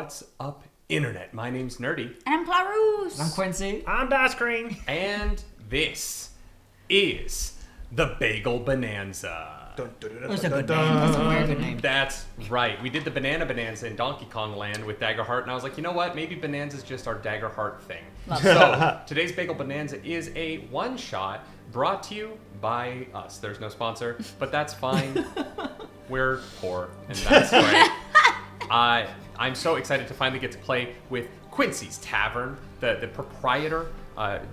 What's up, Internet? My name's Nerdy. And I'm Clarus. I'm Quincy. I'm DiceCream. And this is the Bagel Bananza. That's a good name. That's a very good name. That's right. We did the Banana Bonanza in Donkey Kong Land with Daggerheart, and I was like, you know what? Maybe Bananza's just our Daggerheart thing. So today's Bagel Bonanza is a one-shot brought to you by us. There's no sponsor, but that's fine. We're poor, and that's great. I'm so excited to finally get to play with Quincy's Tavern, the proprietor.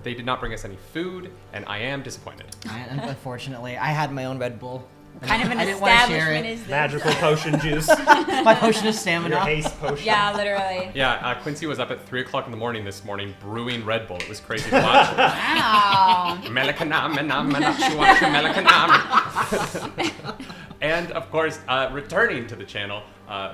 They did not bring us any food, and I am disappointed. Unfortunately, I had my own Red Bull. What kind of an I didn't want to share establishment it. is this? Magical potion juice. My potion of stamina. Your haste potion. Yeah, literally. Yeah, Quincy was up at 3 o'clock in the morning this morning brewing Red Bull. It was crazy to watch. Wow. And, of course, returning to the channel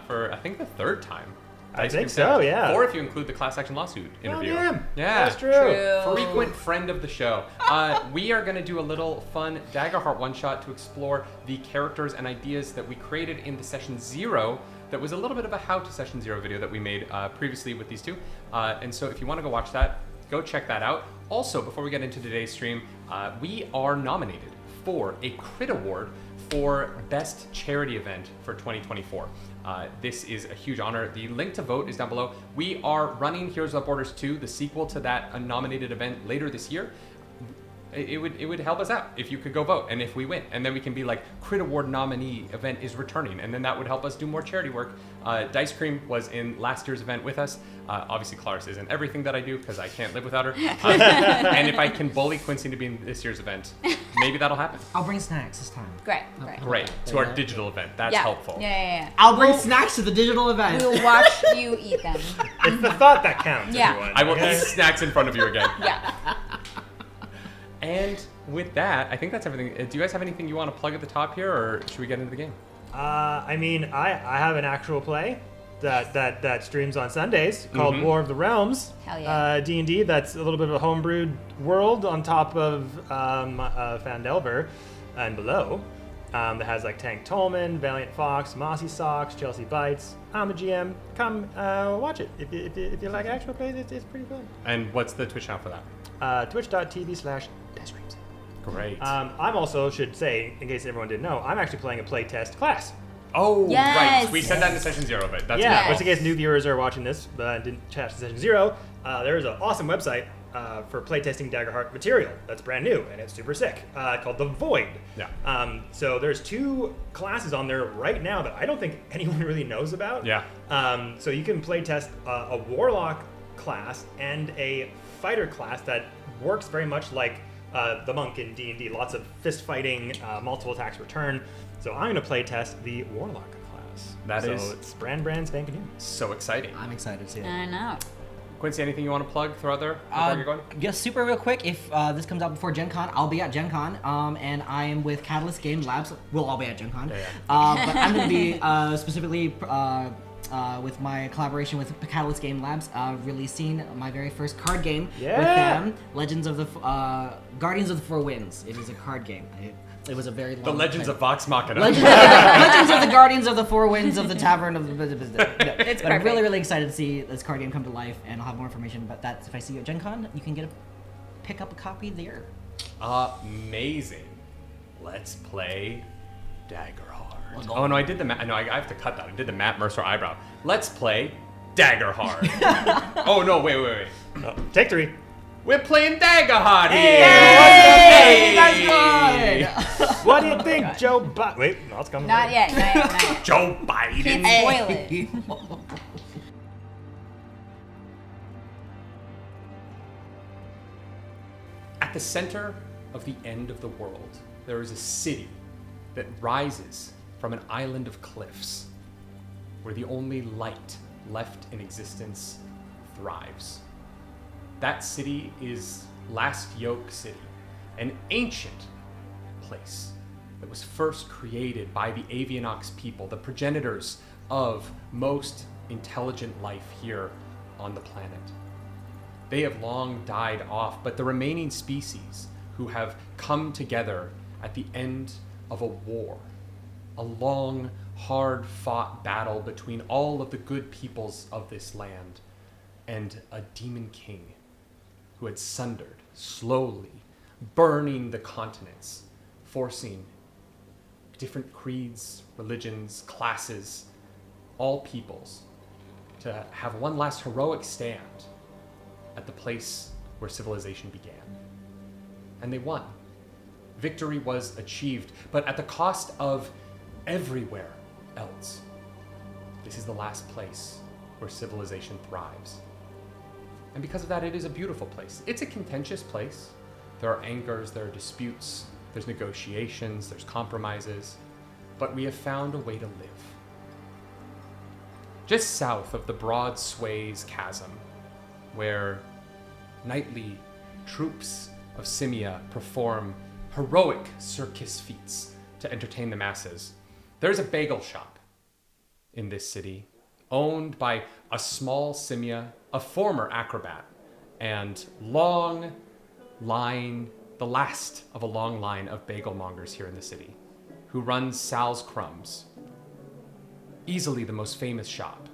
for, I think, the third time. I think so, yeah. Or if you include the class action lawsuit interview. damn. Yeah, That's true. Frequent friend of the show. We are going to do a little fun Daggerheart one-shot to explore the characters and ideas that we created in the Session 0 that was a little bit of a How to Session 0 video that we made previously with these two. And so if you want to go watch that, go check that out. Also, before we get into today's stream, we are nominated for a Crit Award for Best Charity Event for 2024. This is a huge honor. The link to vote is down below. We are running Heroes Without Borders 2, the sequel to that nominated event later this year. It would help us out if you could go vote, and if we win, and then we can be like, Crit Award nominee event is returning, and then that would help us do more charity work. DiceCream was in last year's event with us. Obviously, Clarus is in everything that I do because I can't live without her. And if I can bully Quincy to be in this year's event, maybe that'll happen. I'll bring snacks this time. Great. To our digital event. That's helpful. Yeah. I'll bring snacks to the digital event. We'll watch you eat them. It's the thought that counts, Yeah. everyone. I will eat snacks in front of you again. Yeah. And with that, I think that's everything. Do you guys have anything you want to plug at the top here, or should we get into the game? I mean, I have an actual play that streams on Sundays called War of the Realms. Hell yeah. D&D, that's a little bit of a homebrewed world on top of Fandelver and below. That has like Tank Tolman, Valiant Fox, Mossy Socks, Chelsea Bites. I'm a GM. Come watch it. If you like actual plays, it's pretty fun. And what's the Twitch channel for that? Twitch.tv/DiceCreamSandwich. Great. I'm also, should say, in case everyone didn't know, I'm actually playing a playtest class. Oh, Yes. right. We said that in the Session 0, but that's Yeah, cool. just in case new viewers are watching this but didn't catch Session 0, there is an awesome website for playtesting Daggerheart material that's brand new, and it's super sick, called The Void. Yeah. So there's 2 classes on there right now that I don't think anyone really knows about. Yeah. So you can playtest a Warlock class and a Fighter class that works very much like the Monk in D&D. Lots of fist fighting, multiple attacks return. So I'm going to playtest the Warlock class. So it's brand spanking new. So exciting. I'm excited to see it. I know. Quincy, anything you want to plug throughout there before you're going? Just super real quick, if this comes out before Gen Con, I'll be at Gen Con, and I am with Catalyst Game Labs. We'll all be at Gen Con. Yeah. But I'm going to be specifically with my collaboration with Catalyst Game Labs, releasing my very first card game with them, Legends of the Guardians of the Four Winds. It is a card game. It was a very long The Legends time. of Vox Machina. Legends of the Guardians of the Four Winds of the Tavern of the... It's But I'm really, perfect. really excited to see this card game come to life, and I'll have more information about that. If I see you at Gen Con, you can pick up a copy there. Amazing. Let's play Daggerheart. Oh, no, I did the Matt. No, I have to cut that. I did the Matt Mercer eyebrow. Let's play Daggerheart. Oh, no, wait. Oh, take 3. We're playing Daggerheart here! Hey, that's good! What do you think, Joe Biden? Wait, no, it's coming. Not later. yet. Joe Biden. Can't spoil it. At the center of the end of the world, there is a city that rises from an island of cliffs where the only light left in existence thrives. That city is Last Yoke City, an ancient place that was first created by the Avianox people, the progenitors of most intelligent life here on the planet. They have long died off, but the remaining species who have come together at the end of a war, a long, hard-fought battle between all of the good peoples of this land and a demon king who had sundered, slowly burning the continents, forcing different creeds, religions, classes, all peoples to have one last heroic stand at the place where civilization began. And they won. Victory was achieved, but at the cost of everywhere else. This is the last place where civilization thrives. And because of that, it is a beautiful place. It's a contentious place. There are angers, there are disputes, there's negotiations, there's compromises, but we have found a way to live. Just south of the broad sways chasm, where nightly troops of Simia perform heroic circus feats to entertain the masses, there's a bagel shop in this city, owned by a small Simia, a former acrobat, and the last of a long line of bagel mongers here in the city, who runs Sal's Crumbs, easily the most famous shop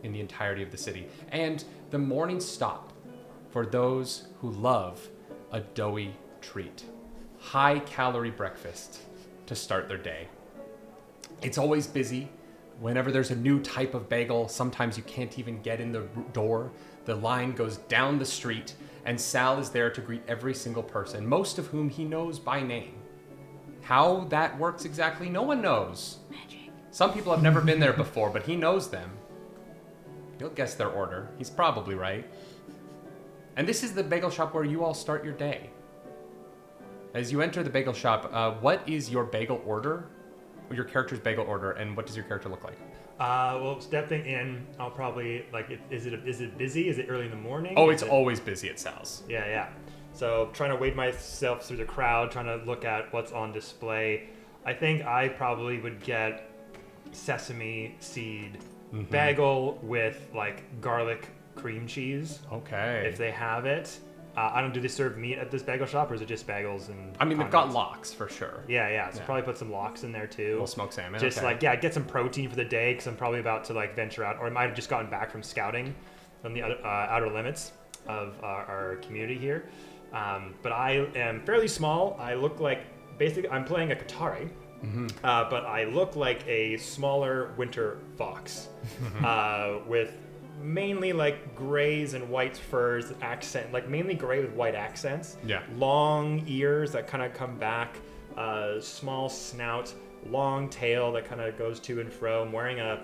in the entirety of the city, and the morning stop for those who love a doughy treat. High-calorie breakfast to start their day. It's always busy. Whenever there's a new type of bagel, sometimes you can't even get in the door. The line goes down the street, and Sal is there to greet every single person, most of whom he knows by name. How that works exactly, no one knows. Magic. Some people have never been there before, but he knows them. He'll guess their order. He's probably right. And this is the bagel shop where you all start your day. As you enter the bagel shop, what is your bagel order? Your character's bagel order, and what does your character look like? Well, stepping in, I'll probably, is it busy? Is it early in the morning? Oh, it's always busy at Sal's. Yeah. So trying to wade myself through the crowd, trying to look at what's on display. I think I probably would get sesame seed bagel with garlic cream cheese. Okay. If they have it. Do they serve meat at this bagel shop, or is it just bagels and I mean, they've got lox for sure. Yeah. So probably put some lox in there too. A little smoked salmon. Just okay. get some protein for the day, because I'm probably about to venture out, or I might have just gotten back from scouting on the outer limits of our community here. But I am fairly small. I look basically I'm playing a Qatari, but I look like a smaller winter fox with mainly grays and white furs, accent mainly gray with white accents. Yeah. Long ears that kind of come back, small snout, long tail that kind of goes to and fro. I'm wearing a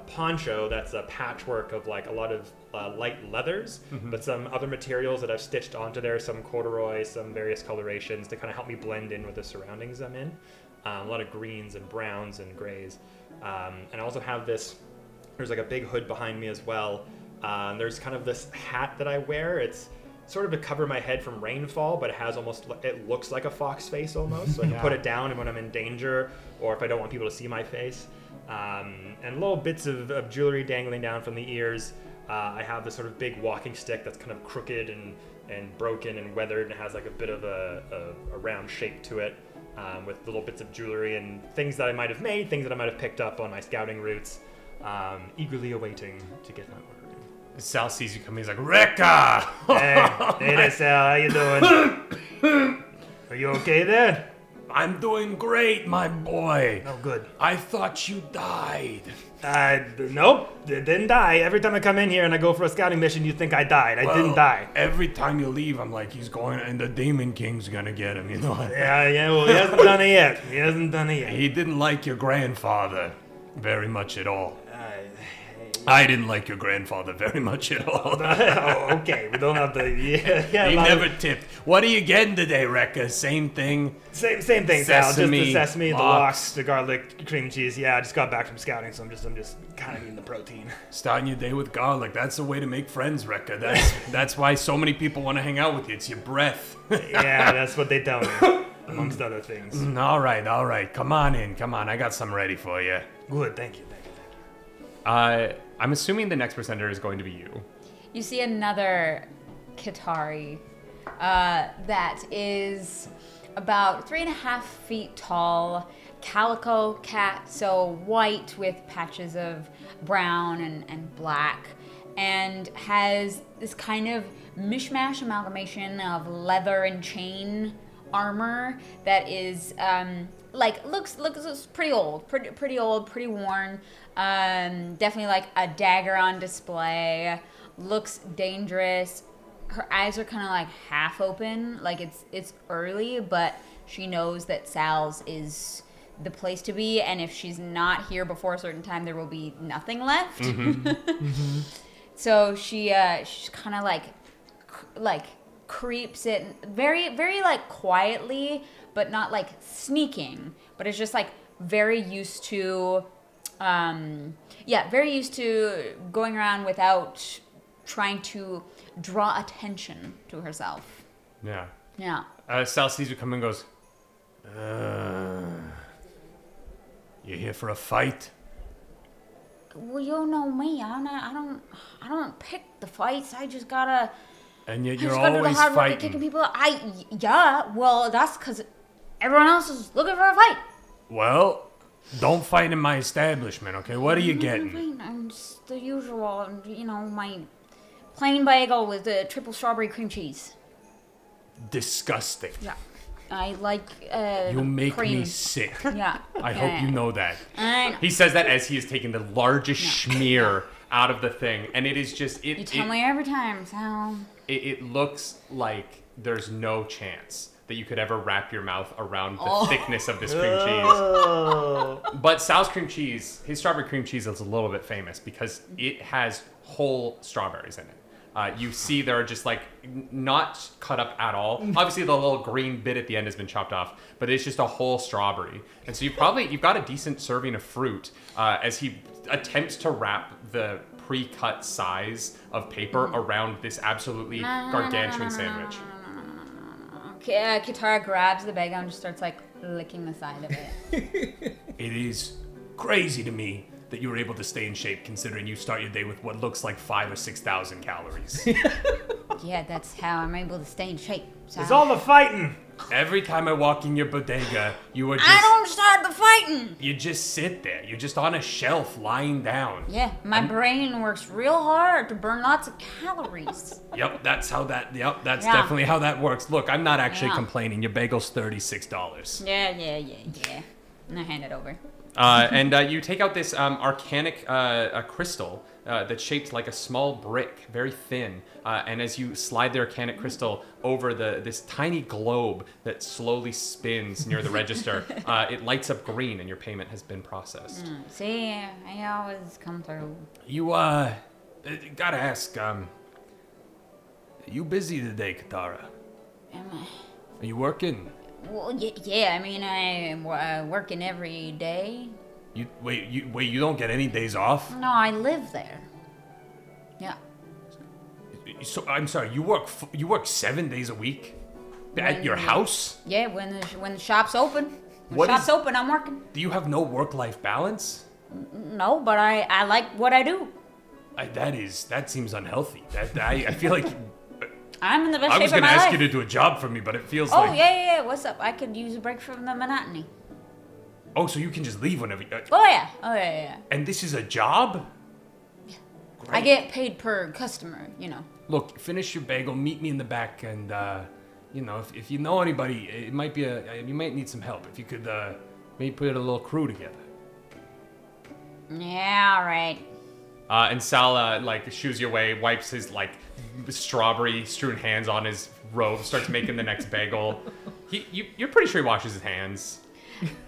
poncho that's a patchwork of a lot of light leathers, but some other materials that I've stitched onto there, some corduroy, some various colorations to kind of help me blend in with the surroundings I'm in. A lot of greens and browns and grays. And I also have there's a big hood behind me as well. There's kind of this hat that I wear. It's sort of to cover my head from rainfall, but it looks like a fox face almost. So I can put it down and when I'm in danger, or if I don't want people to see my face. And little bits of jewelry dangling down from the ears. I have this sort of big walking stick that's kind of crooked and broken and weathered, and has a bit of a round shape to it, with little bits of jewelry and things that I might have made, things that I might have picked up on my scouting routes. Eagerly awaiting to get my order in. Sal sees you come, he's like, Rekka! Hey there, Sal, how you doing? Are you okay there? I'm doing great, my boy. Oh, good. I thought you died. Nope, didn't die. Every time I come in here and I go for a scouting mission, you think I died. I didn't die. Every time you leave, I'm like, he's going, and the Demon King's gonna get him, you know? Yeah, well, he hasn't done it yet. He didn't like your grandfather very much at all. I didn't like your grandfather very much at all. Okay, we don't have to. Yeah. He never tipped. What are you getting today, Rekka? Same thing? Same thing, Sal. Just the sesame, lox. the lox, the garlic, cream cheese. Yeah, I just got back from scouting, so I'm just kind of eating the protein. Starting your day with garlic. That's the way to make friends, Rekka. That's why so many people want to hang out with you. It's your breath. Yeah, that's what they tell me, amongst other things. All right. Come on in. I got some ready for you. Good, thank you. I'm assuming the next presenter is going to be you. You see another Qatari that is about 3.5 feet tall, calico cat, so white with patches of brown and black, and has this kind of mishmash amalgamation of leather and chain armor that is looks pretty old, pretty worn. Definitely like a dagger on display. Looks dangerous. Her eyes are kind of like half open, like it's early, but she knows that Sal's is the place to be, and if she's not here before a certain time, there will be nothing left. So she's kind of like creeps in very like quietly, but not like sneaking, but it's just like very used to going around without trying to draw attention to herself. Yeah. Sal sees you come and goes, you here for a fight? Well, you know me. I don't pick the fights. I just gotta. And yet I you're just gotta do the always hard work of fighting. kicking people out. Well, that's because everyone else is looking for a fight. Well, don't fight in my establishment, okay? What are you getting? I'm just the usual, my plain bagel with the triple strawberry cream cheese. Disgusting. Yeah. I like You make cream. me sick. Yeah. I hope you know that. I know. He says that as he is taking the largest schmear out of the thing, and it is just You tell me every time, Sal. It looks like there's no chance that you could ever wrap your mouth around the thickness of this cream cheese. But Sal's cream cheese, his strawberry cream cheese is a little bit famous because it has whole strawberries in it. You see there are just like not cut up at all. Obviously the little green bit at the end has been chopped off, but it's just a whole strawberry. And so you've got a decent serving of fruit as he attempts to wrap the pre-cut size of paper around this absolutely gargantuan sandwich. Katara grabs the bagel and just starts like licking the side of it. It is crazy to me that you were able to stay in shape considering you start your day with what looks like 5,000 or 6,000 calories. Yeah, that's how I'm able to stay in shape. Sal. It's all the fighting. Every time I walk in your bodega, you are just... I don't start the fighting. You just sit there. You're just on a shelf lying down. Yeah, my brain works real hard to burn lots of calories. Yep, that's definitely how that works. Look, I'm not actually complaining. Your bagel's $36. Yeah. And I hand it over. And you take out this arcanic crystal that's shaped like a small brick, very thin. And as you slide the arcanic crystal over this tiny globe that slowly spins near the register, it lights up green and your payment has been processed. See, I always come through. You, gotta ask, are you busy today, Katara? Am I? Are you working? Well, yeah. I mean, I'm working every day. You don't get any days off? No, I live there. Yeah. So I'm sorry, you work 7 days a week at your house? Yeah, when the shop's open. When What the shop's is- open, I'm working. Do you have no work-life balance? No, but I like what I do. That seems unhealthy. I feel like I'm in the best I shape was of gonna my ask life. you to do a job for me, but it feels Oh, like yeah. What's up? I could use a break from the monotony. Oh, so you can just leave whenever. Oh, yeah. And this is a job? Great. I get paid per customer, Look, finish your bagel. Meet me in the back, and if you know anybody, it might be you might need some help. If you could maybe put a little crew together. Yeah, all right. And Sal shoos you away, wipes his strawberry strewn hands on his robe, starts making the next bagel. You're pretty sure he washes his hands.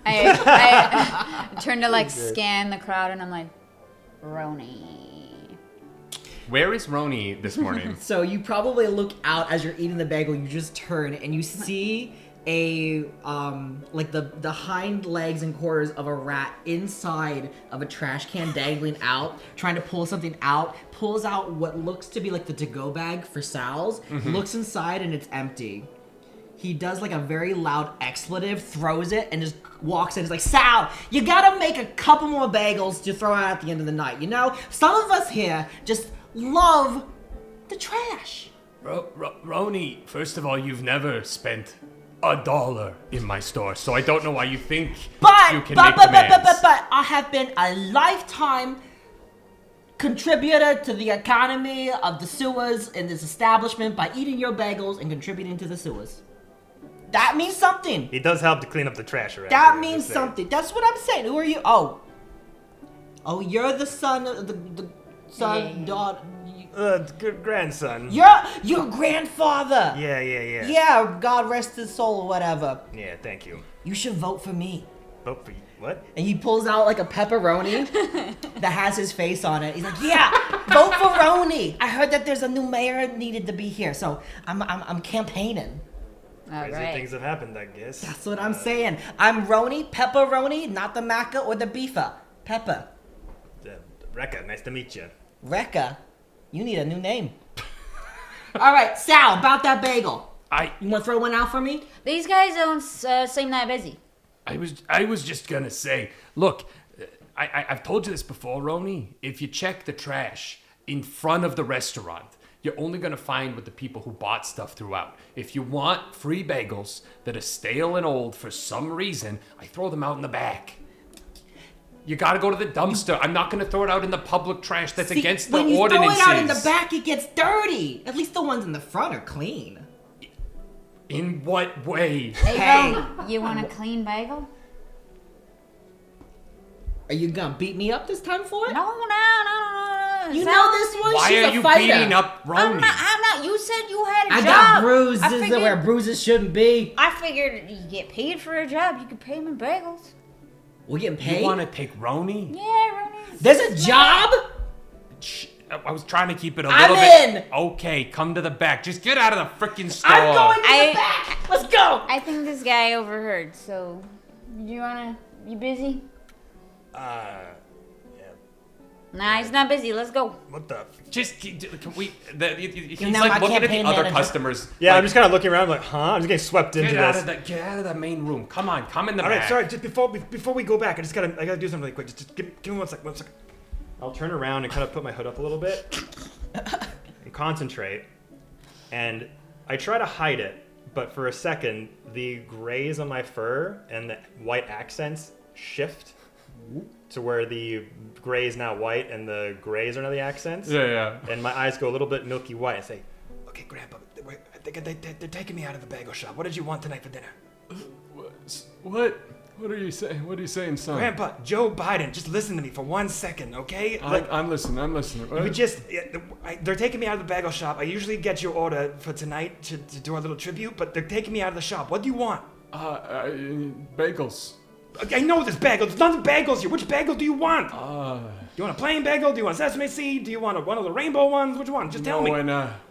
I turn to scan the crowd and I'm like, Roni. Where is Roni this morning? So you probably look out as you're eating the bagel. You just turn and you see a the hind legs and quarters of a rat inside of a trash can dangling out, trying to pull something out. Pulls out what looks to be like the to-go bag for Sal's. Looks inside and it's empty. He does a very loud expletive, throws it, and just walks in. He's like, Sal, you gotta make a couple more bagels to throw out at the end of the night. Some of us here just love the trash. Roni, first of all, you've never spent $1 in my store, so I don't know why you think But, you can make demands. but, I have been a lifetime contributor to the economy of the sewers in this establishment by eating your bagels and contributing to the sewers. That means something. He does help to clean up the trash around That here, means just saying. something. That's what I'm saying. Who are you? Oh, you're the son of the son, daughter. Good grandson. You're grandfather. Yeah. Yeah, God rest his soul or whatever. Yeah, thank you. You should vote for me. Vote for you. What? And he pulls out like a pepperoni that has his face on it. He's like, "Yeah, vote for Roni. I heard that there's a new mayor needed to be here, so I'm campaigning." All Crazy right. things have happened, I guess. That's what I'm saying. I'm Roni, pepperoni, not the maca or the beefa. Pepper. Rekka, nice to meet you. Rekka, you need a new name. All right, Sal, about that bagel. You want to throw one out for me? These guys don't seem that busy. I was just gonna say, look, I've told you this before, Roni. If you check the trash in front of the restaurant, you're only gonna find what the people who bought stuff threw out. If you want free bagels that are stale and old for some reason, I throw them out in the back. You gotta go to the dumpster. I'm not gonna throw it out in the public trash. That's See, against the when you ordinances. throw it out in the back, it gets dirty. At least the ones in the front are clean. In what way? Hey, Hey. Roni, you want a clean bagel? Are you gonna beat me up this time for it? No. You Sal, know this one? Why She's are a you fighter. beating up Roni? I'm not. You said you had a I job. got bruises I figured, where bruises shouldn't be. I figured you get paid for a job. You could pay him in bagels. We're getting paid? You want to take Roni? Yeah, Roni. There's a job? Shh, I was trying to keep it a I'm little bit. in. Okay, come to the back. Just get out of the freaking store. I'm going to the back. Let's go. I think this guy overheard. So, you busy? Yeah. Nah, he's not busy. Let's go. What the? Just can we? He's now like my looking at the campaign other manager. customers. Yeah, like, I'm just kind of looking around like, huh? I'm just getting swept into get this. get out of the main room. Come on, come in the All back. right, sorry. Just before we go back, I gotta do something really quick. Just give me 1 second. 1 second. I'll turn around and kind of put my hood up a little bit and concentrate. And I try to hide it, but for a second, the grays on my fur and the white accents shift to where the gray is now white and the grays are now the accents. Yeah. And my eyes go a little bit milky white. I say, "Okay, Grandpa, I think they're taking me out of the bagel shop. What did you want tonight for dinner?" What are you saying? What are you saying, son? Grandpa, Joe Biden, just listen to me for 1 second, okay? I'm listening. They're taking me out of the bagel shop. I usually get your order for tonight to do our little tribute, but they're taking me out of the shop. What do you want? Bagels. I know there's bagels. There's nothing bagels here. Which bagel do you want? Do you want a plain bagel? Do you want sesame seed? Do you want one of the rainbow ones? Which one? Just tell me. When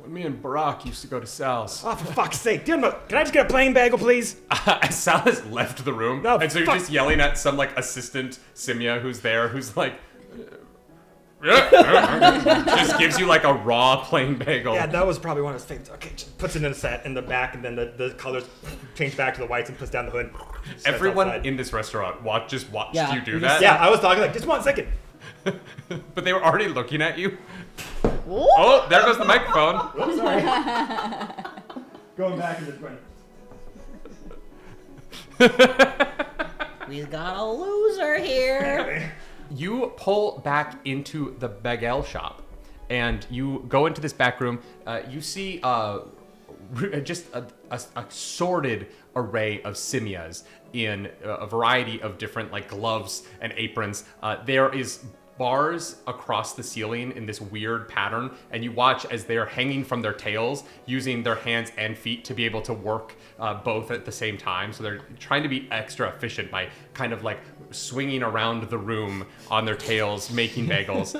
me and Barack used to go to Sal's. Oh, for fuck's sake. Can I just get a plain bagel, please? Sal has left the room, No, and so you're fuck. just yelling at some like assistant Simya who's there, who's like, just gives you like a raw plain bagel. Yeah, that was probably one of his favorites. Okay, just puts it in the set in the back, and then the colors change back to the whites and puts down the hood. Steps Everyone outside. in this restaurant watched Yeah, you do we that. just- Yeah, I was talking like, just 1 second. But they were already looking at you. Oh, there goes the microphone. Sorry. Going back in the front. We got a loser here. You pull back into the Bagel shop, and you go into this back room. You see just a assorted array of simias in a variety of different like gloves and aprons. There is bars across the ceiling in this weird pattern, and you watch as they're hanging from their tails, using their hands and feet to be able to work both at the same time. So they're trying to be extra efficient by kind of like swinging around the room on their tails, making bagels.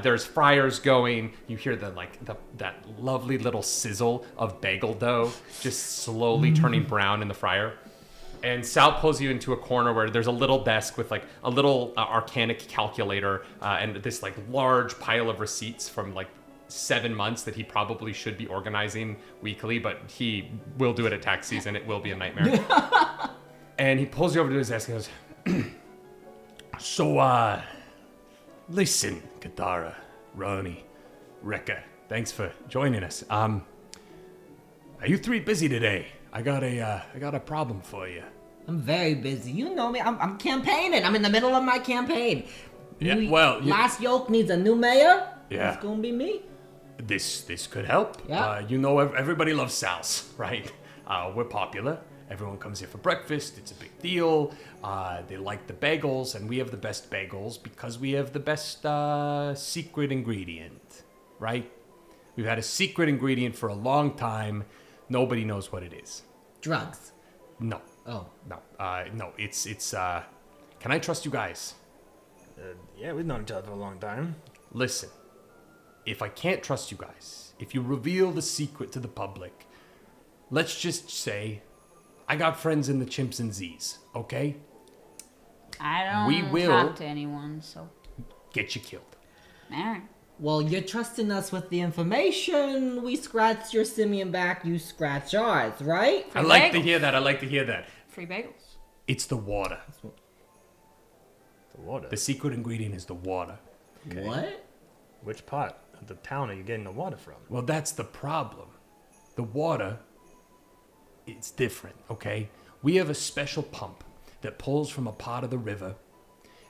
There's fryers going. You hear that lovely little sizzle of bagel dough just slowly turning brown in the fryer. And Sal pulls you into a corner where there's a little desk with like a little arcanic calculator and this like large pile of receipts from like 7 months that he probably should be organizing weekly, but he will do it at tax season. It will be a nightmare. And he pulls you over to his desk and goes, So, listen, Katara, Roni, Rekka, thanks for joining us. Are you three busy today? I got a problem for you. I'm very busy. You know me. I'm campaigning. I'm in the middle of my campaign. Yeah, well, Last Yoke needs a new mayor. Yeah. It's gonna be me. This could help. Yeah. You know, everybody loves Sal's, right? We're popular. Everyone comes here for breakfast. It's a big deal. They like the bagels, and we have the best bagels because we have the best secret ingredient, right? We've had a secret ingredient for a long time. Nobody knows what it is. Drugs. No. Oh. No. No. It's. Can I trust you guys? Yeah, we've known each other for a long time. Listen. If I can't trust you guys, if you reveal the secret to the public, let's just say I got friends in the Chimps and Z's, okay? I don't We will- talk to anyone, so. Get you killed. Alright. Well, you're trusting us with the information. We scratch your simian back, you scratch ours, right? I like to bagels. hear that. I like to hear that. Free bagels. It's the water. The water. The secret ingredient is the water. Okay. What? Which part of the town are you getting the water from? Well, that's the problem. The water, it's different, okay? We have a special pump that pulls from a part of the river,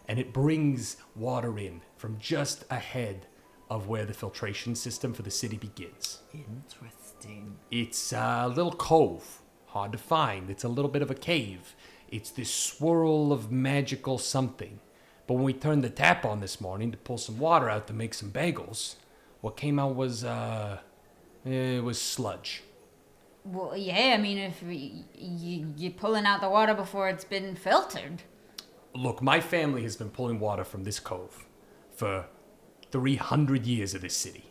and it brings water in from just ahead of where the filtration system for the city begins. Interesting. It's a little cove, hard to find. It's a little bit of a cave. It's this swirl of magical something. But when we turned the tap on this morning to pull some water out to make some bagels, what came out was, it was sludge. Well, yeah, I mean, if you're pulling out the water before it's been filtered. Look, my family has been pulling water from this cove for 300 years of this city.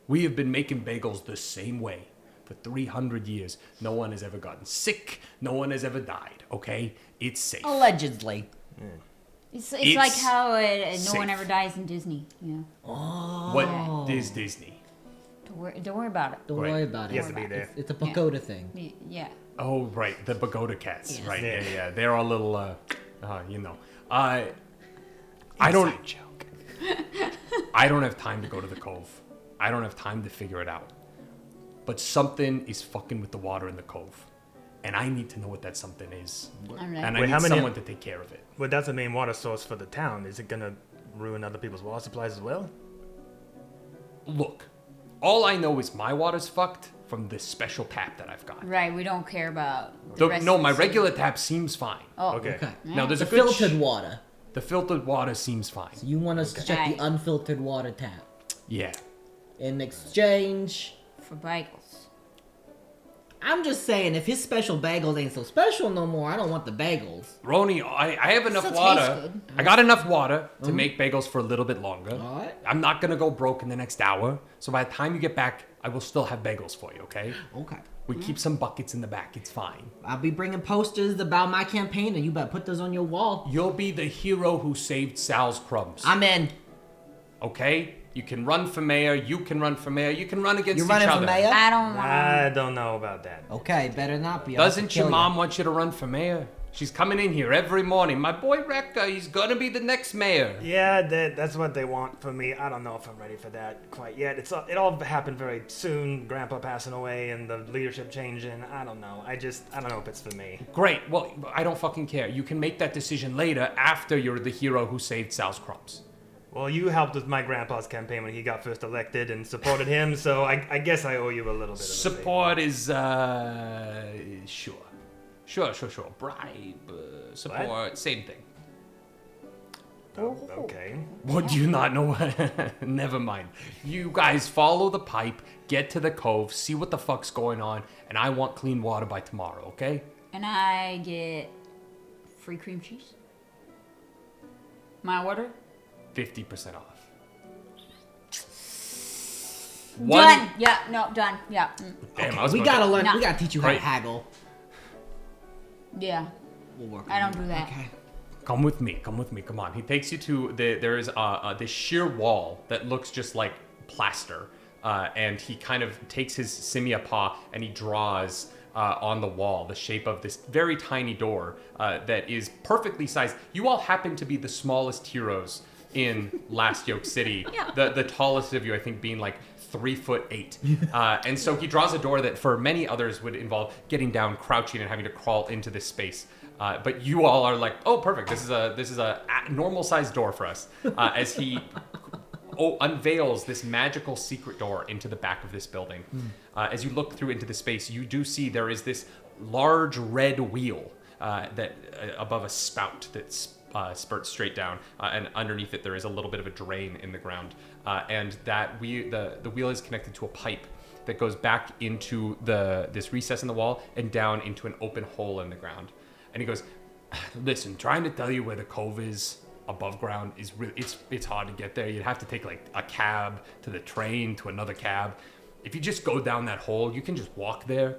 We have been making bagels the same way for 300 years. No one has ever gotten sick. No one has ever died, okay? It's safe. Allegedly. It's It's like how no one safe. ever dies in Disney, you know. What is Disney? Don't worry about it. Don't Right. worry about it. He has to be there. It's a pagoda thing. Yeah. Oh, right, the pagoda cats. Yes. Right, Yeah. yeah. They're a little, you know. I don't... joke. I don't have time to go to the cove. I don't have time to figure it out. But something is fucking with the water in the cove. And I need to know what that something is. Alright. And I Wait, need how many- someone to take care of it. Well, that's the main water source for the town. Is it gonna ruin other people's water supplies as well? Look, all I know is my water's fucked from this special tap that I've got. Right, we don't care about the rest No, of my the city. regular tap seems fine. Oh, Okay. Okay. Now, there's The a good filtered water. The filtered water seems fine. You want us to check Okay. the unfiltered water tap. Yeah. In exchange, for bagels. I'm just saying, if his special bagels ain't so special no more, I don't want the bagels. Roni, I have enough Still water. tastes good. I got enough water to make bagels for a little bit longer. Alright. I'm not gonna go broke in the next hour. So by the time you get back, I will still have bagels for you, okay? Okay. We keep some buckets in the back. It's fine. I'll be bringing posters about my campaign, and you better put those on your wall. You'll be the hero who saved Sal's crumbs. I'm in. Okay? You can run for mayor. You can run for mayor. You can run against You're each running other. for mayor? I don't want. I don't know about that. Okay, better not be. I'll Doesn't kill your ya. mom want you to run for mayor? She's coming in here every morning. My boy Rekka, he's gonna be the next mayor. Yeah, that's what they want for me. I don't know if I'm ready for that quite yet. It all happened very soon. Grandpa passing away and the leadership changing. I don't know. I don't know if it's for me. Great. Well, I don't fucking care. You can make that decision later after you're the hero who saved Sal's crumbs. Well, you helped with my grandpa's campaign when he got first elected and supported him, so I guess I owe you a little bit of a favor. Support is, sure. Sure. Bribe, support, same thing. Oh, okay. What do you not know? Never mind. You guys follow the pipe, get to the cove, see what the fuck's going on, and I want clean water by tomorrow, okay? And I get free cream cheese. My order. 50% off. Done. Yeah. No. Done. Yeah. Damn, I was We about gotta to- learn. No. We gotta teach you how to Right. haggle. Yeah. We'll work. I on don't it. do that. Okay. Come with me. Come on. He takes you to there is this sheer wall that looks just like plaster, and he kind of takes his simia paw and he draws on the wall the shape of this very tiny door that is perfectly sized. You all happen to be the smallest heroes in Last Yoke City. Yeah. The tallest of you, I think, being like 3'8". And so he draws a door that for many others would involve getting down, crouching, and having to crawl into this space. But you all are like, oh, perfect. This is a normal sized door for us. As he unveils this magical secret door into the back of this building. As you look through into the space, you do see there is this large red wheel that above a spout that spurts straight down, and underneath it there is a little bit of a drain in the ground, and that the wheel is connected to a pipe that goes back into this recess in the wall and down into an open hole in the ground. And he goes, listen, trying to tell you where the cove is above ground is really it's hard to get there. You'd have to take like a cab to the train to another cab. If you just go down that hole, you can just walk there.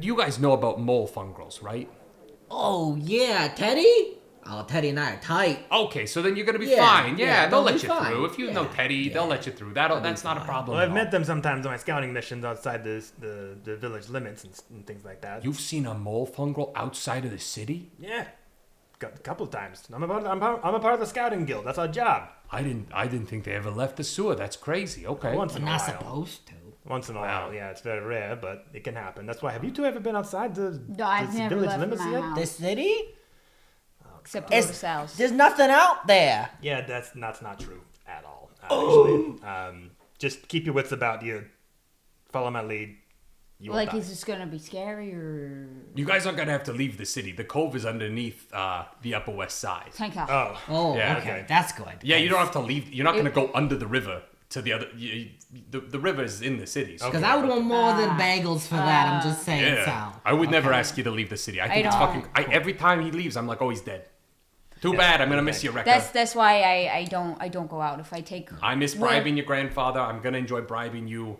You guys know about mole fungals, right? Oh, yeah, Teddy? Oh, Teddy and I are tight. Okay, so then you're gonna be Yeah, fine. yeah, They'll they'll let be you fine. through. If you know Teddy, they'll let you through. That's not a problem. Well, I've at met all. them sometimes on my scouting missions outside the village limits and things like that. You've seen a mole fungal outside of the city? Yeah, a couple of times. I'm a part of the scouting guild. That's our job. I didn't think they ever left the sewer. That's crazy. Okay. Once in We're a not while. supposed to. Once in a while, yeah, it's very rare, but it can happen. That's why. Have you two ever been outside the I've never village left limits my yet? house. The city? Except for the south. There's nothing out there. Yeah, that's not true at all. Actually, just keep your wits about you. Follow my lead. You won't Like, die. is this gonna be scary or? You guys aren't gonna have to leave the city. The cove is underneath the Upper West Side. Thank God. Oh, Oh, Yeah, okay. okay. That's good. Yeah, you don't have to leave. You're not gonna go under the river to the other. The river is in the city. So. Because I would want more than bagels for that. I'm just saying, Yeah, Sal. I would never Okay. ask you to leave the city. I think it's don't. fucking. Every time he leaves, I'm like, oh, he's dead. Too bad. I'm gonna miss you, Rekka. That's why I don't go out. If I take. I miss bribing your grandfather. I'm gonna enjoy bribing you.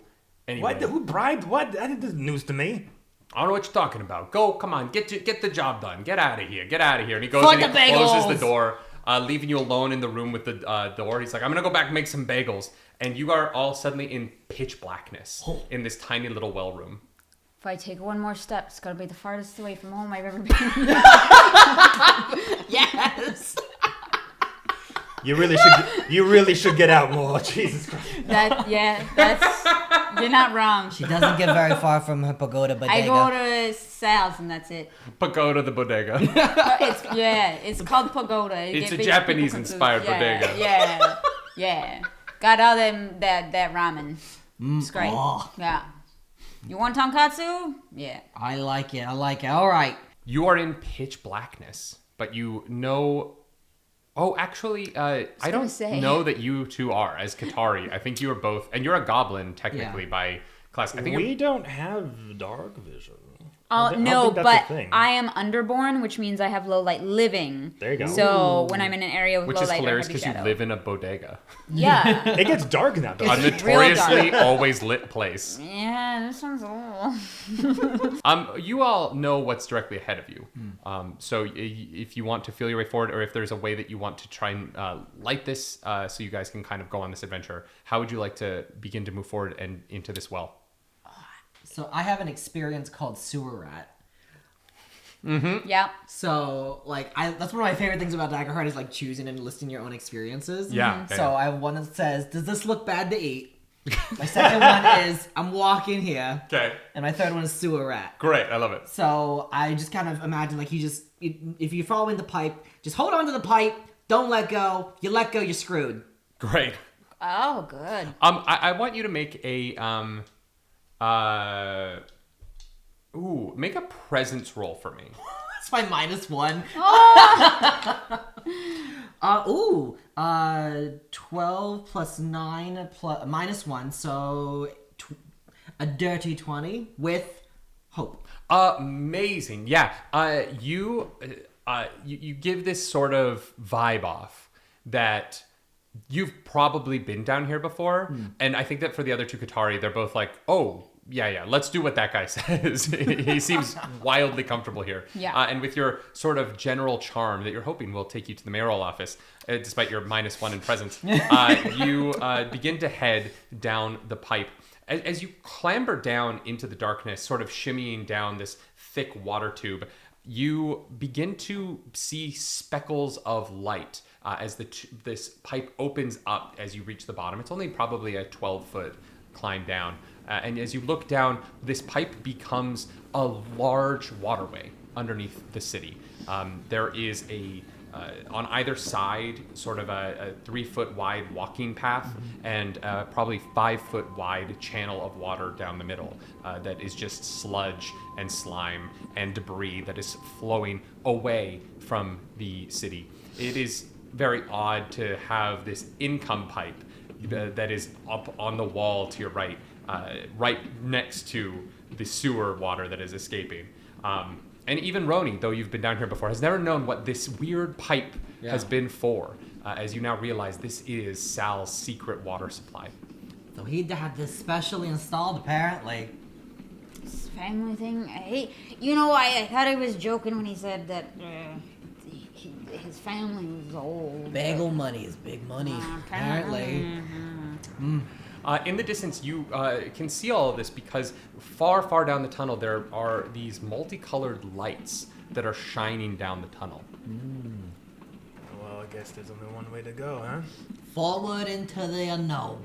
Anyway, what? Who bribed? What? That is news to me. I don't know what you're talking about. Go, come on, get the job done. Get out of here. Get out of here. And he goes For and he the closes bagels. the door, leaving you alone in the room with the door. He's like, I'm gonna go back and make some bagels, and you are all suddenly in pitch blackness in this tiny little well room. If I take one more step, it's gonna be the farthest away from home I've ever been. Yes. You really should get out more. Jesus Christ. You're not wrong. She doesn't get very far from her pagoda bodega. I go to Sal's and that's it. Pagoda the bodega. It's called Pagoda. You It's get a big Japanese-inspired people confused. bodega. Yeah. Got all that ramen. It's great. Oh, Yeah. You want tonkatsu? Yeah. I like it. All right. You are in pitch blackness, but you know. Oh, actually, I don't say. know that you two are as Katari. I think you are both, and you're a goblin technically by class. I think We don't have dark vision. I don't No, think that's a but thing. I am underborn, which means I have low light living. There you go. So when I'm in an area with which low is light, hilarious or heavy because you shadow. live in a bodega, Yeah. It gets dark in that a building. notoriously dark. always lit place. Yeah, this one's old. You all know what's directly ahead of you. So if you want to feel your way forward, or if there's a way that you want to try and light this, so you guys can kind of go on this adventure, how would you like to begin to move forward and into this well? So I have an experience called Sewer Rat. Yeah. So that's one of my favorite things about Daggerheart is like choosing and listing your own experiences. Yeah. So I have one that says, "Does this look bad to eat?" My second one is, "I'm walking here," Okay. and my third one is Sewer Rat. Great. I love it. So I just kind of imagine like if you're following the pipe, just hold on to the pipe, don't let go. You let go, you're screwed. Great. Oh, good. I want you to make a make a presence roll for me. That's my -1. 12 plus 9 plus -1, so a dirty 20 with hope. Amazing. Yeah. You give this sort of vibe off that you've probably been down here before, and I think that for the other two Katari, they're both like, oh. Yeah, let's do what that guy says. He seems wildly comfortable here. Yeah. And with your sort of general charm that you're hoping will take you to the mayoral office, despite your -1 in presence, you begin to head down the pipe. As you clamber down into the darkness, sort of shimmying down this thick water tube, you begin to see speckles of light as this pipe opens up as you reach the bottom. It's only probably a 12-foot climb down. And as you look down, this pipe becomes a large waterway underneath the city. There is on either side, sort of a 3-foot wide walking path and probably 5-foot wide channel of water down the middle that is just sludge and slime and debris that is flowing away from the city. It is very odd to have this income pipe that is up on the wall to your right, right next to the sewer water that is escaping. And even Roni, though you've been down here before, has never known what this weird pipe has been for, as you now realize this is Sal's secret water supply. So he had this specially installed, apparently. This family thing. I thought I was joking when he said that his family was old. Bagel money is big money, apparently. In the distance, you can see all of this because far, far down the tunnel, there are these multicolored lights that are shining down the tunnel. Well, I guess there's only one way to go, huh? Forward into the unknown.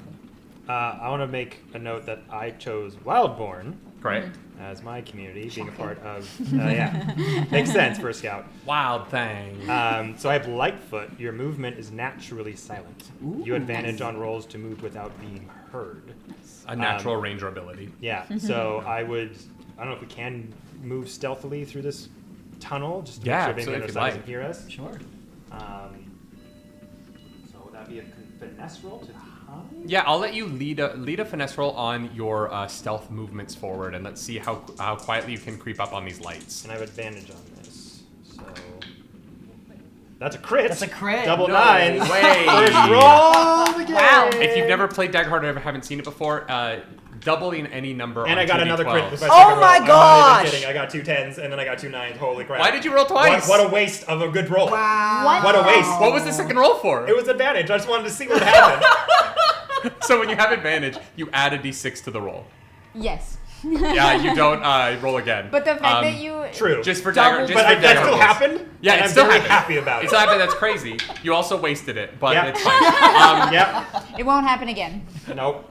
I want to make a note that I chose Wildborn Great. as my community, being a part of... makes sense for a scout. Wild thing. So I have Lightfoot. Your movement is naturally silent. You have advantage on rolls to move without being heard. A natural ranger ability. Yeah, so I don't know if we can move stealthily through this tunnel, just to make sure being on the other side doesn't hear us. Sure. So would that be a finesse roll to hide? Yeah, I'll let you lead a finesse roll on your stealth movements forward, and let's see how quietly you can creep up on these lights. And I have advantage on this, so... That's a crit! That's a crit! Double No nines! way. First roll of the game! Wow. If you've never played Daggerheart or haven't seen it before, doubling any number And on I got 2d12s. another crit with my Oh second roll. my I'm not gosh! even kidding. I got 2 10s, and then I got 2 9s. Holy crap. Why did you roll twice? What a waste of a good roll. Wow. What a waste. What was the second roll for? It was advantage. I just wanted to see what happened. So when you have advantage, you add a d6 to the roll. Yes. Yeah, you don't roll again. But the fact that you... True. Just for Double- Dagger, just but for that Dagger still rolls. happened. Yeah, and it I'm still very happened. happy about it. It's not that that's crazy. You also wasted it, but Yeah. it's fine. Yep. It won't happen again. Nope.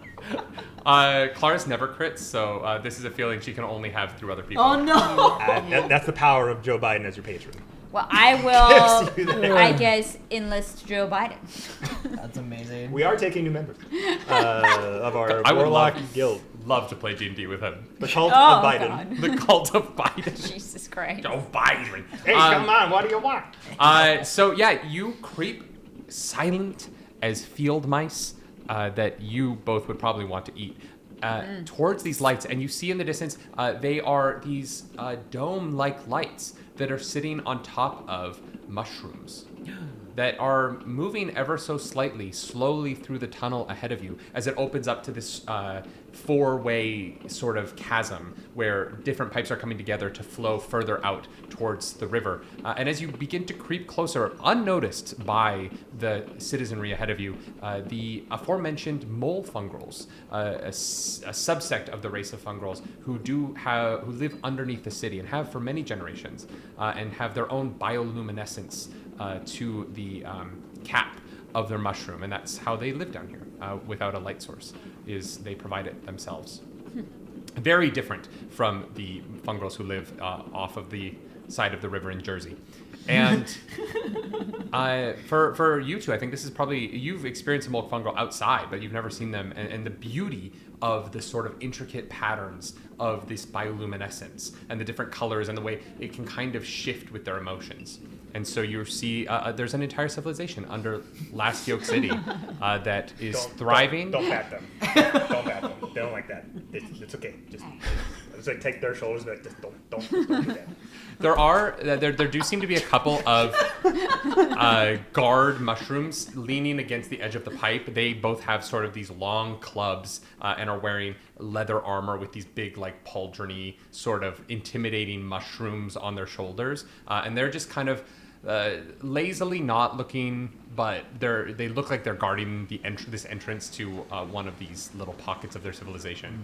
Clara's never crits, so this is a feeling she can only have through other people. Oh no! That's the power of Joe Biden as your patron. Well, I Gives you will, that. I guess, enlist Joe Biden. That's amazing. We are taking new members of our I would Warlock love- Guild. Love to play D&D with him. The Cult Oh, of Biden. God. The cult of Biden. Jesus Christ. Joe Biden. Hey, come on, what do you want? So yeah, you creep silent as field mice that you both would probably want to eat towards these lights, and you see in the distance they are these dome-like lights that are sitting on top of mushrooms that are moving ever so slightly, slowly through the tunnel ahead of you as it opens up to this four-way sort of chasm where different pipes are coming together to flow further out towards the river. And as you begin to creep closer, unnoticed by the citizenry ahead of you, the aforementioned mole fungals, a subsect of the race of fungals who live underneath the city and have for many generations, and have their own bioluminescence to the cap of their mushroom, and that's how they live down here without a light source, is they provide it themselves. Very different from the fungals who live off of the side of the river in Jersey. And for you two, I think this is probably, you've experienced a molk fungal outside, but you've never seen them, and the beauty of the sort of intricate patterns of this bioluminescence and the different colors and the way it can kind of shift with their emotions. And so you see there's an entire civilization under Last Yoke City that is thriving. Don't bat them. Don't bat them. They don't like that. It's okay. Just like take their shoulders, but just don't do that. There do seem to be a couple of guard mushrooms leaning against the edge of the pipe. They both have sort of these long clubs and are wearing leather armor with these big, like, pauldrony, sort of intimidating mushrooms on their shoulders. And they're just kind of lazily not looking, but they look like they're guarding this entrance to one of these little pockets of their civilization.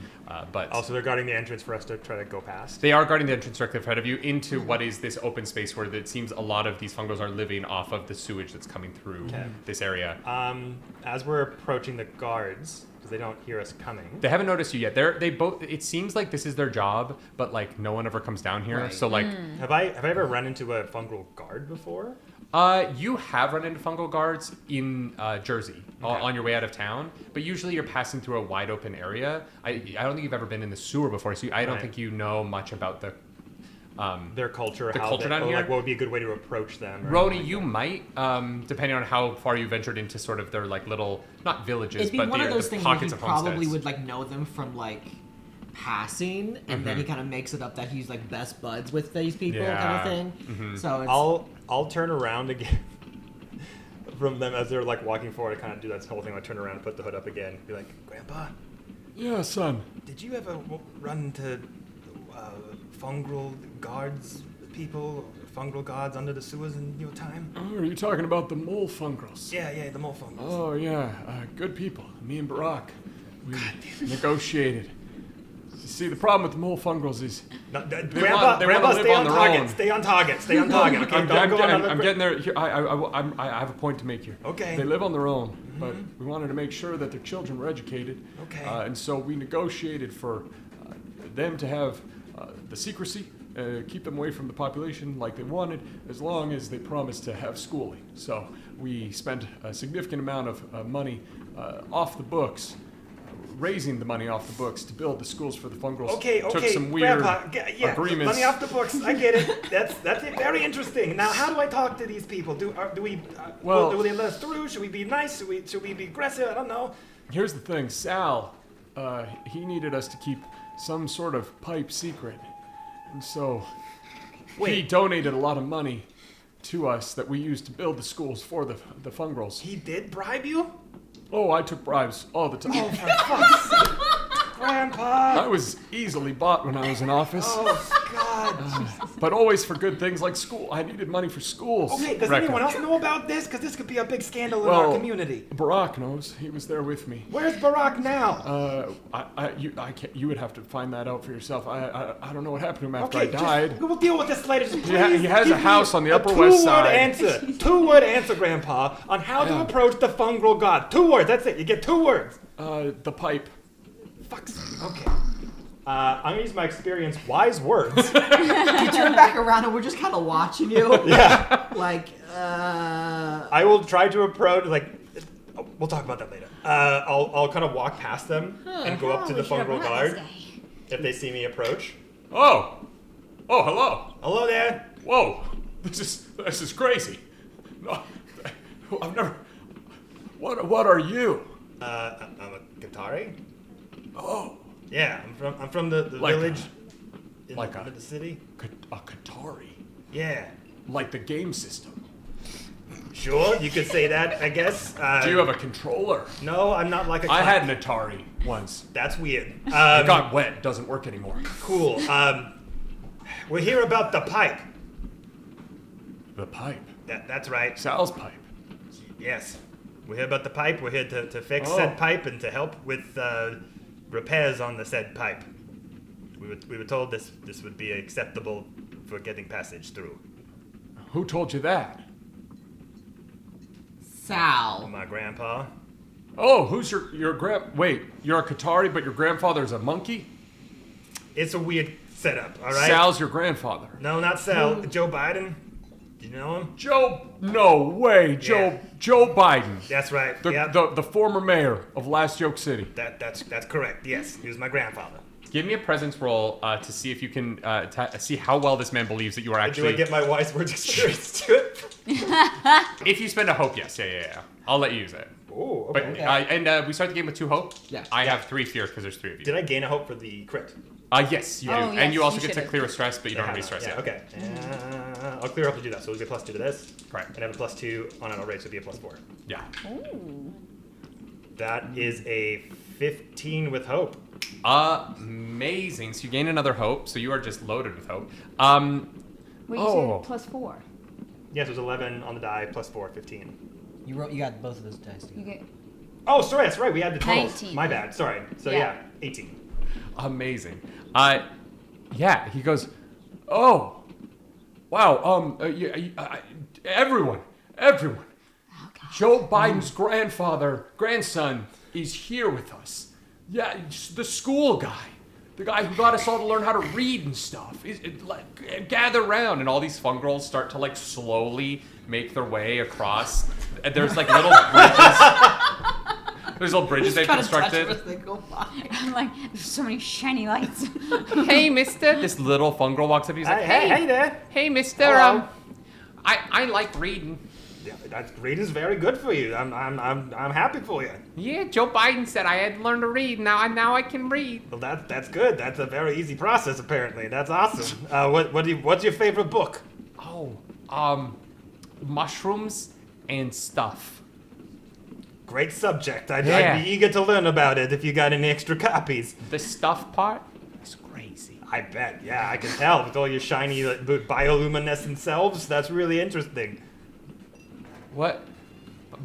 But Also, they're guarding the entrance for us to try to go past. they are guarding the entrance directly ahead of you into what is this open space where it seems a lot of these fungals are living off of the sewage that's coming through this area. As we're approaching the guards, because they don't hear us coming. They haven't noticed you yet. They both. It seems like this is their job, but like no one ever comes down here. Right. So like, Have I ever run into a fungal guard before? you have run into fungal guards in Jersey on your way out of town, but usually you're passing through a wide open area. I don't think you've ever been in the sewer before, so I don't Right. think you know much about the. Their culture, The culture down here? like what would be a good way to approach them? or Roni, anything you like might, depending on how far you ventured into sort of their like little, not villages, It'd be but one of those the things where he pockets of probably homesteads. would like know them from like passing, and then he kind of makes it up that he's like best buds with these people, kind Yeah. of thing. So it's, I'll turn around again from them as they're like walking forward. I kind of do that whole thing. I turn around and put the hood up again. Be like, Grandpa, Yeah, son. did you ever run into fungal guards, people, fungal guards under the sewers in your time? Oh, are you talking about the mole fungals? Yeah, the mole fungals. Oh, yeah. Good people. Me and Barack. We negotiated. You see, the problem with the mole fungals is... No, they Grandpa, wanna Grandpa, live stay on on their target. own. Stay on target. Stay on target. Okay, I'm don't getting there. Here, I have a point to make here. Okay. they live on their own, but we wanted to make sure that their children were educated. Okay. And so we negotiated for them to have the secrecy, keep them away from the population like they wanted, as long as they promised to have schooling. So we spent a significant amount of money off the books, raising the money off the books to build the schools for the fungals. Okay, Took some weird Grandpa, yeah, agreements. money off the books. I get it. That's very interesting. Now, how do I talk to these people? Do we? Well- will they let us through? Should we be nice? Should we be aggressive? I don't know. Here's the thing, Sal, he needed us to keep some sort of pipe secret. And so he Wait. donated a lot of money to us that we used to build the schools for the fungals. He did bribe you? Oh, I took bribes all the time. Oh, for fuck's sake, Grandpa! I was easily bought when I was in office, Oh God! but always for good things like school. I needed money for schools. Okay, does Reckon. anyone else know about this? Because this could be a big scandal in Well, our community. Barack knows. He was there with me. Where's Barack now? I can't. You would have to find that out for yourself. I don't know what happened to him after Okay, I died. we'll deal with this later. Just He has please a give me house on the a Upper West Side. Two-word answer, Grandpa, on how to Yeah. approach the fungal god. 2 words. That's it. You get 2 words. The pipe. Fuck's sake. Okay. I'm gonna use my experience, wise words. you turn back around and we're just kind of watching you. Yeah. Like, I will try to approach. We'll talk about that later. I'll kind of walk past them and go up to the fungal guard if they see me approach. Oh, hello. Hello there. Whoa, this is crazy. No, I've never. What are you? I'm a Qatari. Oh, Yeah, I'm from the Like village in like the city. a Qatari, Yeah. like the game system. Sure, you could say that, I guess. Do you have a controller? No, I'm not like a. I had an Atari once. That's weird. It got wet. Doesn't work anymore. Cool. We're here about the pipe. The pipe. That's right. Sal's pipe. Yes. We're here about the pipe. We're here to fix Oh. said pipe and to help with repairs on the said pipe. We were told this would be acceptable for getting passage through. Who told you that? Sal. My grandpa. Oh, who's your Wait, you're a Qatari, but your grandfather's a monkey? It's a weird setup, all right? Sal's your grandfather. No, not Sal. Joe Biden. Do you know him? Joe? No way. Yeah. Joe Biden. That's right. The, Yep. the former mayor of Last Yoke City. That's correct. Yes, he was my grandfather. Give me a presence roll to see if you can see how well this man believes that you are Do I actually. get my wise words experience to it? If you spend a hope, yes, yeah. I'll let you use it. Oh, But okay. we start the game with 2 hope. Yeah. I have 3 fear because there's 3 of you. Did I gain a hope for the crit? Yes, you do, Oh, and you yes, also you get to should've. clear a stress, but you don't have any stress Yeah, yet. okay. I'll clear up to do that. So it'll be a +2 to this. Correct. And I have a +2 on an rate, so it'll be a +4. Yeah. Ooh. That is a 15 with hope. Amazing. So you gain another hope. So you are just loaded with hope. Wait, you Oh. said +4. Yes, it was 11 on the die plus 4, 15. You got both of those dice together. You get Oh, sorry, that's right. We had the totals. 19. My bad. Sorry. So Yeah. 18. Amazing. Yeah, he goes, oh, wow, everyone, Joe Biden's grandson is here with us. Yeah, the school guy. The guy who got us all to learn how to read and stuff. Gather around, and all these fungals start to like slowly make their way across. And there's like little bridges. There's little bridges they've constructed. I'm like, there's so many shiny lights. Hey, mister. This little fungal walks up. He's like, Hey there. Hey, mister. Hello. I like reading. Yeah, that's reading's very good for you. I'm happy for you. Yeah, Joe Biden said I had to learn to read. Now I can read. Well, that's good. That's a very easy process, apparently. That's awesome. What's your favorite book? Oh, mushrooms and stuff. Great subject. Yeah. I'd be eager to learn about it if you got any extra copies. The stuff part is crazy. I bet. Yeah, I can tell with all your shiny bioluminescent selves. That's really interesting. What?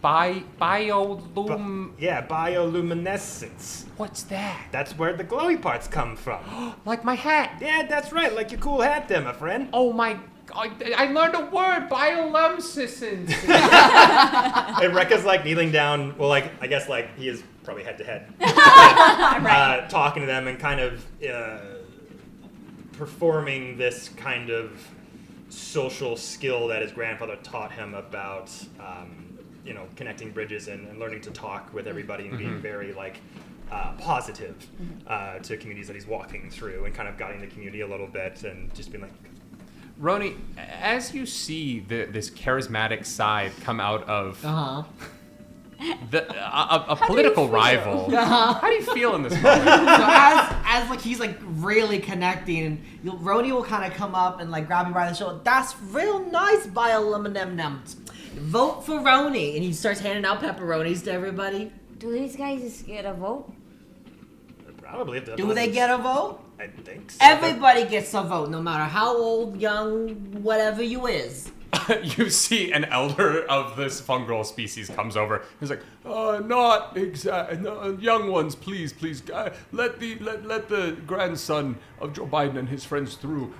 Biolum. Yeah, bioluminescence. What's that? That's where the glowy parts come from. Like my hat. Yeah, that's right. Like your cool hat there, my friend. Oh my God! I learned a word. Bioluminescence. And Rekka's like kneeling down. Well, like I guess like he is probably head to head, talking to them and kind of performing this kind of social skill that his grandfather taught him about, connecting bridges and learning to talk with everybody and being very like positive to communities that he's walking through and kind of guiding the community a little bit and just being like. Roni, as you see this charismatic side come out of a political rival, how do you feel in this moment? So as like he's like really connecting, Roni will kind of come up and like grab me by the shoulder. That's real nice, bioluminescent. Vote for Roni, and he starts handing out pepperonis to everybody. Do these guys get a vote? Probably. Do they get a vote? I think so. Everybody gets a vote, no matter how old, young, whatever you is. You see an elder of this fungal species comes over. He's like, not exact, no, young ones, please, let the grandson of Joe Biden and his friends through.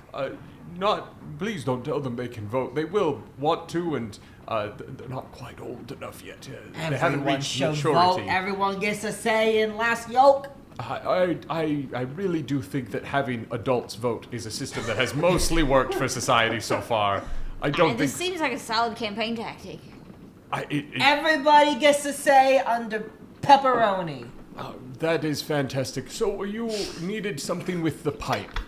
Please don't tell them they can vote. They will want to, and they're not quite old enough yet. They haven't Everyone reached should maturity. vote. Everyone gets a say in Last Yoke. I really do think that having adults vote is a system that has mostly worked for society so far. I don't think... This seems like a solid campaign tactic. Everybody gets a say under pepperoni. That is fantastic. So you needed something with the pipe.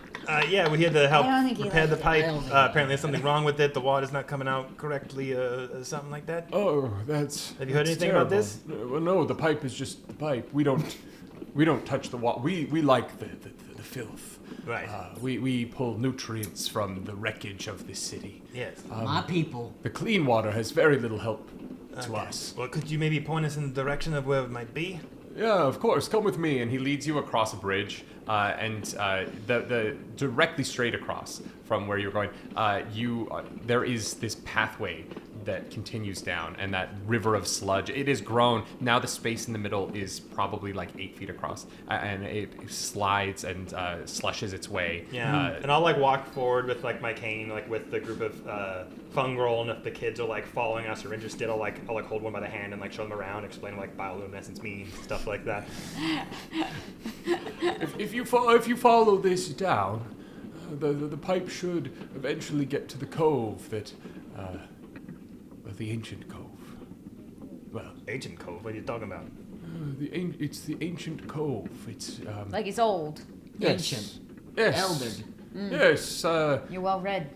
Yeah, we had to help I don't think he repair the liked pipe. it. Apparently there's something wrong with it. The water's not coming out correctly, something like that. Oh, that's... Have you heard that's anything about this? Well, no, the pipe is just the pipe. We don't touch the water. We like the filth. Right. We pull nutrients from the wreckage of this city. Yes. My people. The clean water has very little help to us. Well, could you maybe point us in the direction of where it might be? Yeah, of course. Come with me. And he leads you across a bridge, and the directly straight across from where you're going, there is this pathway that continues down, and that river of sludge. It is grown. Now the space in the middle is probably like 8 feet across, and it slides and slushes its way. Yeah. And I'll like walk forward with like my cane, like with the group of fungal, and if the kids are like following us or interested, I'll hold one by the hand and like show them around, explain what like bioluminescence means, stuff like that. If you follow this down, the pipe should eventually get to the cove that. The ancient cove. Well, Ancient Cove? What are you talking about? it's the ancient cove. It's Like it's old. yes. Ancient. Yes. Eldered. Yes. You're well read.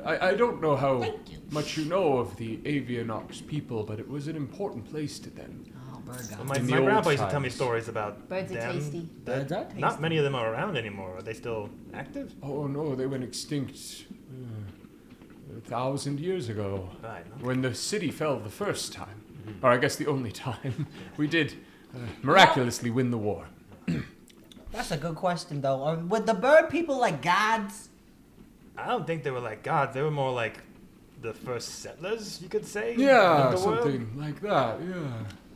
I don't know how Thank you. much you know of the Avianox people, but it was an important place to them. Oh, bird Well, god. my In the grandpa old used to tell me times. stories about Birds are them. tasty. Birds are tasty. Not many of them are around anymore. Are they still active? Oh no, they went extinct 1,000 years ago. Right. When the city fell the first time, or I guess the only time, we did miraculously win the war. That's a good question, though. Were the bird people like gods? I don't think they were like gods. They were more like the first settlers, you could say. Yeah, of the world? something like that. Yeah.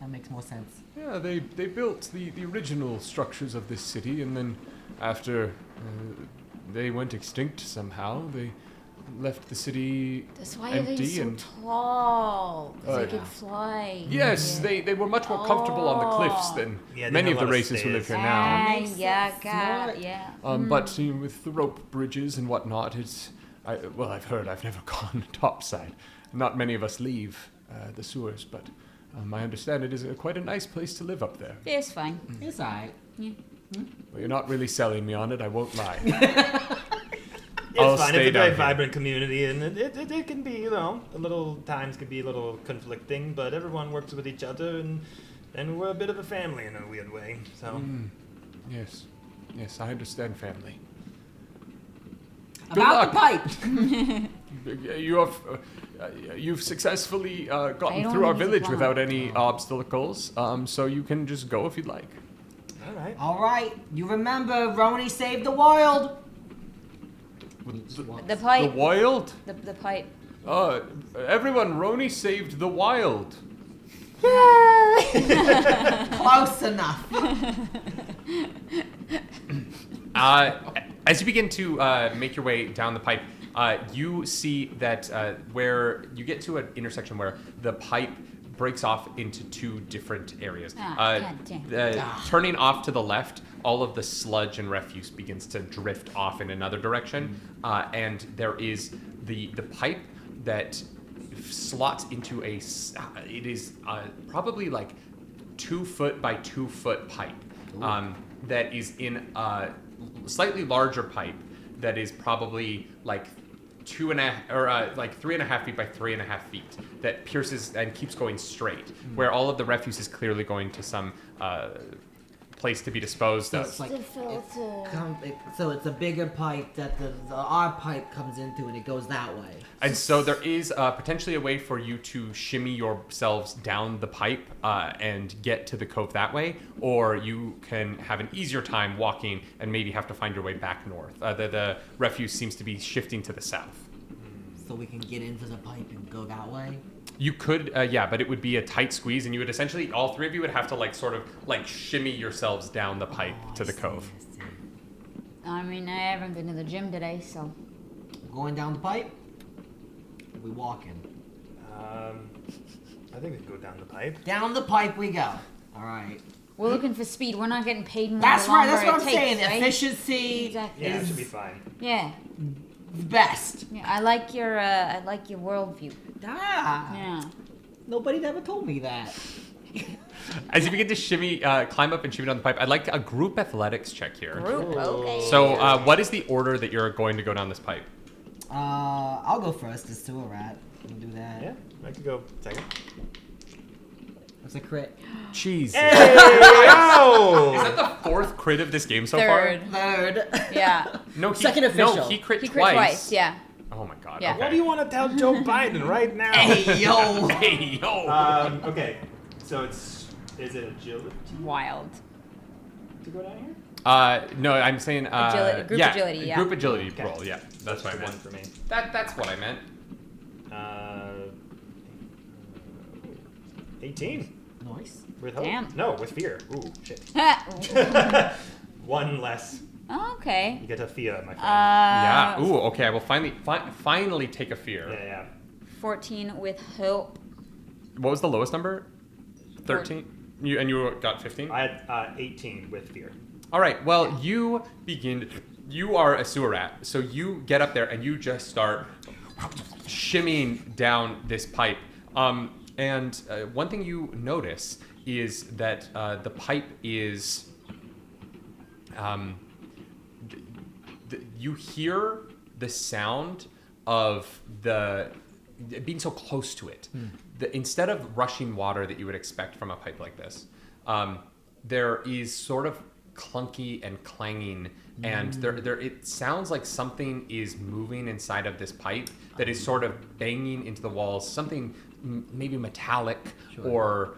That makes more sense. Yeah, they built the original structures of this city, and then after they went extinct somehow, they left the city That's why empty they're so and tall. Because they yeah. can fly. yes, Yeah. they were much more comfortable on the cliffs than Yeah, they many had of a the lot of races who live here stairs. now. Makes sense. Yeah. But with the rope bridges and whatnot, I've heard, I've never gone topside. Not many of us leave the sewers, but I understand it is quite a nice place to live up there. It's fine. It's alright. Yeah. Well, you're not really selling me on it, I won't lie. It's I'll fine. stay It's a down very here. vibrant community, and it can be, a little times can be a little conflicting, but everyone works with each other, and we're a bit of a family in a weird way. So Yes, I understand family. About the luck. pipe. You've successfully I gotten don't through our use a village plumber. without any obstacles, so you can just go if you'd like. all right. Alright, you remember Roni saved the world. The The pipe. wild? The pipe. Everyone, Roni saved the wild. Close enough. As you begin to make your way down the pipe, you see that where you get to an intersection where the pipe breaks off into two different areas. God damn. Turning off to the left, all of the sludge and refuse begins to drift off in another direction, and there is the pipe that slots into it is probably like 2 foot by 2 foot pipe that is in a slightly larger pipe that is probably like 3.5 feet by 3.5 feet that pierces and keeps going straight, where all of the refuse is clearly going to some place to be disposed So of. it's like The filter. so it's a bigger pipe that our pipe comes into, and it goes that way. And so there is potentially a way for you to shimmy yourselves down the pipe and get to the cove that way, or you can have an easier time walking and maybe have to find your way back north. The refuse seems to be shifting to the south. So we can get into the pipe and go that way. You could, but it would be a tight squeeze, and you would essentially, all three of you would have to sort of shimmy yourselves down the pipe to the cove. I mean, I haven't been to the gym today, so. Going down the pipe. We walking. I think we can go down the pipe. Down the pipe we go. All right. We're looking for speed. We're not getting paid more. That's the right. longer That's what I'm it takes, saying. right? Efficiency Exactly. Yeah, it is should be fine. Yeah. best. Yeah. I like your worldview. Ah. Yeah. Nobody ever told me that. As you begin to shimmy, climb up and shimmy down the pipe, I'd like a group athletics check here. Group. Okay. So, what is the order that you're going to go down this pipe? I'll go first. It's still a rat. We can do that. Yeah, I could go second. That's a crit. Jeez. Hey, yo! Is that the fourth crit of this game so Third. Third. Yeah. far? No, Second official. No, he crit He crit twice. twice. Yeah. Oh my god. Yeah. Okay. What do you want to tell Joe Biden right now? Hey yo. Hey, yo. Okay, so is it agility Wild. to go down here? No, I'm saying Group agility, yeah. Group agility Okay. roll. Yeah, that's what I one meant. for me. That's what I meant. 18 Nice. with hope. Damn. No, with fear. Ooh, shit. One less. Okay. You get a fear, my friend. Yeah. Ooh. Okay. I will finally take a fear. yeah. 14 with hope. What was the lowest number? 13. You got 15. I had 18 with fear. All right. Well, you begin. You are a sewer rat, so you get up there and you just start shimmying down this pipe. And one thing you notice is that the pipe is. You hear the sound of the being so close to it. Instead of rushing water that you would expect from a pipe like this, there is sort of clunky and clanging, and there it sounds like something is moving inside of this pipe that is sort of banging into the walls. Something maybe metallic or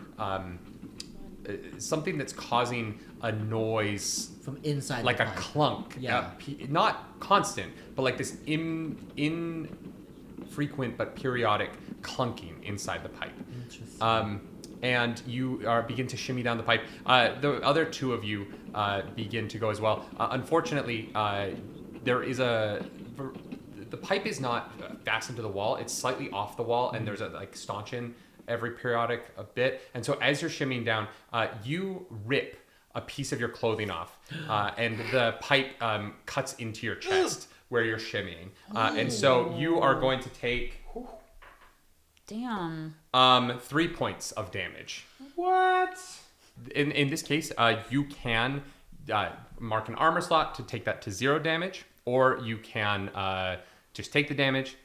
something that's causing a noise From inside like the a pipe. clunk. Yeah. Not constant, but like this in frequent but periodic clunking inside the pipe. And you begin to shimmy down the pipe. The other two of you begin to go as well. Unfortunately, there is the pipe is not fastened to the wall. It's slightly off the wall, and there's a stanchion every periodic a bit. And so as you're shimmying down, you rip a piece of your clothing off, and the pipe cuts into your chest where you're shimmying. And so you are going to take... Damn. 3 points of damage. What? In this case, you can mark an armor slot to take that to 0 damage, or you can just take the damage.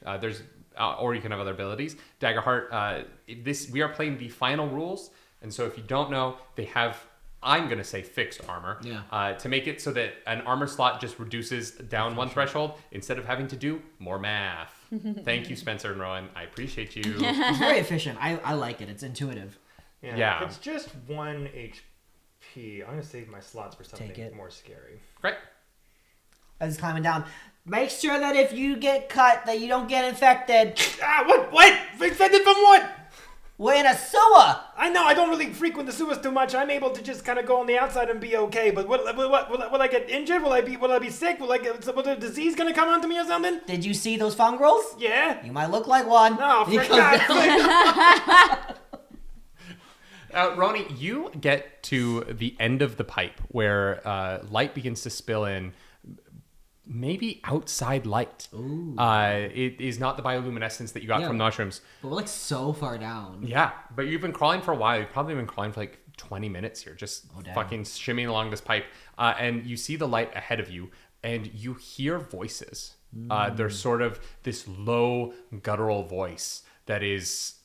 Or you can have other abilities. Daggerheart. We are playing the final rules, and so if you don't know, they have, I'm gonna say, fixed armor. To make it so that an armor slot just reduces down one threshold instead of having to do more math. Thank you, Spencer and Rowan. I appreciate you. It's very efficient. I like it. It's intuitive. Yeah. It's just 1 HP. I'm gonna save my slots for something more scary. Great. As it's climbing down, make sure that if you get cut, that you don't get infected. What? Infected from what? We're in a sewer. I know. I don't really frequent the sewers too much. I'm able to just kind of go on the outside and be okay. But will I get injured? Will I be sick? Will a disease gonna come onto me or something? Did you see those fungals? Yeah. You might look like one. No, for God's sake. Ronnie, you get to the end of the pipe where light begins to spill in. Maybe outside light. Ooh. It is not the bioluminescence that you got from the mushrooms. But we're so far down. Yeah, but you've been crawling for a while. You've probably been crawling for 20 minutes here, just fucking shimmying along this pipe. And you see the light ahead of you, and you hear voices. There's sort of this low, guttural voice that is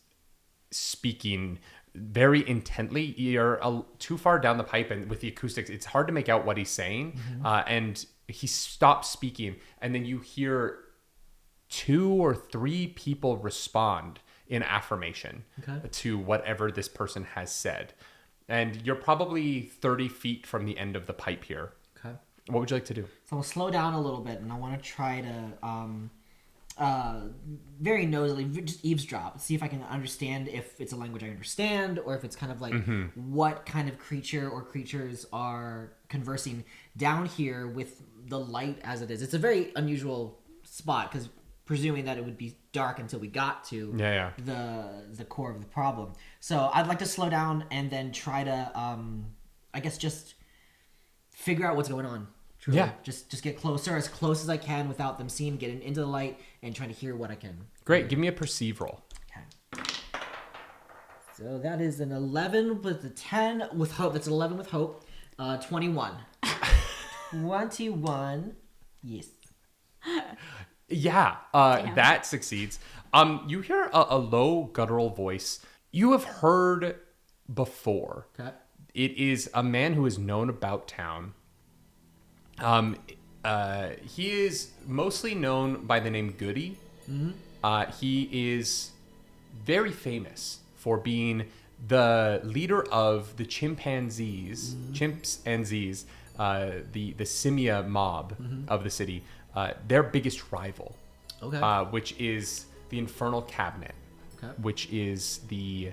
speaking very intently. You're too far down the pipe, and with the acoustics, it's hard to make out what he's saying. And he stops speaking, and then you hear 2 or 3 people respond in affirmation to whatever this person has said. And you're probably 30 feet from the end of the pipe here. Okay. What would you like to do? So I'll slow down a little bit, and I want to try to very nosily just eavesdrop, see if I can understand if it's a language I understand, or if it's kind of like what kind of creature or creatures are conversing down here with the light as it is. It's a very unusual spot, because presuming that it would be dark until we got to the core of the problem. So I'd like to slow down and then try to I guess just figure out what's going on. Truly. Yeah. Just get closer, as close as I can without them seeing, getting into the light and trying to hear what I can. Great. Give me a perceive roll. Okay. So that is an 11 with a 10 with hope. That's an 11 with hope. 21. 21. Yes. Yeah. That succeeds. You hear a low guttural voice you have heard before. Okay. It is a man who is known about town. He is mostly known by the name Goodie. He is very famous for being the leader of the chimpanzees, chimps and z's, the Simia mob of the city, their biggest rival, which is the Infernal Cabinet, which is the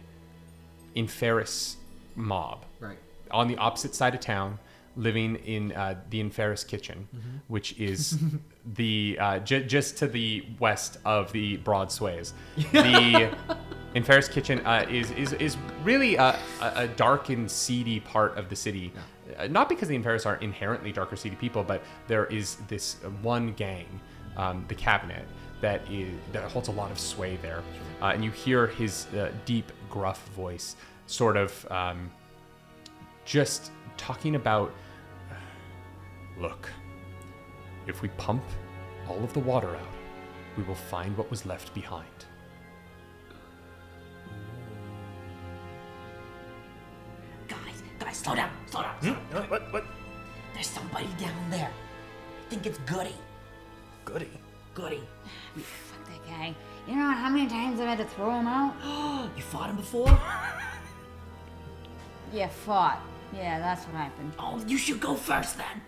Inferis mob. Right. On the opposite side of town, living in the Inferis kitchen, which is the just to the west of the Broad Sways. The Inferis kitchen is really a dark and seedy part of the city. Not because the Inferis are inherently dark or seedy people, but there is this one gang, the Cabinet, that holds a lot of sway there. And you hear his deep, gruff voice sort of just talking about, look, if we pump all of the water out, we will find what was left behind. Guys, slow down. What? There's somebody down there. I think it's Goodie. Goodie. Fuck that guy. You know how many times I've had to throw him out? You fought him before? Yeah, fought. Yeah, that's what happened. Oh, you should go first then.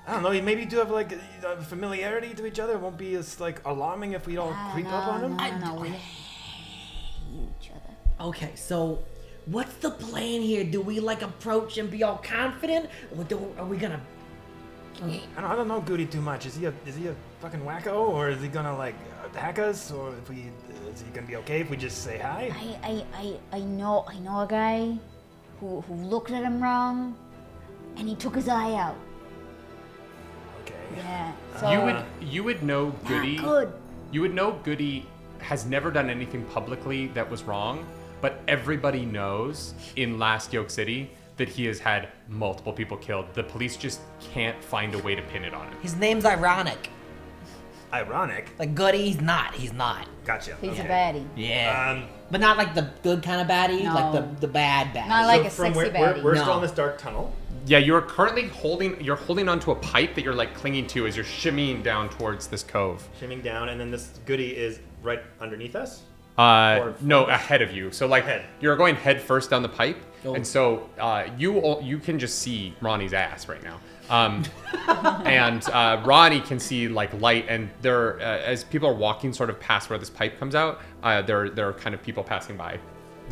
I don't know. Maybe do have like a familiarity to each other. It won't be as like alarming if we don't creep up on him. No, we hate each other. Okay, so what's the plan here? Do we like approach and be all confident, or are we gonna? I don't know Goodie too much. Is he a fucking wacko, or is he gonna like hack us, or is he gonna be okay if we just say hi? I know a guy who looked at him wrong, and he took his eye out. Okay. Yeah. So You would know Goodie. good. You would know Goodie has never done anything publicly that was wrong, but everybody knows in Last Yoke City that he has had multiple people killed. The police just can't find a way to pin it on him. His name's ironic. Ironic. Like Goodie, he's not. Gotcha. He's okay. a baddie. Yeah. But not like the good kind of baddie, No. like the bad baddie. Not like a from sexy where, baddie. we're No. still in this dark tunnel. Yeah, you're currently holding onto a pipe that you're like clinging to as you're shimmying down towards this cove. Shimming down, and then this Goodie is right underneath us. No, ahead of you. So like Ahead. you're going head first down the pipe, Oh. and so you can just see Ronnie's ass right now. And Ronnie can see like light, and there as people are walking sort of past where this pipe comes out, there are kind of people passing by.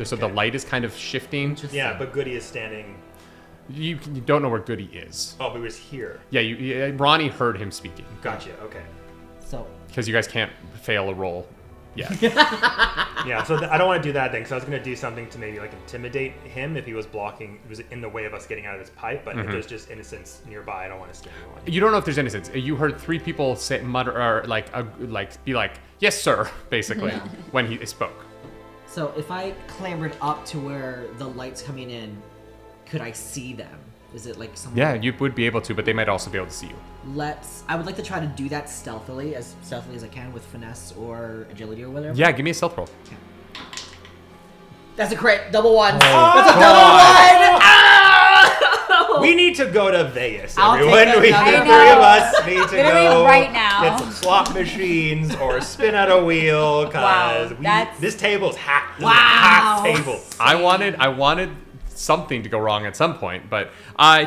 So the light is kind of shifting. Yeah, but Goodie is standing. You don't know where Goodie is. Oh, but he was here. Yeah, Ronnie heard him speaking Gotcha. Okay. So because you guys can't fail a roll. Yeah. Yeah. So I don't want to do that then, because I was going to do something to maybe like intimidate him if he was in the way of us getting out of this pipe. But if there's just innocents nearby, I don't want to scare anyone. You don't know if there's innocence. You heard three people say, mutter, or be like, "Yes, sir," basically, when he spoke. So if I clambered up to where the light's coming in, could I see them? Is it like somewhere? Yeah, you would be able to, but they might also be able to see you. I would like to try to do that stealthily as I can with finesse or agility or whatever. Yeah, give me a stealth roll. That's a crit. Double one. Oh, That's a double one. We need to go to Vegas, I'll take everyone. that We, the number. three of us need to Literally go right now. get some slot machines or spin out a wheel, because Wow, this table's hacked. This is a Wow. hacked table. I wanted something to go wrong at some point, but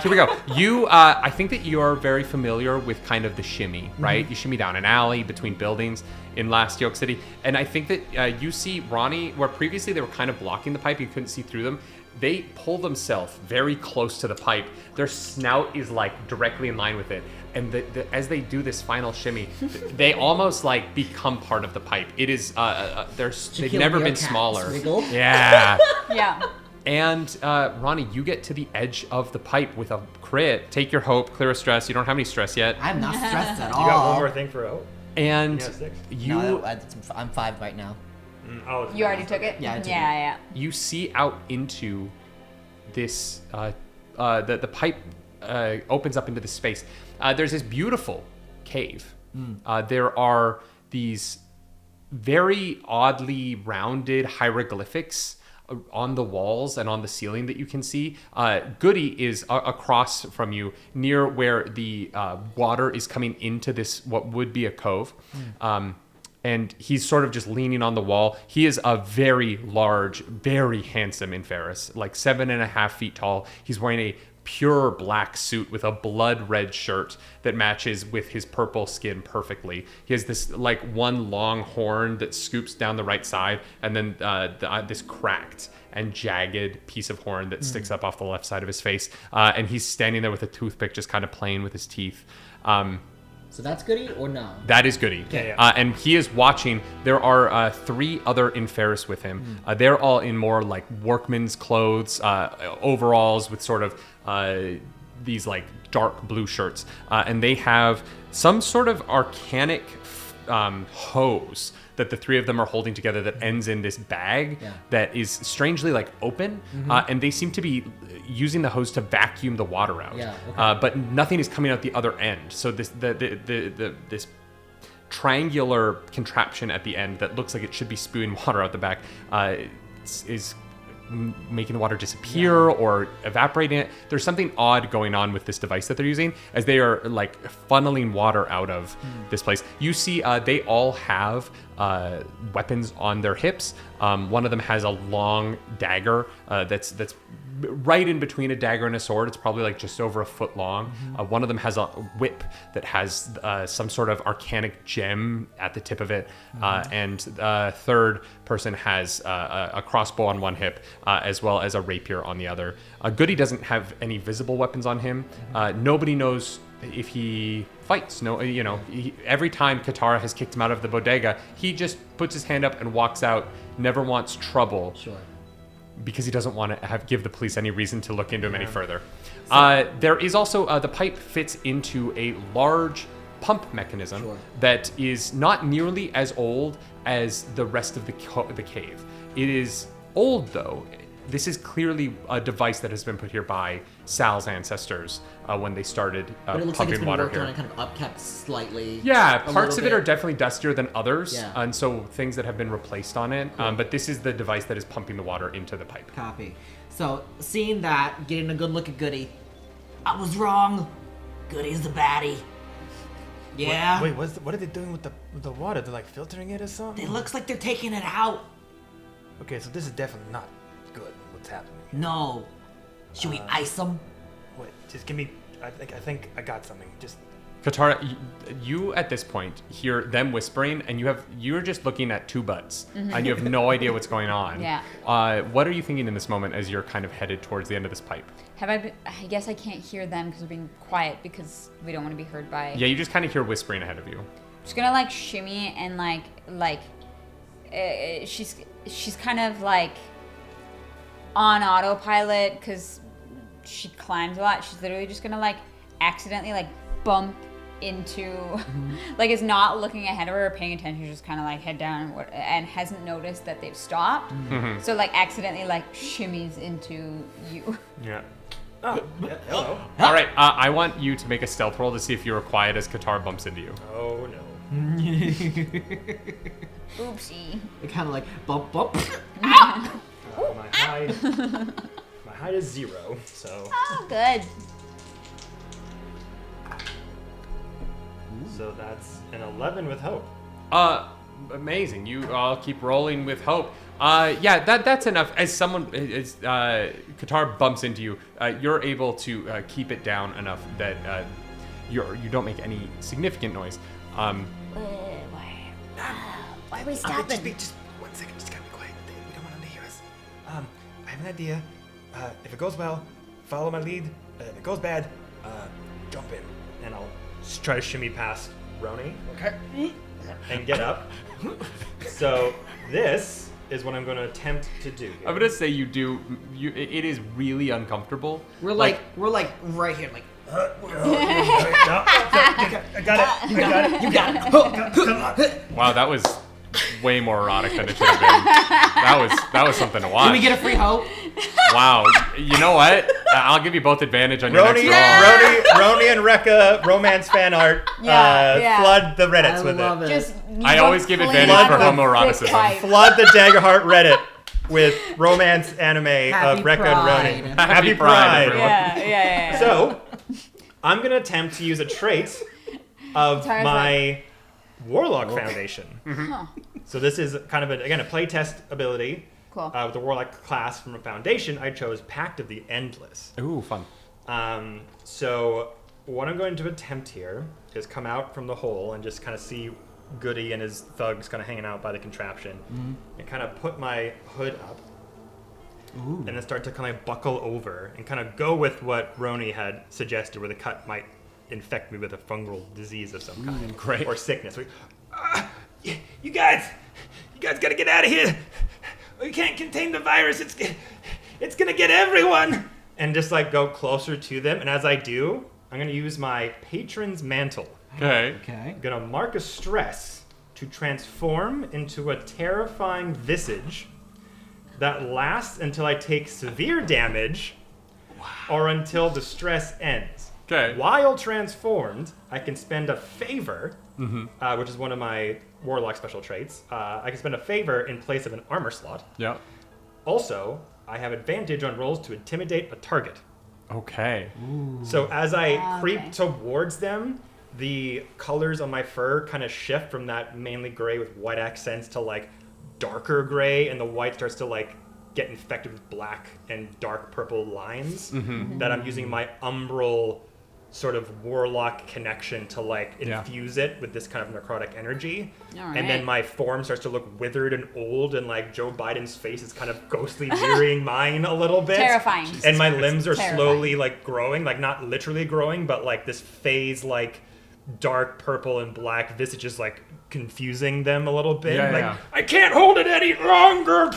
here we go. You, I think that you are very familiar with kind of the shimmy, right? You shimmy down an alley between buildings in Last Yoke City, and I think that you see Ronnie, where previously they were kind of blocking the pipe, you couldn't see through them. They pull themselves very close to the pipe. Their snout is like directly in line with it. And as they do this final shimmy, they almost like become part of the pipe. It is, they've never been smaller. Wiggle. Yeah. Yeah. And Ronnie, you get to the edge of the pipe with a crit. Take your hope, clear a stress. You don't have any stress yet. I'm not stressed at all. You got one more thing for a hope. And You have 6? you No, I'm 5 right now. Oh, You already took it? Yeah, I took it. Yeah. you see out into this the pipe opens up into this space. There's this beautiful cave. There are these very oddly rounded hieroglyphics on the walls and on the ceiling that you can see. Goodie is across from you near where the water is coming into this what would be a cove. And he's sort of just leaning on the wall. He is a very large, very handsome Inferus, like 7.5 feet tall. He's wearing a pure black suit with a blood red shirt that matches with his purple skin perfectly. He has this like one long horn that scoops down the right side, and then this cracked and jagged piece of horn that sticks up off the left side of his face. And he's standing there with a toothpick, just kind of playing with his teeth. So that's Goodie or no? That is Goodie. Yeah. And he is watching. There are 3 other Inferis with him. They're all in more like workman's clothes, overalls with sort of these like dark blue shirts. And they have some sort of arcanic hose that the 3 of them are holding together that ends in this bag that is strangely like open. And they seem to be using the hose to vacuum the water out. Yeah, okay. But nothing is coming out the other end. So this this triangular contraption at the end that looks like it should be spewing water out the back is making the water disappear or evaporating it. There's something odd going on with this device that they're using as they are like funneling water out of this place. You see they all have weapons on their hips. One of them has a long dagger that's right in between a dagger and a sword. It's probably like just over a foot long. One of them has a whip that has some sort of arcanic gem at the tip of it. And the third person has a crossbow on one hip, as well as a rapier on the other. Goodie doesn't have any visible weapons on him. Nobody knows if he fights. Every time Katara has kicked him out of the bodega, he just puts his hand up and walks out, never wants trouble. Sure. Because he doesn't want to give the police any reason to look into him any further. There is also, the pipe fits into a large pump mechanism that is not nearly as old as the rest of the cave. It is old, though. This is clearly a device that has been put here by Sal's ancestors when they started But it looks like pumping it's been water worked here. on and kind of upkept slightly. Yeah, a parts of little it are bit. definitely dustier than others, Yeah. and so things that have been replaced on it. But this is the device that is pumping the water into the pipe. Copy. So, seeing that, getting a good look at Goodie. I was wrong. Goodie's the baddie. Yeah. Wait, what are they doing with the water? They're like filtering it or something? It looks like they're taking it out. Okay, so this is definitely not good. What's happening? No. Should we ice them? Wait, just give me. I think I got something. Just. Katara, you at this point hear them whispering, and you're just looking at two butts, and you have no idea what's going on. Yeah. What are you thinking in this moment as you're kind of headed towards the end of this pipe? I guess I can't hear them because we're being quiet because we don't want to be heard by. Yeah, you just kind of hear whispering ahead of you. Just gonna like shimmy and she's kind of like on autopilot because she climbs a lot. She's literally just gonna like accidentally like bump into like is not looking ahead of her or paying attention, just kind of like head down and hasn't noticed that they've stopped. So like accidentally like shimmies into you. Yeah. Oh, yeah, hello. All right, I want you to make a stealth roll to see if you're quiet as Katara bumps into you. Oh no. Oopsie. It kind of like bump, bump. My height is 0, so. Oh, good. So that's an 11 with hope. Amazing. You all keep rolling with hope. Yeah, that's enough. As Katara bumps into you, you're able to keep it down enough that you don't make any significant noise. Why are we stopping? Just 1 second. Just gotta be quiet. We don't want them to hear us. I have an idea. If it goes well, follow my lead. If it goes bad, jump in, and I'll just try to shimmy past Roni. Okay. And get up. So this is what I'm going to attempt to do. I'm gonna say you do. It is really uncomfortable. We're like right here, like. I got it. You got it. Come on. Wow, that was way more erotic than it should have been. That was something to watch. Can we get a free hope? Wow. You know what? I'll give you both advantage on your next roll. Roni and Rekka romance fan art. Yeah. Flood the Reddits I with love it. Just I always give fling advantage for the homoeroticism. thick pipe. Flood the Daggerheart Reddit with romance anime Happy of Rekka Pride. and Roni. Happy Pride, everyone. Yeah. So, I'm going to attempt to use a trait of Tara's my Warlock Foundation. Huh. So this is kind of, a playtest ability. Cool. With the Warlock class from a Foundation, I chose Pact of the Endless. Ooh, fun. So what I'm going to attempt here is come out from the hole and just kind of see Goodie and his thugs kind of hanging out by the contraption, and kind of put my hood up. Ooh. And then start to kind of buckle over and kind of go with what Roni had suggested, where the cut might infect me with a fungal disease of some kind. Great. Or sickness. You guys got to get out of here. We can't contain the virus. It's going to get everyone. And just like go closer to them. And as I do, I'm going to use my Patron's Mantle. Okay. I'm going to mark a stress to transform into a terrifying visage that lasts until I take severe damage or until the stress ends. Okay. While transformed, I can spend a favor, which is one of my Warlock special traits. I can spend a favor in place of an armor slot. Yeah. Also, I have advantage on rolls to intimidate a target. Okay. So as I creep okay. towards them, the colors on my fur kind of shift from that mainly gray with white accents to like darker gray, and the white starts to like get infected with black and dark purple lines, that I'm using my umbral sort of warlock connection to like infuse it with this kind of necrotic energy. And then my form starts to look withered and old, and like Joe Biden's face is kind of ghostly mirroring mine a little bit. Terrifying. And my limbs are slowly like growing, like not literally growing, but like this phase like dark purple and black visage is like confusing them a little bit. I can't hold it any longer.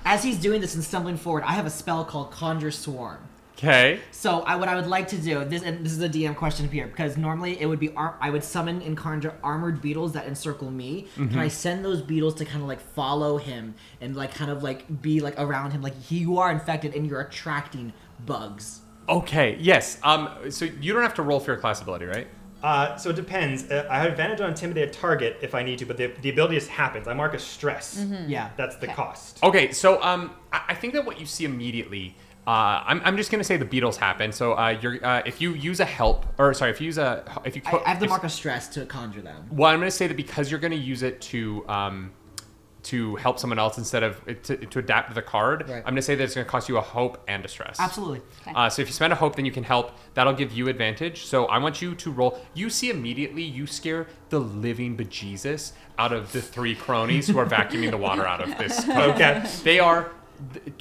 As he's doing this and stumbling forward, I have a spell called Conjure Swarm. Okay. So what I would like to do, this is a DM question here, because normally it would be I would summon and conjure armored beetles that encircle me. Can I send those beetles to kind of like follow him and like kind of like be like around him, like you are infected and you're attracting bugs? Okay. Yes. So you don't have to roll for your class ability, right? So it depends. I have advantage on intimidate a target if I need to, but the ability just happens. I mark as stress. Yeah. That's the cost. Okay. So I think that what you see immediately. I'm just gonna say the beetles happen. So if you use a help, or sorry, if you I have the mark of stress to conjure them. Well, I'm gonna say that because you're gonna use it to help someone else instead of to adapt to the card. Right. I'm gonna say that it's gonna cost you a hope and a stress. Absolutely. Okay. So if you spend a hope, then you can help. That'll give you advantage. So I want you to roll. You see immediately, you scare the living bejesus out of the 3 cronies who are vacuuming the water out of this cove. Okay. They are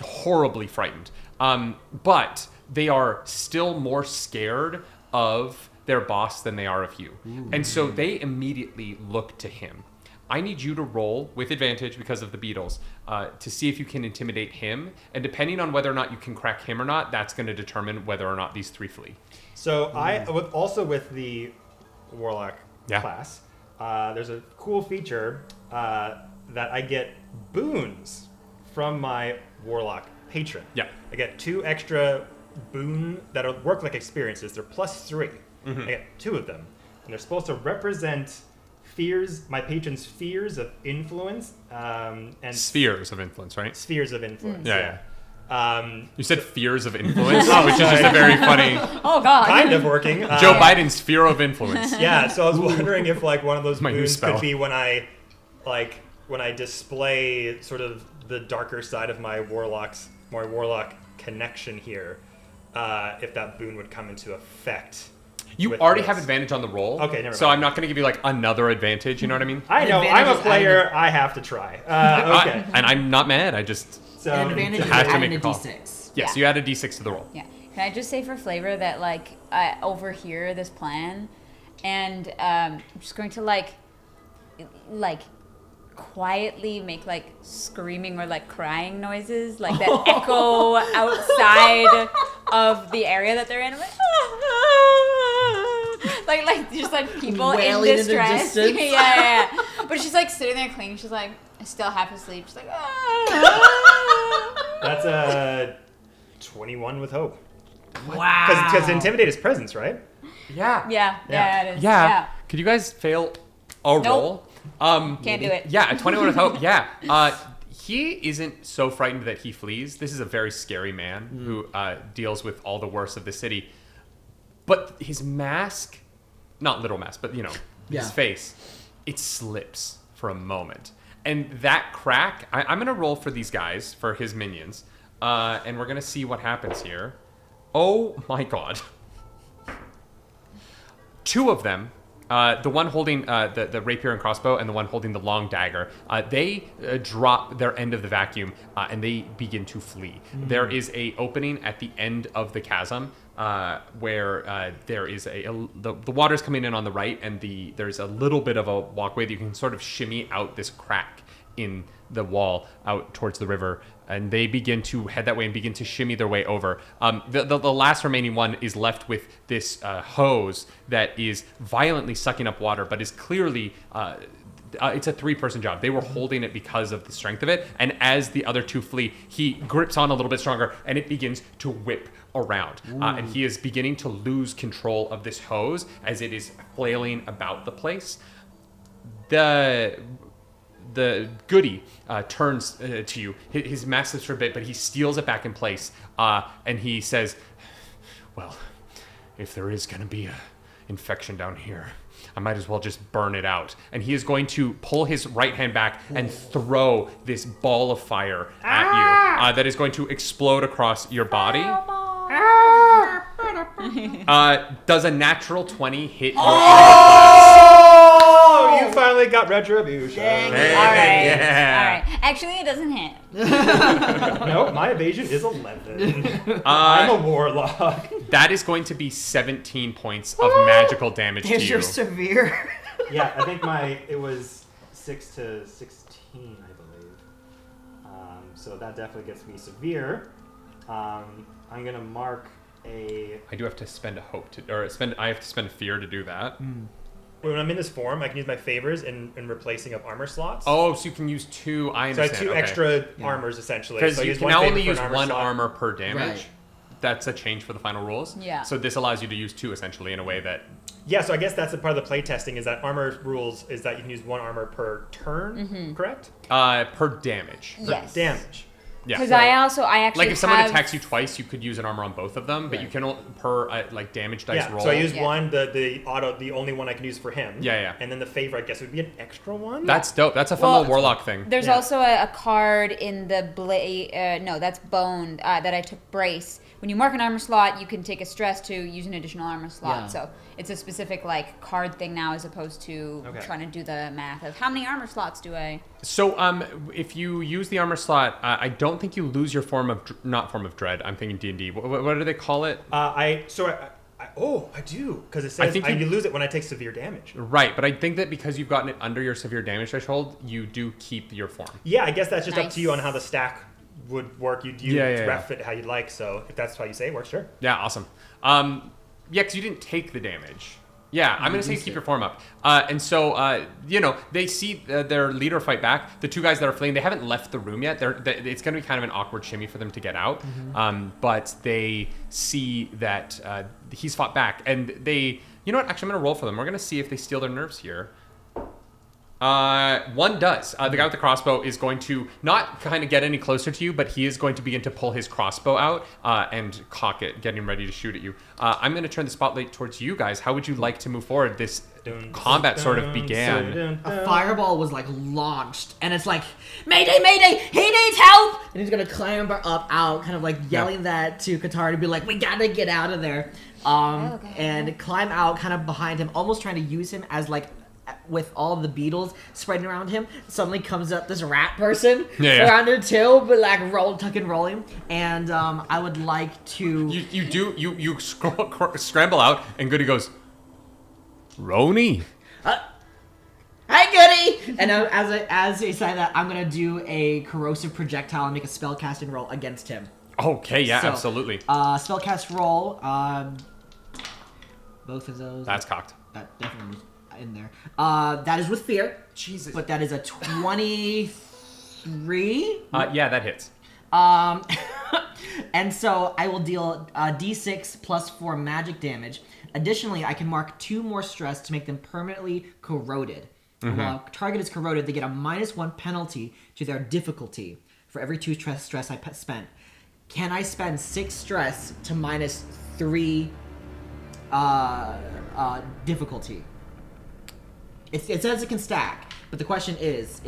horribly frightened. But they are still more scared of their boss than they are of you. And so they immediately look to him. I need you to roll with advantage because of the beetles to see if you can intimidate him. And depending on whether or not you can crack him or not, that's going to determine whether or not these 3 flee. So with the warlock class, there's a cool feature that I get boons from my warlock patron. Yeah. I get 2 extra boon that work like experiences. They're +3. I get 2 of them. And they're supposed to represent my patron's spheres of influence. And Spheres of influence, right? Spheres of influence. You said fears of influence, which is just a very funny... Oh, God. Kind of working. Joe Biden's sphere of influence. Yeah, so I was wondering if like one of those My new boons spell. could be when I display sort of the darker side of my warlock connection here, if that boon would come into effect. You already have advantage on the roll. Okay, never So mind. I'm not going to give you like another advantage, you know what I mean? I know, I'm a player, I have to try. Okay. And I'm not mad, I just... So An advantage is have to adding make a a call. d6. Yes, you add a d6 to the roll. Yeah. Can I just say for flavor that like I overhear this plan, and I'm just going to like quietly make like screaming or like crying noises, like that echo outside of the area that they're in. I'm like just like people Wailing in in the distress. distance. yeah. But she's like sitting there clinging. She's like still half asleep. She's like, ah. That's a 21 with hope. Wow. Because intimidate is presence, right? Yeah. Yeah, it is. Yeah. Could you guys fail a roll? Can't do it. Yeah, a 21 with hope. Yeah. He isn't so frightened that he flees. This is a very scary man who deals with all the worst of the city. But his mask, not literal mask, but his face, it slips for a moment. And that crack, I'm going to roll for these guys, for his minions. And we're going to see what happens here. Oh my God. 2 of them, the one holding the rapier and crossbow and the one holding the long dagger, they drop their end of the vacuum and they begin to flee. There is a opening at the end of the chasm where there is the water's coming in on the right, and there's a little bit of a walkway that you can sort of shimmy out this crack in the wall out towards the river, and they begin to head that way and begin to shimmy their way over. The last remaining one is left with this hose that is violently sucking up water, but is clearly... it's a 3-person job. They were holding it because of the strength of it, and as the other 2 flee, he grips on a little bit stronger, and it begins to whip around. And he is beginning to lose control of this hose as it is flailing about the place. The Goodie turns to you. His mask slips for a bit, but he steals it back in place, and he says, well, if there is going to be an infection down here, I might as well just burn it out. And he is going to pull his right hand back and throw this ball of fire at you that is going to explode across your body. Does a natural 20 hit your Oh, you finally got retribution. All right. Actually, it doesn't hit. Nope, my evasion is 11. I'm a warlock. That is going to be 17 points of magical damage to There's you. your severe. Yeah, I think it was 6 to 16, I believe. So that definitely gets me severe. I'm gonna mark a. I do have to spend a I have to spend a fear to do that. When I'm in this form, I can use my favors in replacing of armor slots. Oh, so you can use 2. I So I understand. have 2 extra armors essentially. Because So I you use can one now favor only for an use 1 slot. armor per damage. Right. That's a change for the final rules. Yeah. So this allows you to use 2 essentially in a way that. Yeah, so I guess that's a part of the play testing is that armor rules is that you can use 1 armor per turn, correct? Per damage. Yes. Damage. Yeah. Because So- I actually like if someone have- attacks you twice, you could use an armor on both of them, but you can per damage dice Yeah, roll. so I use Yeah. one, the only one I can use for him. Yeah. And then the favor, I guess, would be an extra one? That's dope. That's a fun Well, little warlock thing. There's Yeah. also a card in the no, that's boned that I took brace. When you mark an armor slot, you can take a stress to use an additional armor slot. Yeah. So it's a specific card thing now, as opposed to trying to do the math of how many armor slots do I. So if you use the armor slot, I don't think you lose your form of not form of dread. I'm thinking D&D. What do they call it? I do, because it says think you you- lose it when I take severe damage. Right, but I think that because you've gotten it under your severe damage threshold, you do keep your form. Yeah, I guess that's just up Nice. to you on how the stack would work. You Yeah. ref it how you'd like, so if that's how you say it works, sure. Yeah, awesome. Yeah, because you didn't take the damage. Yeah, I'm going to say keep your form up. And so, they see their leader fight back. The 2 guys that are fleeing, they haven't left the room yet. It's going to be kind of an awkward shimmy for them to get out. But they see that he's fought back. And they, you know what? Actually, I'm going to roll for them. We're going to see if they steal their nerves here. 1 does. The guy with the crossbow is going to not kind of get any closer to you, but he is going to begin to pull his crossbow out and cock it, getting ready to shoot at you. I'm going to turn the spotlight towards you guys. How would you like to move forward? This combat sort of began. A fireball was launched, and it's like, Mayday, Mayday, he needs help! And he's gonna clamber up out, kind of yelling that to Qatar to be like, we gotta get out of there. And climb out kind of behind him, almost trying to use him as with all the beetles spreading around him, suddenly comes up this rat person around him too, but tuck and rolling. And I would like to. You scramble out, and Goodie goes, Roni. Hi, Goodie! And as I say that, I'm gonna do a corrosive projectile and make a spellcasting roll against him. Okay, yeah, So, absolutely. Spellcast roll. Both of those. That's cocked. That definitely was in there. That is with fear. Jesus. But that is a 23. Yeah, that hits. And so I will deal D6 plus 4 magic damage. Additionally, I can mark 2 more stress to make them permanently corroded. While a target is corroded, they get a -1 penalty to their difficulty for every 2 stress I spent. Can I spend 6 stress to -3 difficulty? It says it can stack, but the question is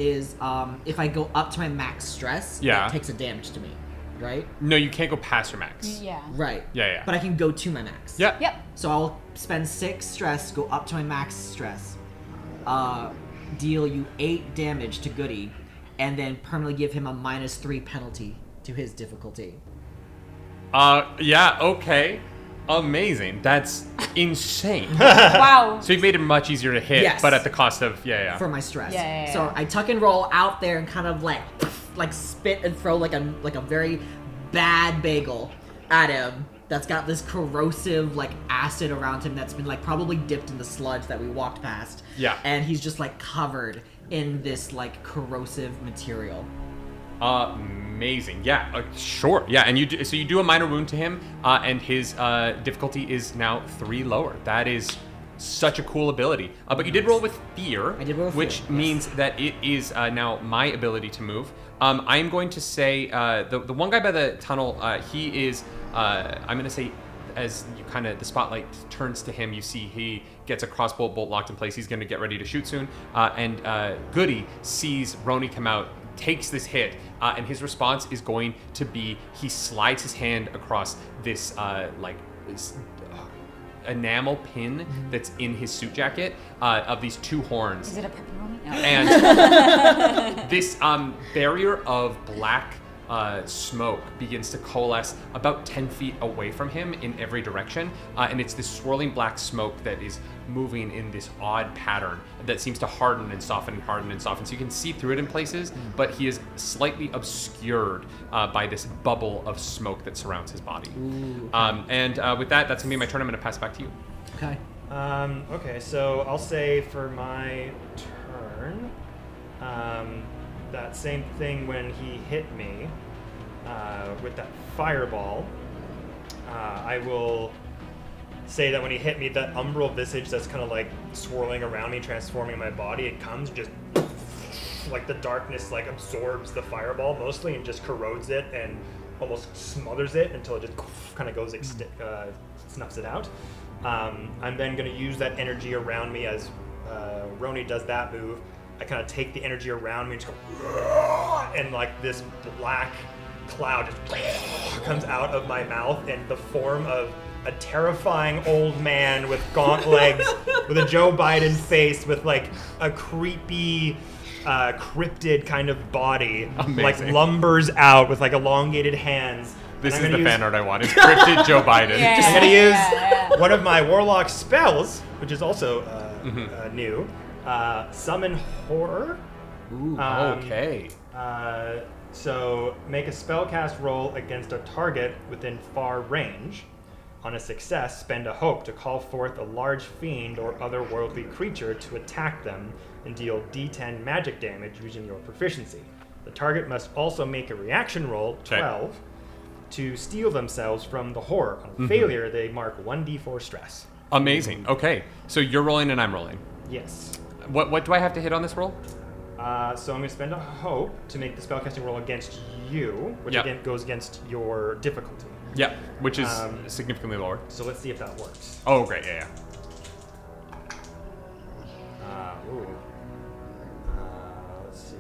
if I go up to my max stress, that takes a damage to me, right? No, you can't go past your max. Yeah. Right. Yeah. But I can go to my max. Yeah. Yep. So I'll spend 6 stress, go up to my max stress, deal you 8 damage to Goodie, and then permanently give him a -3 penalty to his difficulty. Yeah, okay. Amazing. That's insane. Wow. So you made it much easier to hit, Yes. but at the cost of For my stress. Yeah. So I tuck and roll out there and kind of spit and throw like a very bad bagel at him that's got this corrosive acid around him that's been probably dipped in the sludge that we walked past. Yeah. And he's just covered in this corrosive material. Amazing. Yeah, sure. Yeah, and you do a minor wound to him, and his difficulty is now 3 lower. That is such a cool ability. But you did roll with fear. I did roll with which fear, means that it is now my ability to move. I'm going to say the one guy by the tunnel. He is. I'm going to say as you kind of the spotlight turns to him, you see he gets a crossbow bolt locked in place. He's going to get ready to shoot soon. And Goodie sees Roni come out, takes this hit, and his response is going to be he slides his hand across this this enamel pin that's in his suit jacket of these 2 horns. Is it a pepperoni? No. And this barrier of black smoke begins to coalesce about 10 feet away from him in every direction. And it's this swirling black smoke that is moving in this odd pattern that seems to harden and soften and harden and soften. So you can see through it in places, but he is slightly obscured by this bubble of smoke that surrounds his body. Ooh, okay. With that, that's going to be my turn. I'm going to pass it back to you. Okay. Okay, so I'll say for my turn, that same thing when he hit me with that fireball, I will say that when he hit me, that umbral visage that's kind of like swirling around me, transforming my body, it comes just like the darkness like absorbs the fireball mostly and just corrodes it and almost smothers it until it just kind of goes snuffs it out. I'm then going to use that energy around me as Roni does that move. I kind of take the energy around me and just go, and like this black cloud just comes out of my mouth in the form of a terrifying old man with gaunt legs, with a Joe Biden face, with like a creepy cryptid kind of body. Amazing. Like lumbers out with like elongated hands. This is the fan art I wanted. Cryptid Joe Biden. Yeah. I'm going to use one of my warlock spells, which is also new. Summon Horror. Ooh, okay. So make a spellcast roll against a target within far range. On a success, spend a hope to call forth a large fiend or otherworldly creature to attack them and deal D10 magic damage using your proficiency. The target must also make a reaction roll, 12, to steal themselves from the horror. On failure, they mark 1d4 stress. Amazing. Okay, so you're rolling and I'm rolling. Yes. What do I have to hit on this roll? So I'm going to spend a hope to make the spellcasting roll against you, which again goes against your difficulty. Yeah, which is significantly lower. So let's see if that works. Oh, great, yeah. Let's see.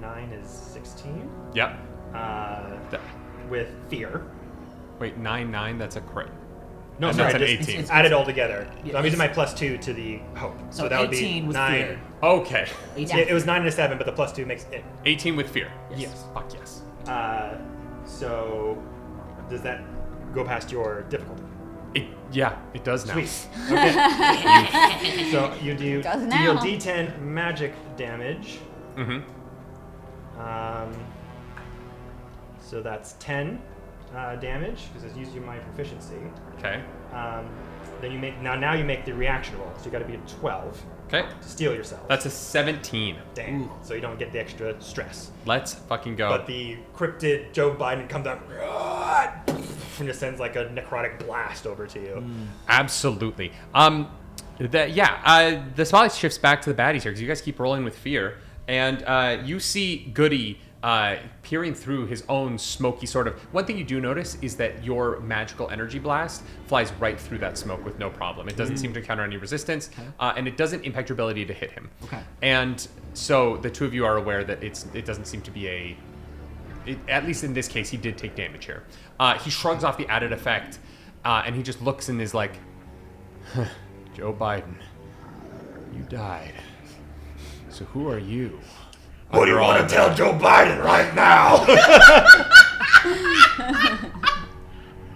9 is 16. Yep. With fear. Wait, 9, that's a crit. No, And sorry, that's an just 18. add it all together. Yeah, So I'm using my it's- +2 to the hope. So that would be 18 with 9. fear. Okay. 18. It was 9 and a 7, but the +2 makes it. 18 with fear. Yes. Fuck yes. So does that go past your difficulty? It does now. Sweet. Okay. So you deal Does now. D10 magic damage. Mm-hmm. So that's 10 damage because it's using my proficiency. Okay. Then you make now you make the reaction roll. So you got to be a 12 Okay. to steal yourself. That's a 17. Damn. Ooh. So you don't get the extra stress. Let's fucking go. But the cryptid Joe Biden comes out and just sends like a necrotic blast over to you. Absolutely. The spotlight shifts back to the baddies here because you guys keep rolling with fear, and you see Goodie peering through his own smoky sort of. One thing you do notice is that your magical energy blast flies right through that smoke with no problem. It doesn't seem to encounter any resistance, and it doesn't impact your ability to hit him. Okay. And so the two of you are aware that it doesn't seem to be at least in this case, he did take damage here. He shrugs off the added effect, and he just looks and is like, Joe Biden, you died. So who are you? What do you want to tell Joe Biden right now?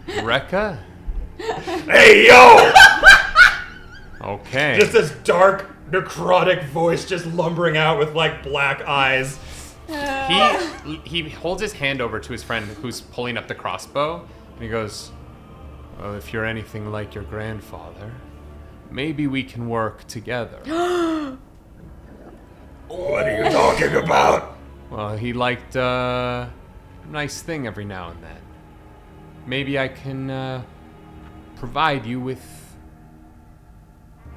Rekka? Hey, yo! Okay. Just this dark, necrotic voice just lumbering out with like black eyes. He holds his hand over to his friend who's pulling up the crossbow, and he goes, well, if you're anything like your grandfather, maybe we can work together. What are you talking about? Well, he liked a nice thing every now and then. Maybe I can provide you with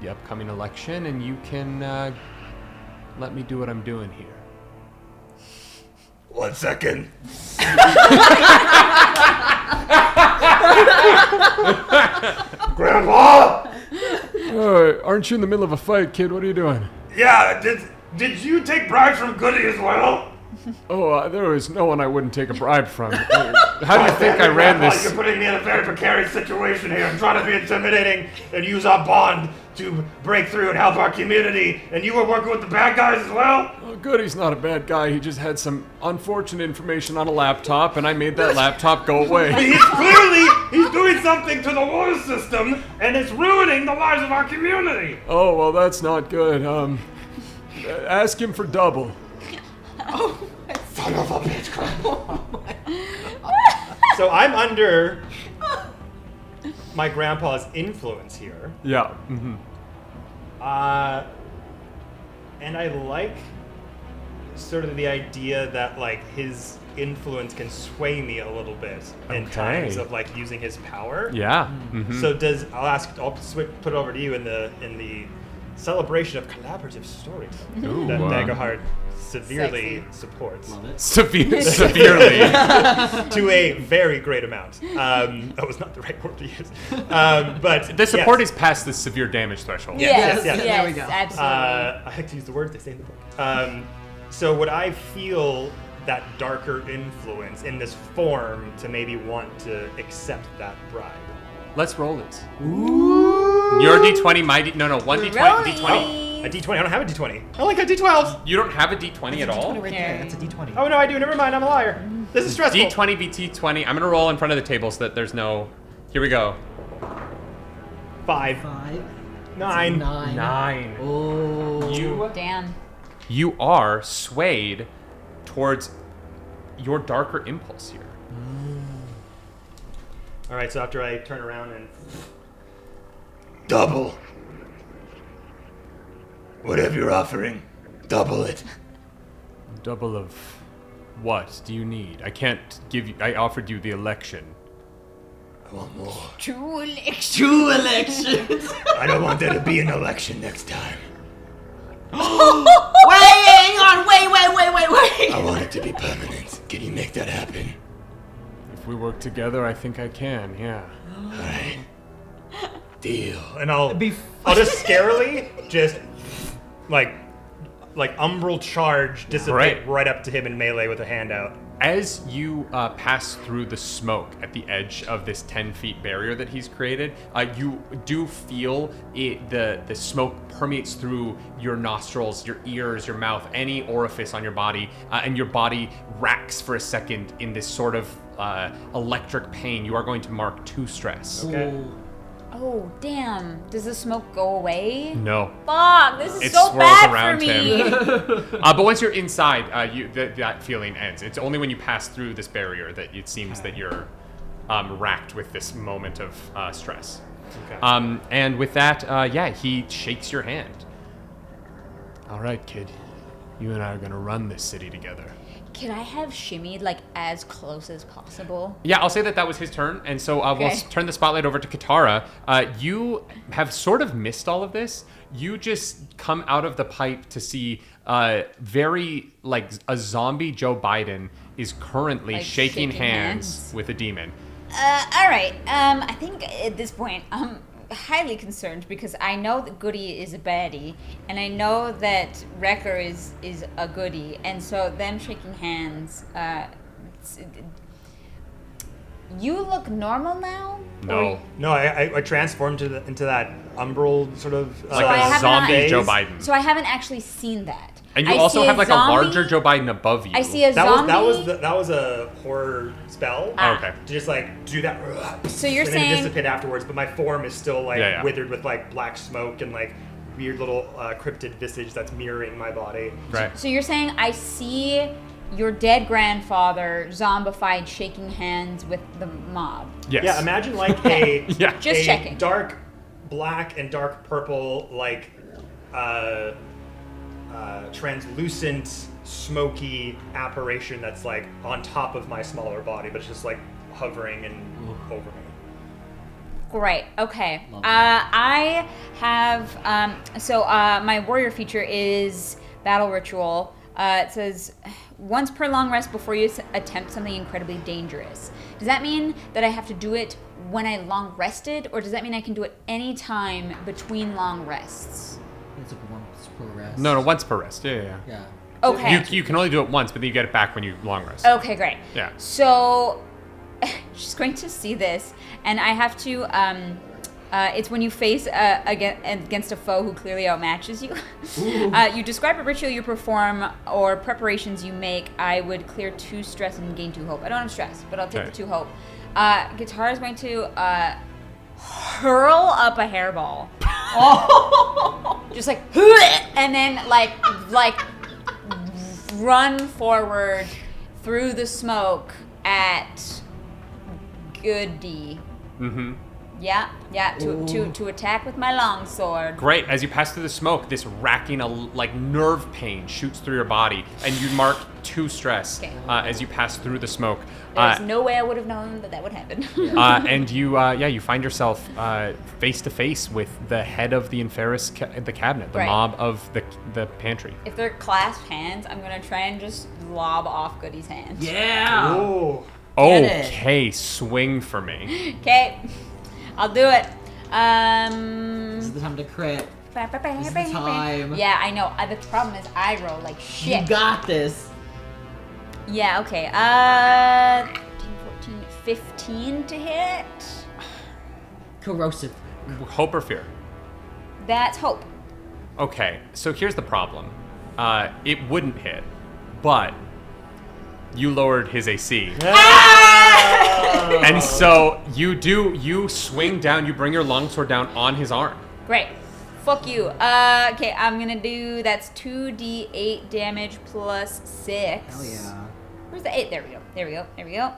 the upcoming election, and you can let me do what I'm doing here. 1 second. Grandpa! Aren't you in the middle of a fight, kid? What are you doing? Yeah, did you take bribes from Goodie as well? Oh, there was no one I wouldn't take a bribe from. How do you think I ran Grandpa, this? You're putting me in a very precarious situation here. I'm trying to be intimidating and use our bond to break through and help our community. And you were working with the bad guys as well? Oh, Goody's not a bad guy. He just had some unfortunate information on a laptop, and I made that laptop go away. He's doing something to the water system, and it's ruining the lives of our community. Oh, well, that's not good. Ask him for double. Son of a bitch, Grandpa. So I'm under my grandpa's influence here. Yeah. Mm-hmm. And I like sort of the idea that like his influence can sway me a little bit in times of like using his power. Yeah. Mm-hmm. So I'll put it over to you in the celebration of collaborative storytelling that Daggerheart severely supports. Love it. Severely. To a very great amount. That was not the right word to use. But The support is past the severe damage threshold. Yes, yes. There we go. absolutely. I like to use the words they say in the book. So would I feel that darker influence in this form to maybe want to accept that bribe? Let's roll it. Ooh. Your D20, my D... No, 1D20. Rolling. A D20? I don't have a D20. I only got D12s. You don't have a D20 at all? Right there. That's a D20. Oh no, I do. Never mind. I'm a liar. This is stressful. D20 v T20. I'm going to roll in front of the table so that there's no... Here we go. 5. 9. 9. Oh. Damn. You are swayed towards your darker impulse here. All right. So after I turn around and Double. Whatever you're offering, double it. Double of what do you need? I can't give you... I offered you the election. I want more. True election. True elections. I don't want there to be an election next time. Wait, hang on. Wait. I want it to be permanent. Can you make that happen? If we work together, I think I can, yeah. Alright. Deal. and I'll just scarily just like umbral charge dissipate right up to him in melee with a hand out. As you pass through the smoke at the edge of this 10 feet barrier that he's created, you do feel the smoke permeates through your nostrils, your ears, your mouth, any orifice on your body, and your body racks for a second in this sort of electric pain. You are going to mark 2 stress. Okay. Oh, damn. Does the smoke go away? No. Fuck, this is It so swirls bad around for me. But once you're inside, that feeling ends. It's only when you pass through this barrier that it seems that you're racked with this moment of stress. Okay. And with that, he shakes your hand. All right, kid. You and I are gonna run this city together. Can I have shimmied like as close as possible? Yeah, I'll say that was his turn, and so we'll Okay. turn the spotlight over to Katara. You have sort of missed all of this. You just come out of the pipe to see very like a zombie Joe Biden is currently Like, shaking shaking hands hands. with a demon. All right. I think at this point I'm highly concerned because I know that Goodie is a baddie, and I know that Wrecker is a goodie, and so them shaking hands. You look normal now. No. No, I transformed into that umbral sort of Like I a haven't zombie phase. Joe Biden. So I haven't actually seen that. And you I also see have like zombie- a larger Joe Biden above you. I see a that zombie. that was a horror spell. Oh, okay. To just like do that. So you're and saying- then dissipate afterwards, but my form is still like Yeah. withered with like black smoke and like weird little cryptid visage that's mirroring my body. Right. So you're saying I see your dead grandfather zombified shaking hands with the mob. Yes. Yeah, imagine like a Yeah. Just a checking. dark black and dark purple like translucent smoky apparition that's like on top of my smaller body, but it's just like hovering and over me. Great. Okay. Love that. I have my warrior feature is battle ritual. It says once per long rest before you attempt something incredibly dangerous. Does that mean that I have to do it when I long rested, or does that mean I can do it any time between long rests? It's like once per rest. No, once per rest. Yeah. Yeah. Okay. You can only do it once, but then you get it back when you long rest. Okay, great. Yeah. So she's going to see this, and I have to. It's when you face against a foe who clearly outmatches you. You describe a ritual you perform or preparations you make. I would clear 2 stress and gain 2 hope. I don't have stress, but I'll take the 2 hope. Guitar is going to hurl up a hairball. Just like, and then like run forward through the smoke at Goodie. Mm-hmm. Yeah, to attack with my longsword. Great. As you pass through the smoke, this racking nerve pain shoots through your body, and you mark 2 stress as you pass through the smoke. There's no way I would have known that would happen. And you find yourself face to face with the head of the Inferis the cabinet, the mob of the pantry. If they're clasped hands, I'm gonna try and just lob off Goodie's hands. Yeah. Ooh. Okay, swing for me. Okay, I'll do it. This is the time to crit. This is the time. Yeah, I know. The problem is I roll like shit. You got this. Yeah, okay. 13, 14, 15 to hit. Corrosive. Hope or fear? That's hope. Okay, so here's the problem. It wouldn't hit, but you lowered his AC. And so you swing down, you bring your longsword down on his arm. Great. Fuck you. Okay, I'm gonna do, that's 2d8 damage plus 6. Hell yeah. Where's the 8? There we go.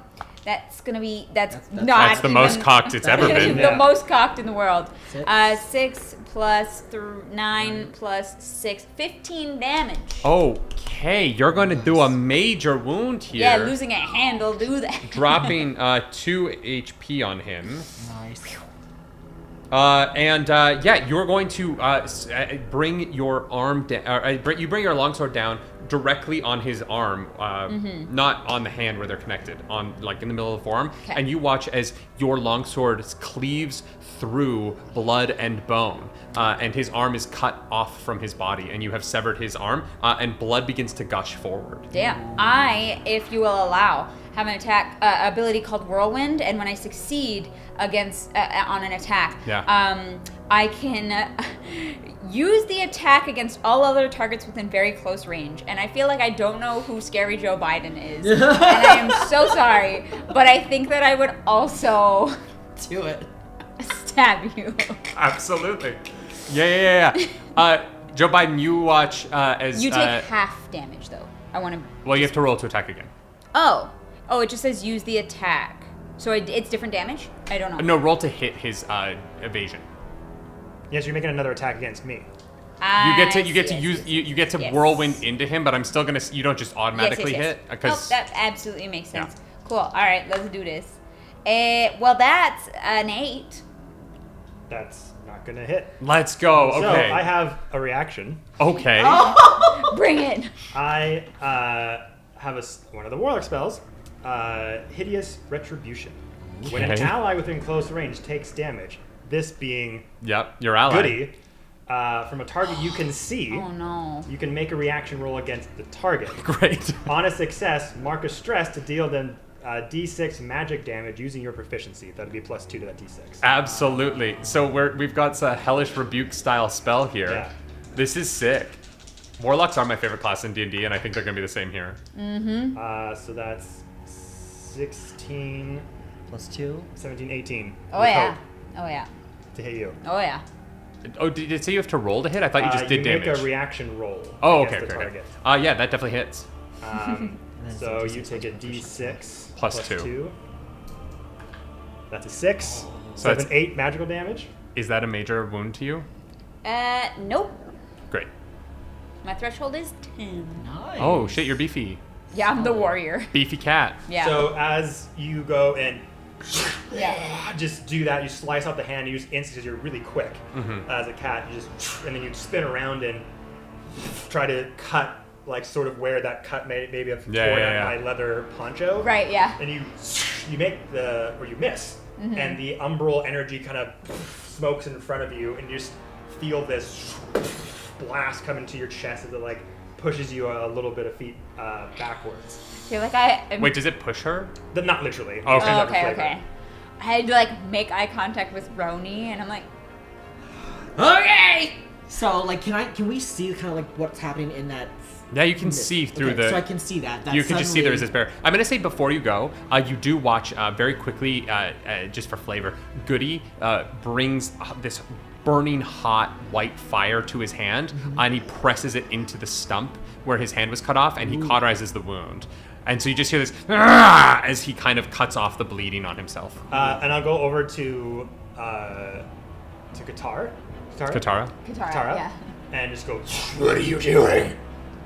That's gonna be, that's not That's the even, most cocked it's ever been. the most cocked in the world. 6. 6 plus 9 plus 6, 15 damage. Okay, you're going to do a major wound here. Yeah, losing a hand will do that. Dropping 2 HP on him. Nice. You're going to bring your arm down. You bring your longsword down directly on his arm, not on the hand where they're connected, on like in the middle of the forearm. Okay. And you watch as your longsword cleaves through blood and bone, and his arm is cut off from his body, and you have severed his arm, and blood begins to gush forward. Damn. I, if you will allow, have an attack ability called Whirlwind, and when I succeed against on an attack, I can use the attack against all other targets within very close range. And I feel like I don't know who Scary Joe Biden is, and I am so sorry, but I think that I would also Do it. stab you. Absolutely. Yeah. Joe Biden, you watch as You take half damage though. I want to. Well, you have to roll to attack again. Oh, it just says use the attack. So it's different damage? I don't know. No, roll to hit his evasion. Yes, you're making another attack against me. You get to whirlwind into him, but I'm still gonna. You don't just automatically hit because that absolutely makes sense. Cool. All right, let's do this. Well, that's an 8. That's not gonna hit. Let's go. Okay. So I have a reaction. Okay. Bring it. I have one of the warlock spells, Hideous Retribution. When an Okay. ally within close range takes damage, this being Yep, your ally. Goodie, from a target you can see, Oh no. you can make a reaction roll against the target. Great. On a success, mark a stress to deal them D6 magic damage using your proficiency. That'd be +2 to that D6. Absolutely. So we've got a hellish rebuke style spell here. Yeah. This is sick. Warlocks are my favorite class in D&D, and I think they're gonna be the same here. So that's 16, +2. 17, 18. Oh with yeah. hope Oh yeah. to hit you. Oh yeah. Oh, did it say you have to roll to hit? I thought you just did you damage. make a reaction roll Okay. against the target. Yeah, that definitely hits. So you take a D6 Plus 2. That's a 6. So So that's that's- 8 magical damage. Is that a major wound to you? Nope. Great. My threshold is 10. Nice. Oh shit, you're beefy. Yeah, I'm the warrior. Beefy cat. Yeah. So as you go and yeah. just do that, you slice out the hand, you use instant because you're really quick as a cat. You just and then you spin around and try to cut like sort of where that cut maybe have torn yeah. my leather poncho. Right, yeah. And you make you miss, and the umbral energy kind of smokes in front of you, and you just feel this blast come into your chest as it like pushes you a little bit of feet backwards. I feel like I'm... Wait, does it push her? Not literally. Oh, okay. Okay. I had to like make eye contact with Roni, and I'm like, Okay. So like, can we see kind of like what's happening in that? Yeah, you can see through So I can see that. You can just see there is this bear. I'm gonna say before you go, you do watch very quickly, just for flavor. Goodie brings this burning hot white fire to his hand, and he presses it into the stump where his hand was cut off, and he cauterizes the wound. And so you just hear this as he kind of cuts off the bleeding on himself. And I'll go over to Katara. Katara. Katara, yeah. And just go. What are you doing?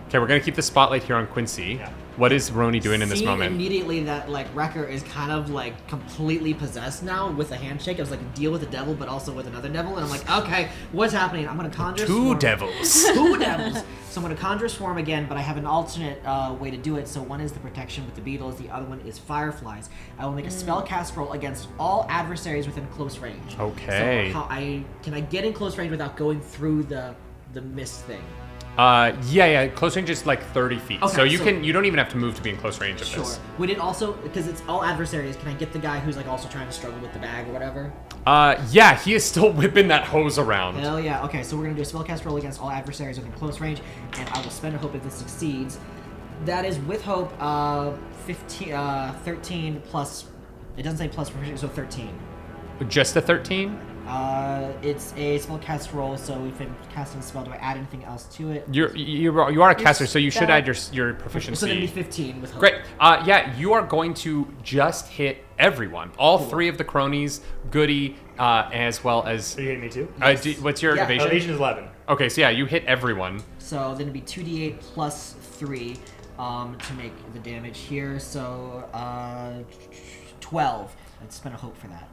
Okay, we're gonna keep the spotlight here on Quincy. Yeah. What is Roni doing in this Seeing moment? immediately that like Wrecker is kind of like completely possessed now with a handshake. It was like a deal with the devil, but also with another devil. And I'm like, okay, what's happening? I'm gonna conjure Two Swarm. devils. Two devils. So I'm gonna conjure Swarm again, but I have an alternate way to do it. So one is the protection with the beetles. The other one is fireflies. I will make a spell cast roll against all adversaries within close range. Okay. So can I get in close range without going through the mist thing? Yeah. Close range is like 30 feet. Okay, so you don't even have to move to be in close range of Sure. this. Would it also, because it's all adversaries, can I get the guy who's like also trying to struggle with the bag or whatever? Yeah, he is still whipping that hose around. Hell yeah. Okay, so we're going to do a spellcast roll against all adversaries within close range, and I will spend a hope if this succeeds. That is with hope, 13 plus, it doesn't say plus proficiency, so 13. Just a 13? It's a spellcast roll, so if I'm casting a spell, do I add anything else to it? You are a caster, so you should add your proficiency. So then it'd be 15 with hope. Great. Yeah, you are going to just hit everyone. All three of the cronies, Goodie, as well as... Are you hitting me too? What's your Yeah. evasion? Evasion is 11. Okay, so yeah, you hit everyone. So then it'd be 2d8 plus 3 to make the damage here. So 12. I'd spend a hope for that.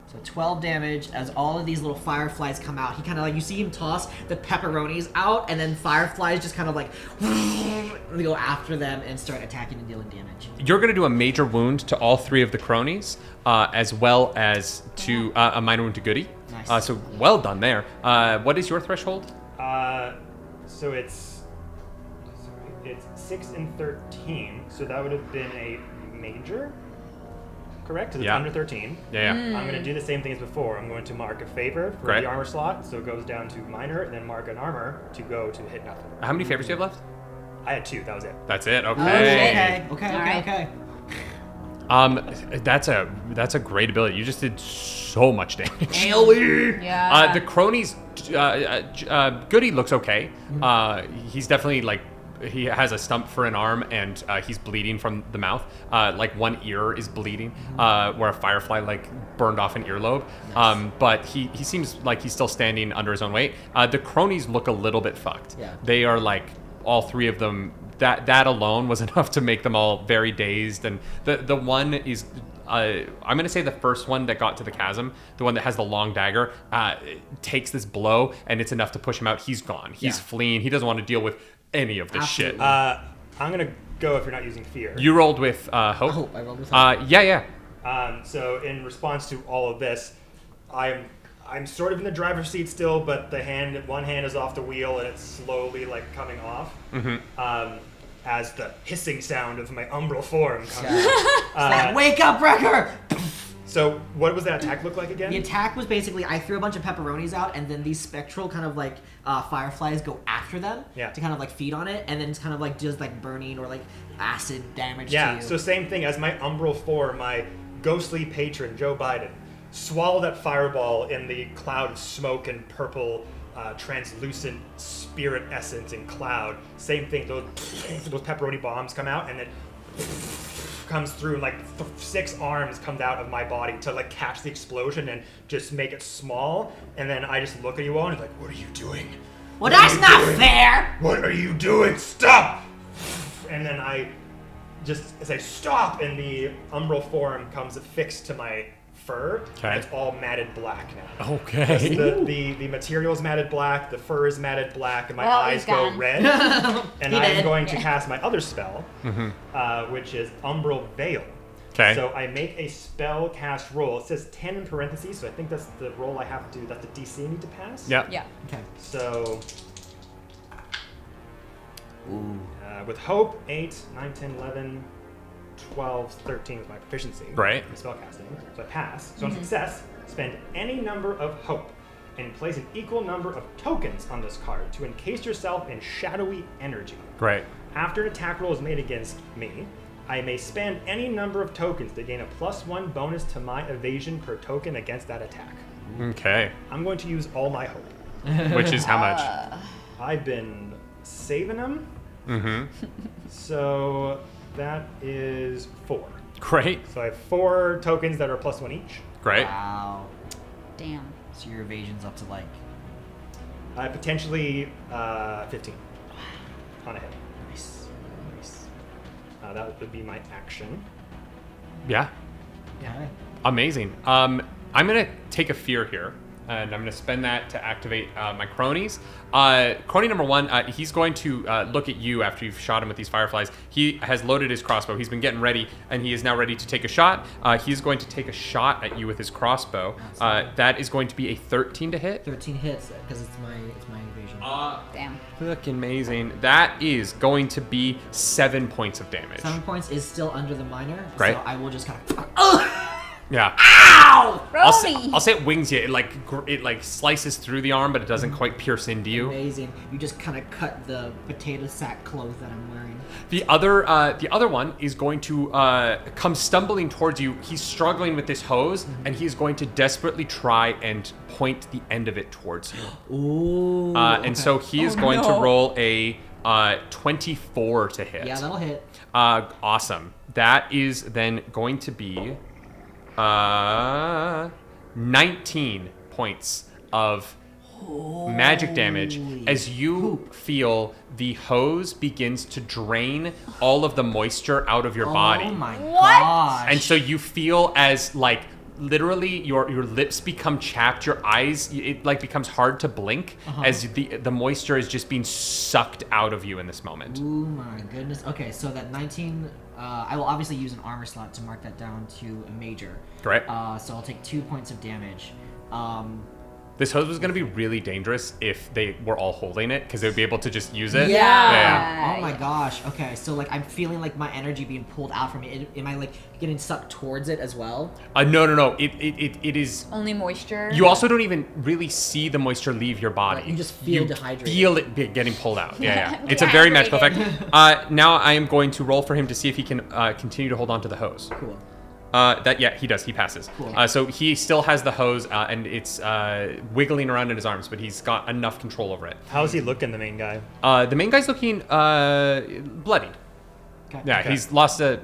So 12 damage as all of these little fireflies come out. He kind of like, you see him toss the pepperonis out, and then fireflies just kind of like they go after them and start attacking and dealing damage. You're going to do a major wound to all three of the cronies, as well as to a minor wound to Goodie. Nice. So well done there. What is your threshold? So it's 6 and 13. So that would have been a major. Correct? Because it's Yeah. under 13. Yeah. I'm going to do the same thing as before. I'm going to mark a favor for Great. the armor slot, so it goes down to minor, and then mark an armor to go to hit nothing. How many favors do you have left? I had 2. That was it. That's it. Okay. Okay. Okay. That's a great ability. You just did so much damage. AoE! Yeah. The cronies, Goodie looks okay. He's definitely like, he has a stump for an arm, and he's bleeding from the mouth. Like one ear is bleeding, where a firefly like burned off an earlobe. But he seems like he's still standing under his own weight. The cronies look a little bit fucked. Yeah. They are like, all three of them. That alone was enough to make them all very dazed. And the one is, I'm gonna say the first one that got to the chasm, the one that has the long dagger, takes this blow, and it's enough to push him out. He's gone. He's fleeing. He doesn't want to deal with any of this shit. I'm going to go if you're not using fear. You rolled with hope. Hope. I rolled with hope. Yeah. So in response to all of this, I'm sort of in the driver's seat still, but one hand is off the wheel, and it's slowly like coming off. As the hissing sound of my umbral form comes out. Wake up, Wrecker! So what was that attack look like again? The attack was basically, I threw a bunch of pepperonis out, and then these spectral kind of like fireflies go after them to kind of like feed on it, and then it's kind of like just like burning or like acid damage to you. So same thing as my umbral form, my ghostly patron, Joe Biden, swallow that fireball in the cloud of smoke and purple translucent spirit essence and cloud. Same thing, those pepperoni bombs come out, and then comes through, and like 6 arms comes out of my body to like catch the explosion and just make it small. And then I just look at you all and it's like, what are you doing? Well, that's not fair! What are you doing? Stop! And then I just say stop, and the umbral form comes affixed to my fur. Okay. And it's all matted black now. Okay. The material is matted black, the fur is matted black, and my Well, eyes he's go gone. red. And He I'm did. going to cast my other spell, which is Umbral Veil. Okay. So I make a spell cast roll. It says 10 in parentheses, so I think that's the roll I have to, that's the DC I need to pass. Yeah. Yeah. Okay. So, with Hope, 8, 9, 10, 11, 12, 13 with my proficiency. Right. In spell casting. So I pass. So on success, spend any number of Hope and place an equal number of tokens on this card to encase yourself in shadowy energy. Great. After an attack roll is made against me, I may spend any number of tokens to gain a +1 bonus to my evasion per token against that attack. Okay. I'm going to use all my Hope. Which is how much? I've been saving them. So that is 4. Great. So I have 4 tokens that are +1 each. Great. Wow. Damn. So your evasion's up to like. Potentially 15 on a hit. Nice. Nice. That would be my action. Yeah. Yeah. Amazing. I'm gonna take a fear here, and I'm gonna spend that to activate my cronies. Crony number 1, he's going to look at you after you've shot him with these fireflies. He has loaded his crossbow. He's been getting ready, and he is now ready to take a shot. He's going to take a shot at you with his crossbow. That is going to be a 13 to hit. 13 hits because it's my evasion. Damn. Fucking amazing. That is going to be 7 points of damage. 7 points is still under the minor. Great. So I will just kind of. Yeah. Ow! I'll say it wings you. It like slices through the arm, but it doesn't quite pierce into you. Amazing. You just kind of cut the potato sack clothes that I'm wearing. The other one is going to come stumbling towards you. He's struggling with this hose, and he's going to desperately try and point the end of it towards you. Ooh. And so he is going to roll a 24 to hit. Yeah, that'll hit. Awesome. That is then going to be 19 points of magic damage as you feel the hose begins to drain all of the moisture out of your body. Oh my What? gosh. And so you feel as like literally your lips become chapped, your eyes, it like becomes hard to blink as the moisture is just being sucked out of you in this moment. Oh my goodness. Okay, so that 19, I will obviously use an armor slot to mark that down to a major. Great. So I'll take 2 points of damage. This hose was going to be really dangerous if they were all holding it, because they would be able to just use it. Yeah. Oh my gosh. Okay, so like I'm feeling like my energy being pulled out from me. Am I like getting sucked towards it as well? No. It is. Only moisture. You also don't even really see the moisture leave your body. Like, you just feel dehydrated. Feel it getting pulled out. Yeah. It's a very magical effect. Now I am going to roll for him to see if he can continue to hold on to the hose. Cool. He does. He passes. Cool. So he still has the hose, and it's wiggling around in his arms, but he's got enough control over it. How's he looking, the main guy? The main guy's looking bloodied. Okay. Yeah, Okay. he's lost a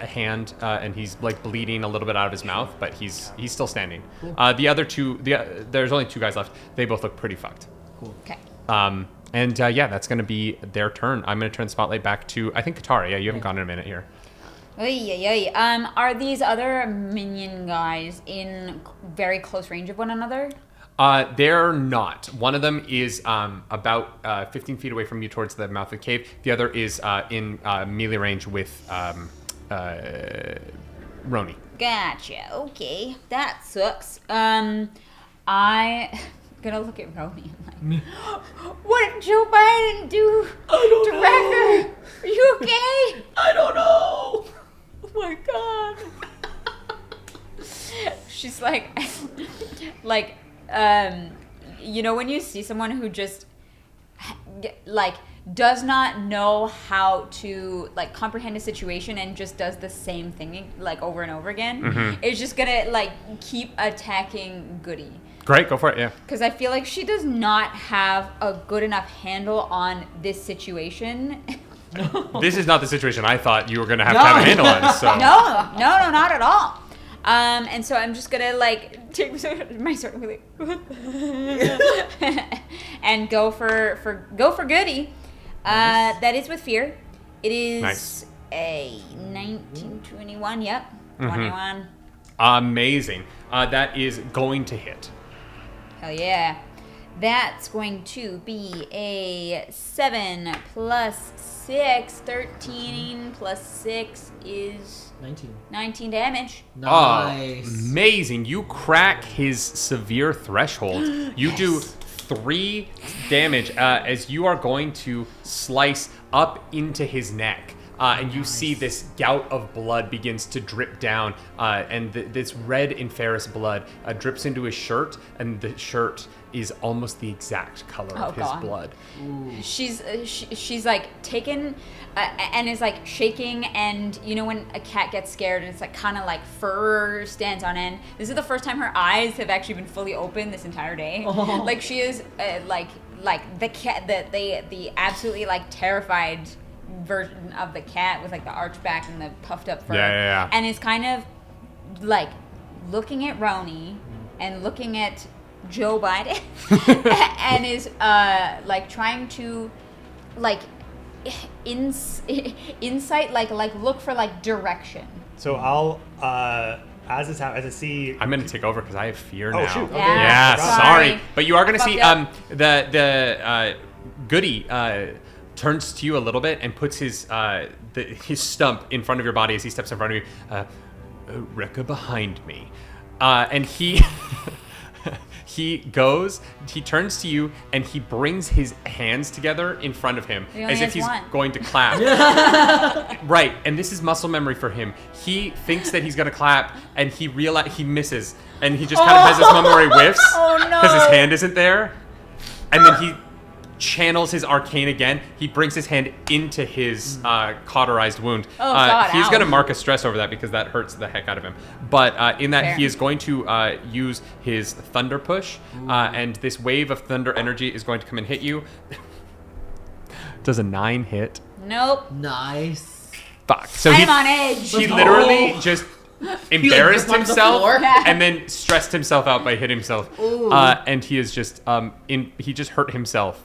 hand, and he's like bleeding a little bit out of his mouth, but he's still standing. The other two, there's only 2 guys left. They both look pretty fucked. Cool. Okay. That's gonna be their turn. I'm gonna turn the spotlight back to I think Katara. Yeah, you haven't gone in a minute here. Are these other minion guys in very close range of one another? They're not. One of them is about 15 feet away from you towards the mouth of the cave. The other is in melee range with Roni. Gotcha. Okay, that sucks. I gonna look at Roni and like, what did Joe Biden do? I don't Director, are you okay? I don't know. Oh my god. She's like, you know when you see someone who just like does not know how to like comprehend a situation and just does the same thing like over and over again, is just gonna like keep attacking Goodie. Great, go for it. Yeah. Because I feel like she does not have a good enough handle on this situation. This is not the situation I thought you were gonna have to have a handle on. So. No, not at all. And so I'm just gonna like take my sword and be like, and go for Goodie. Nice. That is with fear. It is Nice. a 1921. Yep, 21. Amazing. That is going to hit. Hell yeah. That's going to be a 7 plus 6. 13 plus 6 is 19 damage. Nice. Amazing. You crack his severe threshold. You do 3 damage as you are going to slice up into his neck. And you see this gout of blood begins to drip down, and this red and ferrous blood drips into his shirt, and the shirt is almost the exact color of his blood. She's like taken and is like shaking, and you know when a cat gets scared and it's like kind of like fur stands on end. This is the first time her eyes have actually been fully open this entire day. Like she is like the cat, the absolutely like terrified version of the cat with like the arched back and the puffed up fur. Yeah. And is kind of like looking at Roni and looking at Joe Biden and is like trying to like insight like look for like direction. So I'll as I see. I'm gonna take over because I have fear Oh now. shoot! Okay. Yeah. Sorry. But you are gonna see Fucked up. the Goodie turns to you a little bit and puts his stump in front of your body as he steps in front of you. Rekka behind me, and he he turns to you and he brings his hands together in front of him He only as if has he's one. going to clap. Right, and this is muscle memory for him. He thinks that he's gonna clap and he misses, and he just kind of has this moment where he whiffs because his hand isn't there, and then he channels his arcane again. He brings his hand into his cauterized wound. Oh, God, he's ow. going to mark a stress over that because that hurts the heck out of him. But in that, Fair. he is going to use his thunder push, and this wave of thunder energy is going to come and hit you. Does a 9 hit? Nope. Nice. Fuck. So I'm on edge. he literally just embarrassed ripped onto the himself floor. and then stressed himself out by hitting himself. And he is just he just hurt himself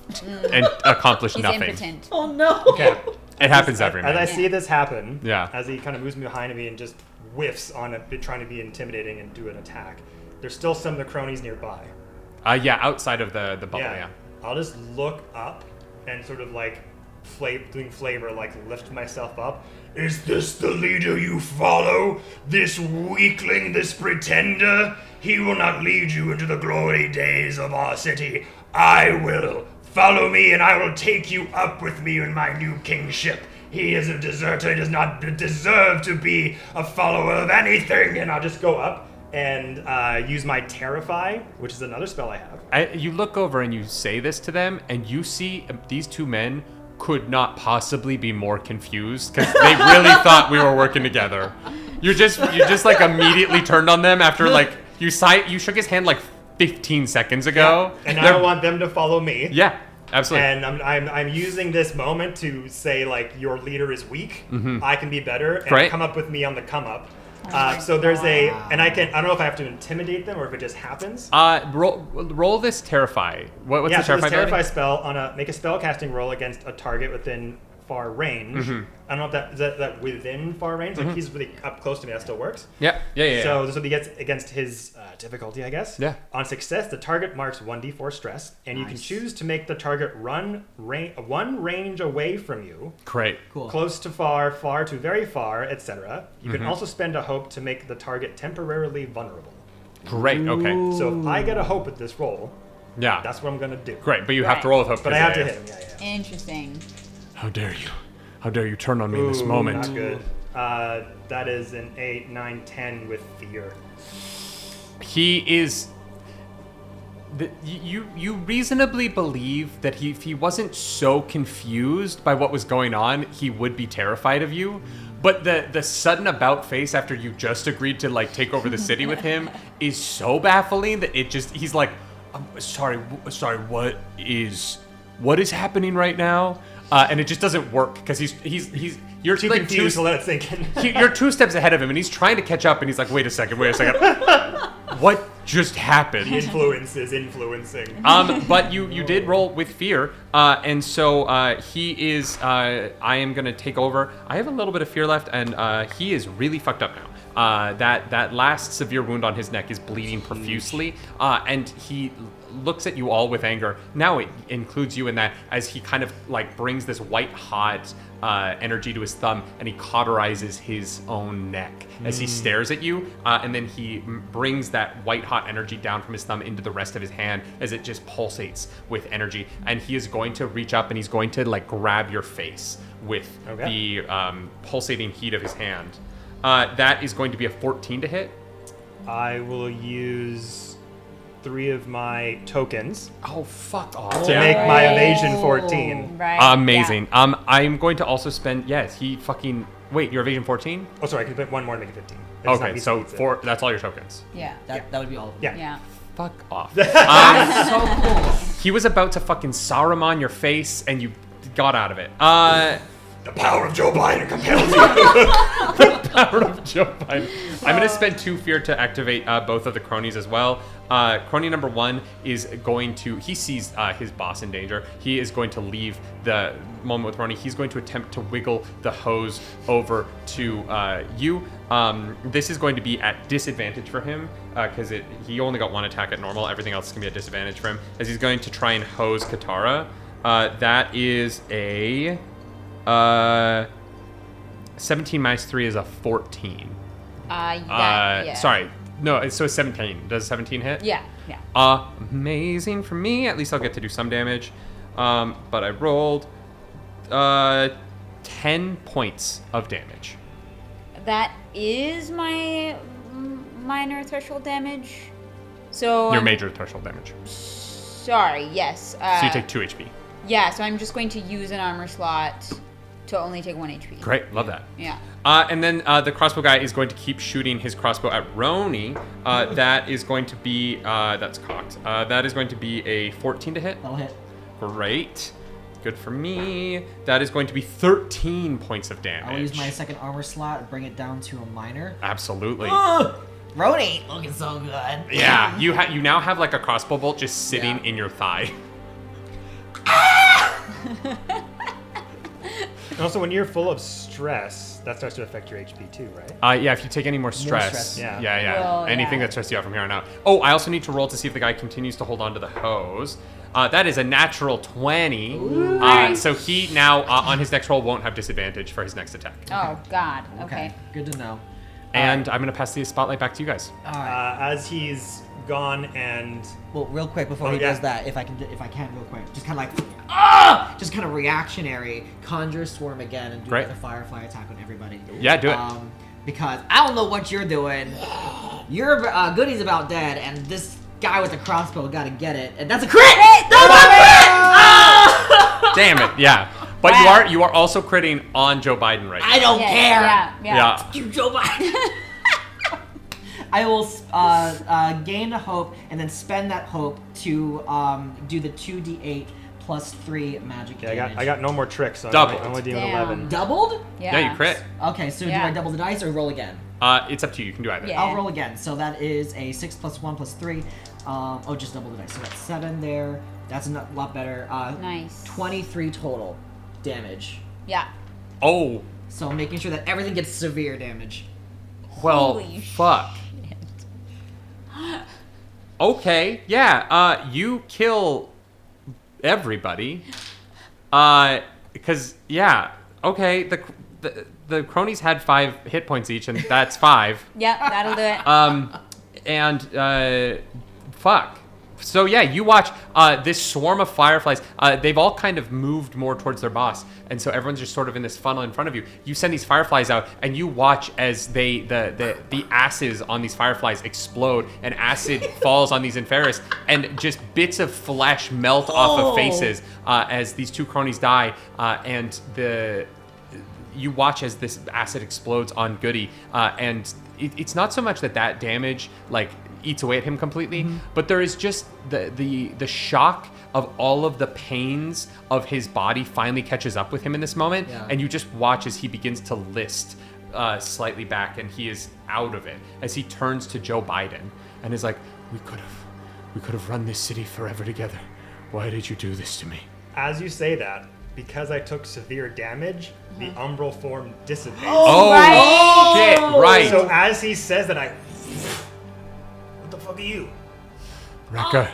and accomplished He's nothing. impotent. Oh no. Okay. It happens every As I minute. see this happen, Yeah. as he kind of moves behind me and just whiffs on it, trying to be intimidating and do an attack, there's still some of the cronies nearby. Yeah, outside of the bubble, yeah. I'll just look up and sort of like doing flavor, like lift myself up. Is this the leader you follow? This weakling, this pretender? He will not lead you into the glory days of our city. I will. Follow me and I will take you up with me in my new kingship. He is a deserter. He does not deserve to be a follower of anything. And I'll just go up and use my Terrify, which is another spell I have. You look over and you say this to them, and you see these two men could not possibly be more confused because they really thought we were working together. You just like immediately turned on them after like you shook his hand like 15 seconds ago. Yeah. And I want them to follow me. Yeah, absolutely. And I'm using this moment to say like your leader is weak. I can be better and Great. come up with me on the come up. So there's and I don't know if I have to intimidate them or if it just happens. Roll this Terrify. What's the So Terrify this Terrify ability? spell make a spell casting roll against a target within far range. I don't know if that within far range. Like he's really up close to me. That still works. Yeah. So this will be against his difficulty, I guess. Yeah. On success, the target marks 1d4 stress, and you can choose to make the target run one range away from you, Great. Cool. close to far, far to very far, etc. You can also spend a hope to make the target temporarily vulnerable. Great. Okay. So if I get a hope with this roll, Yeah. that's what I'm gonna do. Great, but you have to Right. roll with hope. But I 'cause have to hit him. Yeah. Interesting. How dare you? How dare you turn on me in this Ooh, moment? Not good. That is an 8, 9, 10 with fear. He is. You reasonably believe that if he wasn't so confused by what was going on, he would be terrified of you. But the sudden about face after you just agreed to like take over the city with him is so baffling that he's like, sorry, what is happening right now? And it just doesn't work because you're Too like confused to let it sink in. you're 2 steps ahead of him and he's trying to catch up and he's like, wait a second. What just happened? The influence is influencing. But you did roll with fear, and so he is. I am gonna take over. I have a little bit of fear left, and he is really fucked up That last severe wound on his neck is bleeding profusely, and he looks at you all with anger. Now it includes you in that, as he kind of like brings this white hot energy to his thumb, and he cauterizes his own neck as he stares at you, and then he brings that white hot energy down from his thumb into the rest of his hand as it just pulsates with energy, and he is going to reach up and he's going to like grab your face with the pulsating heat of his hand. That is going to be a 14 to hit. I will use 3 of my tokens Oh, fuck off. to make my evasion 14. Right. Amazing. I'm going to also spend. Yes, he fucking. Wait, your evasion 14? Oh, sorry, I can put 1 more to make it 15. It's not Okay, me so speeds it. 4. That's all your tokens. Yeah. That would be all of them. Yeah. Yeah. Fuck off. So cool. He was about to fucking Saruman your face, and you got out of it. The power of Joe Biden compels you. Power of Joe Biden. I'm going to spend 2 fear to activate both of the cronies as well. Crony number 1 is going to, he sees his boss in danger. He is going to leave the moment with Roni. He's going to attempt to wiggle the hose over to you. This is going to be at disadvantage for him because he only got 1 attack at normal. Everything else is going to be at disadvantage for him as he's going to try and hose Katara. That is a 17 minus 3 is a 14. Yeah. Sorry. No, so it's 17. Does 17 hit? Yeah. Yeah. Amazing for me. At least I'll get to do some damage. But I rolled 10 points of damage. That is my minor threshold damage. So Your major threshold damage. Sorry. Yes. So you take 2 HP. Yeah. So I'm just going to use an armor slot to only take 1 HP. Great. Love that. Yeah. And then the crossbow guy is going to keep shooting his crossbow at Roni. That is going to be, that's cocked. That is going to be a 14 to hit. That'll hit. Great. Good for me. That is going to be 13 points of damage. I'll use my second armor slot, bring it down to a minor. Absolutely. Roni, looking so good. Yeah, you now have like a crossbow bolt just sitting in your thigh. And also, when you're full of stress, that starts to affect your HP too, right? Yeah, if you take any more stress. stress. Yeah. Well, Anything yeah. that stresses you out from here on out. Oh, I also need to roll to see if the guy continues to hold on to the hose. That is a natural 20. Nice. So he now, on his next roll, won't have disadvantage for his next attack. Oh God. Okay. Good to know. And I'm going to pass the spotlight back to you guys. All right. As he's gone and Well, real quick before Oh, he yeah. does that, if I can real quick, just kind of like, just kind of reactionary, conjure swarm again and do Great. the firefly attack on everybody. Yeah, do it. Because I don't know what you're doing. Your Goodie's about dead, and this guy with the crossbow got to get it, and that's a crit. That's a crit! Damn it, yeah. But Wow. you are also critting on Joe Biden right now. I don't care. Yeah. You Joe Biden. I will gain a hope and then spend that hope to do the 2d8 plus 3 magic damage. I got no more tricks, so Double. I'm only dealing with Damn. 11. Doubled? Yeah, you crit. Okay, so do Yeah. I double the dice or roll again? It's up to you. You can do either. Yeah. I'll roll again. So that is a 6 plus 1 plus 3. Just double the dice. So that's 7 there. That's a lot better. Nice. 23 total damage. Yeah. Oh, So making sure that everything gets severe damage. well, Holy fuck. Okay, yeah, you kill everybody. Because, yeah, okay, the cronies had 5 hit points each, and that's 5. Yep. That'll do it. Fuck. So yeah, you watch this swarm of fireflies. They've all kind of moved more towards their boss, and so everyone's just sort of in this funnel in front of you. You send these fireflies out, and you watch as the asses on these fireflies explode, and acid falls on these Inferis, and just bits of flesh melt off of faces as these 2 cronies die, and you watch as this acid explodes on Goodie, and it's not so much that damage like eats away at him completely, but there is just the shock of all of the pains of his body finally catches up with him in this moment, and you just watch as he begins to list slightly back, and he is out of it as he turns to Joe Biden and is like, we could have run this city forever together. Why did you do this to me? As you say that, because I took severe damage, the umbral form dissipates. Oh, Right. shit! Right. So as he says that, what the fuck are you? Rekka,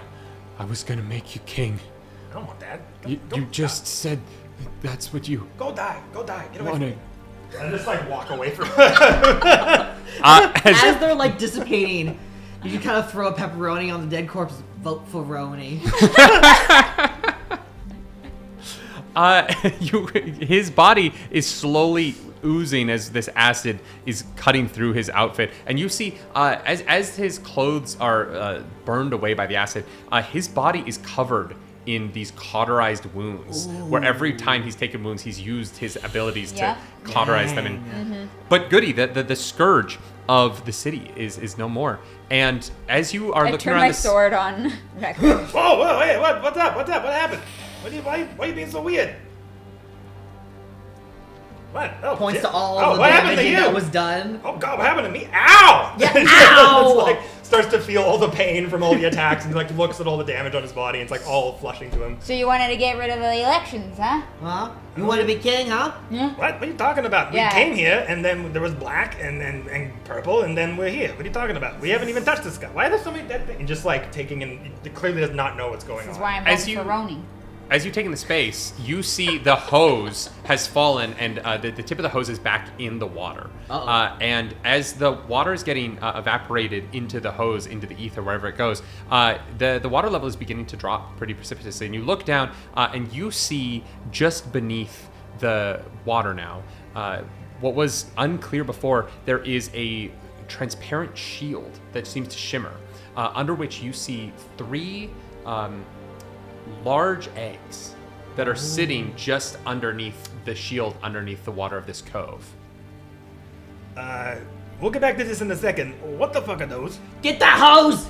I was gonna make you king. I don't want that. You just said that's what you Go die. Get away from wanted. me. I just walk away from As they're dissipating, you can kind of throw a pepperoni on the dead corpse. Vote for Roni. His body is slowly oozing as this acid is cutting through his outfit, and you see as his clothes are burned away by the acid, his body is covered in these cauterized wounds. Where every time he's taken wounds, he's used his abilities to cauterize them. And but Goodie, the scourge of the city is no more. And as you are I looking turn around my this, sword on Rekka. Whoa, hey, what's up? What happened? Why are you being so weird? What? Oh, Points shit. to all Oh, of the what happened to damage you? that was done. Oh god, what happened to me? Ow! Yeah, It's ow! starts to feel all the pain from all the attacks and looks at all the damage on his body and it's all flushing to him. So you wanted to get rid of the elections, huh? Huh? You want to be king, huh? Yeah. What are you talking about? Yeah. We came here and then there was black and purple and then we're here. What are you talking about? We haven't even touched this guy. Why are there so many dead things? And just taking in, he clearly does not know what's going This is on. why I'm As voting you- for Roni. as you take in the space, you see the hose has fallen, and the tip of the hose is back in the water. Uh-oh. And as the water is getting evaporated into the hose, into the ether, wherever it goes, the water level is beginning to drop pretty precipitously. And you look down, and you see just beneath the water now, what was unclear before, there is a transparent shield that seems to shimmer, under which you see three large eggs that are sitting just underneath the shield, underneath the water of this cove. We'll get back to this in a second. What the fuck are those? Get that hose!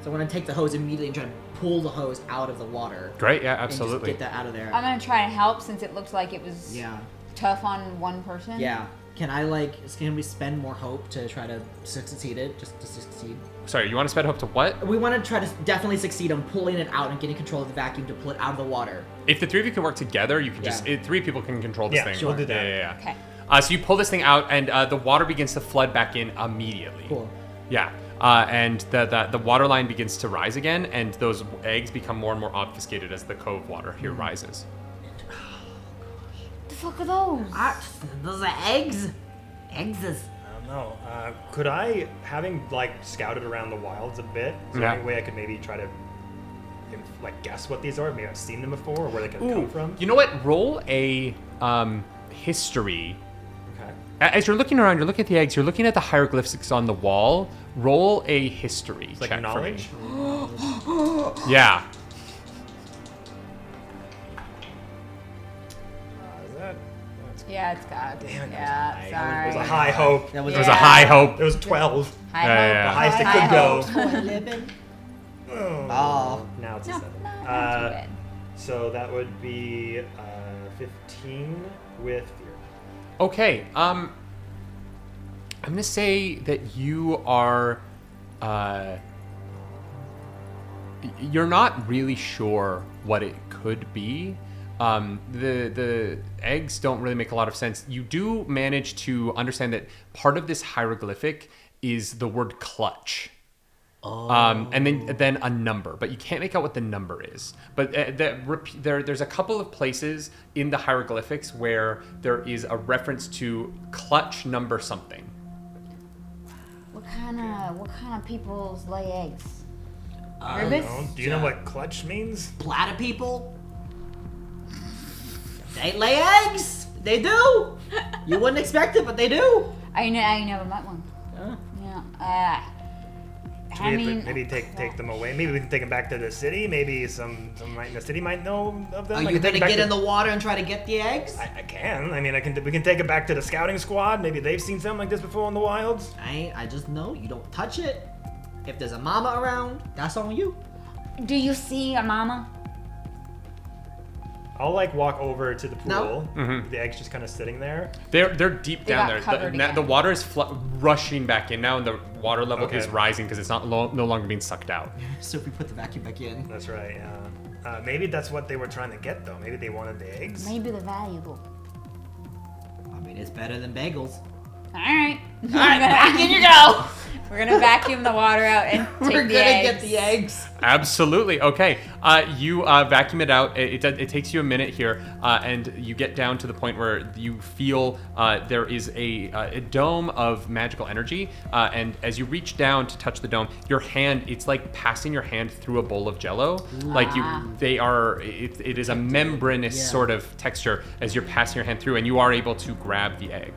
So I'm gonna take the hose immediately and try to pull the hose out of the water. Great, yeah, And just absolutely. get that out of there. I'm gonna try and help since it looked like it was Yeah. tough on one person. Yeah. Can we spend more hope to try to succeed it? Just to succeed? Sorry, you want to spend hope to what? We want to try to definitely succeed on pulling it out and getting control of the vacuum to pull it out of the water. If the three of you can work together, you can just... Yeah. Three people can control this Yeah, thing. sure. We'll do that. Yeah. Okay. So you pull this thing out, and the water begins to flood back in immediately. Cool. Yeah. And the water line begins to rise again, and those eggs become more and more obfuscated as the cove water here rises. What the fuck are those? Those are eggs? Eggs is... I don't know. Could I, having scouted around the wilds a bit, is there Yeah. any way I could maybe try to guess what these are? Maybe I've seen them before, or where they could come from. You know what? Roll a history. Okay. As you're looking around, you're looking at the eggs, you're looking at the hieroglyphics on the wall. Roll a history It's like check knowledge. for me. Yeah. Is that? Yeah, it's got. Damn it, Yeah, It sorry. was a high hope. That was It was a high hope. It was 12. High Yeah, hope. yeah, The highest it High could go. hope. Oh. Now it's a No, 7. no, not too bad. So that would be 15 with fear. Okay. I'm gonna say that you are. You're not really sure what it could be. The eggs don't really make a lot of sense. You do manage to understand that part of this hieroglyphic is the word clutch. And then a number, but you can't make out what the number is. But there's a couple of places in the hieroglyphics where there is a reference to clutch number something. What kind of peoples lay eggs? No. Do you know what clutch means? Platter people? They lay eggs! They do! You wouldn't expect it, but they do! I never met one. Huh? Yeah. Should we maybe take them away? Maybe we can take them back to the city. Maybe some in the city might know of them. Are I you can take gonna them back get to- in the water and try to get the eggs? I can. I mean, we can take it back to the scouting squad. Maybe they've seen something like this before in the wilds. I just know you don't touch it. If there's a mama around, that's on you. Do you see a mama? I'll walk over to the pool. No. Mm-hmm. The eggs just kind of sitting there. They're deep They down got there. covered The again. water is rushing back in now, and the water level Okay. is rising because it's no longer being sucked out. So if we put the vacuum back in. That's right. Yeah. Maybe that's what they were trying to get, though. Maybe they wanted the eggs. Maybe they're valuable. I mean, it's better than bagels. All right, back in you go. We're gonna vacuum the water out and take the eggs. Get the eggs. Absolutely. Okay. You vacuum it out. It takes you a minute here, and you get down to the point where you feel there is a dome of magical energy. And as you reach down to touch the dome, your hand, it's like passing your hand through a bowl of Jello. Like it is a membranous sort of texture as you're passing your hand through, and you are able to grab the egg.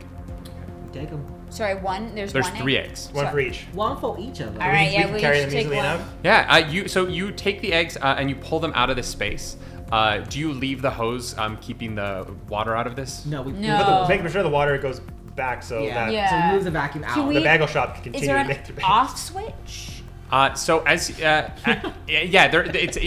Take them. Sorry, There's one 3 egg? eggs. One for each. One for each of them. All right, we can carry them each take easily one. enough. Yeah. You take the eggs and you pull them out of this space. Do you leave the hose keeping the water out of this? No, No. Making sure the water goes back so that Yeah. So we move the vacuum out. Can the we- bagel shop can Is continue there to an make the bagels. off switch? So as it's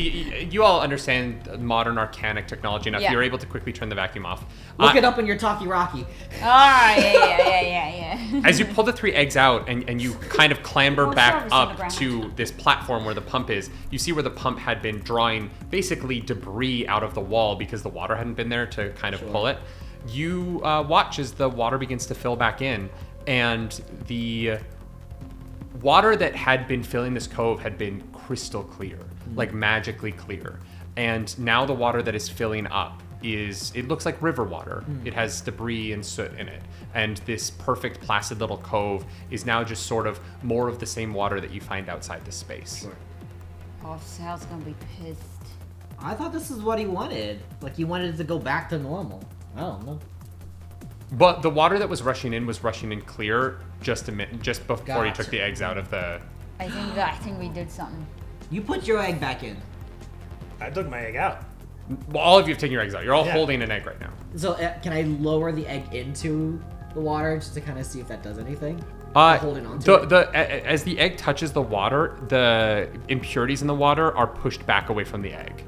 you all understand modern arcanic technology enough. Yeah. You're able to quickly turn the vacuum off. Look it up in your talkie-rocky. All right, yeah. As you pull the 3 eggs out and you kind of clamber Oh, back service up underground. to this platform where the pump is, you see where the pump had been drawing basically debris out of the wall because the water hadn't been there to kind of pull it. You watch as the water begins to fill back in, and the water that had been filling this cove had been crystal clear, like magically clear. And now the water that is filling up it looks like river water. It has debris and soot in it. And this perfect placid little cove is now just sort of more of the same water that you find outside this space. Sure. Oh, Sal's gonna be pissed. I thought this is what he wanted. Like, he wanted it to go back to normal. I don't know. But the water that was rushing in clear just before you took Gotcha. the eggs out of the... I think we did something. You put your egg back in. I took my egg out. Well, all of you have taken your eggs out. You're all Yeah. holding an egg right now. So, can I lower the egg into the water just to kind of see if that does anything? Holding on to it? As the egg touches the water, the impurities in the water are pushed back away from the egg.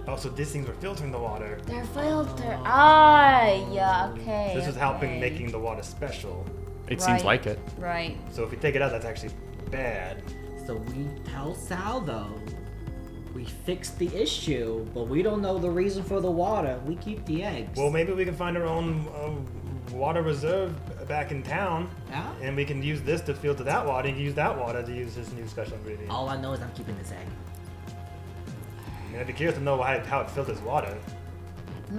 Oh, so these things were filtering the water. They're filtered. Yeah, okay. This is helping okay. making the water special. It seems Right. like it. Right. So if we take it out, that's actually bad. So we tell Sal, though, we fixed the issue, but we don't know the reason for the water. We keep the eggs. Well, maybe we can find our own water reserve back in town. Yeah? And we can use this to filter that water and use that water to use this new special ingredient. All I know is I'm keeping this egg. And I'd be curious to know how it filters water.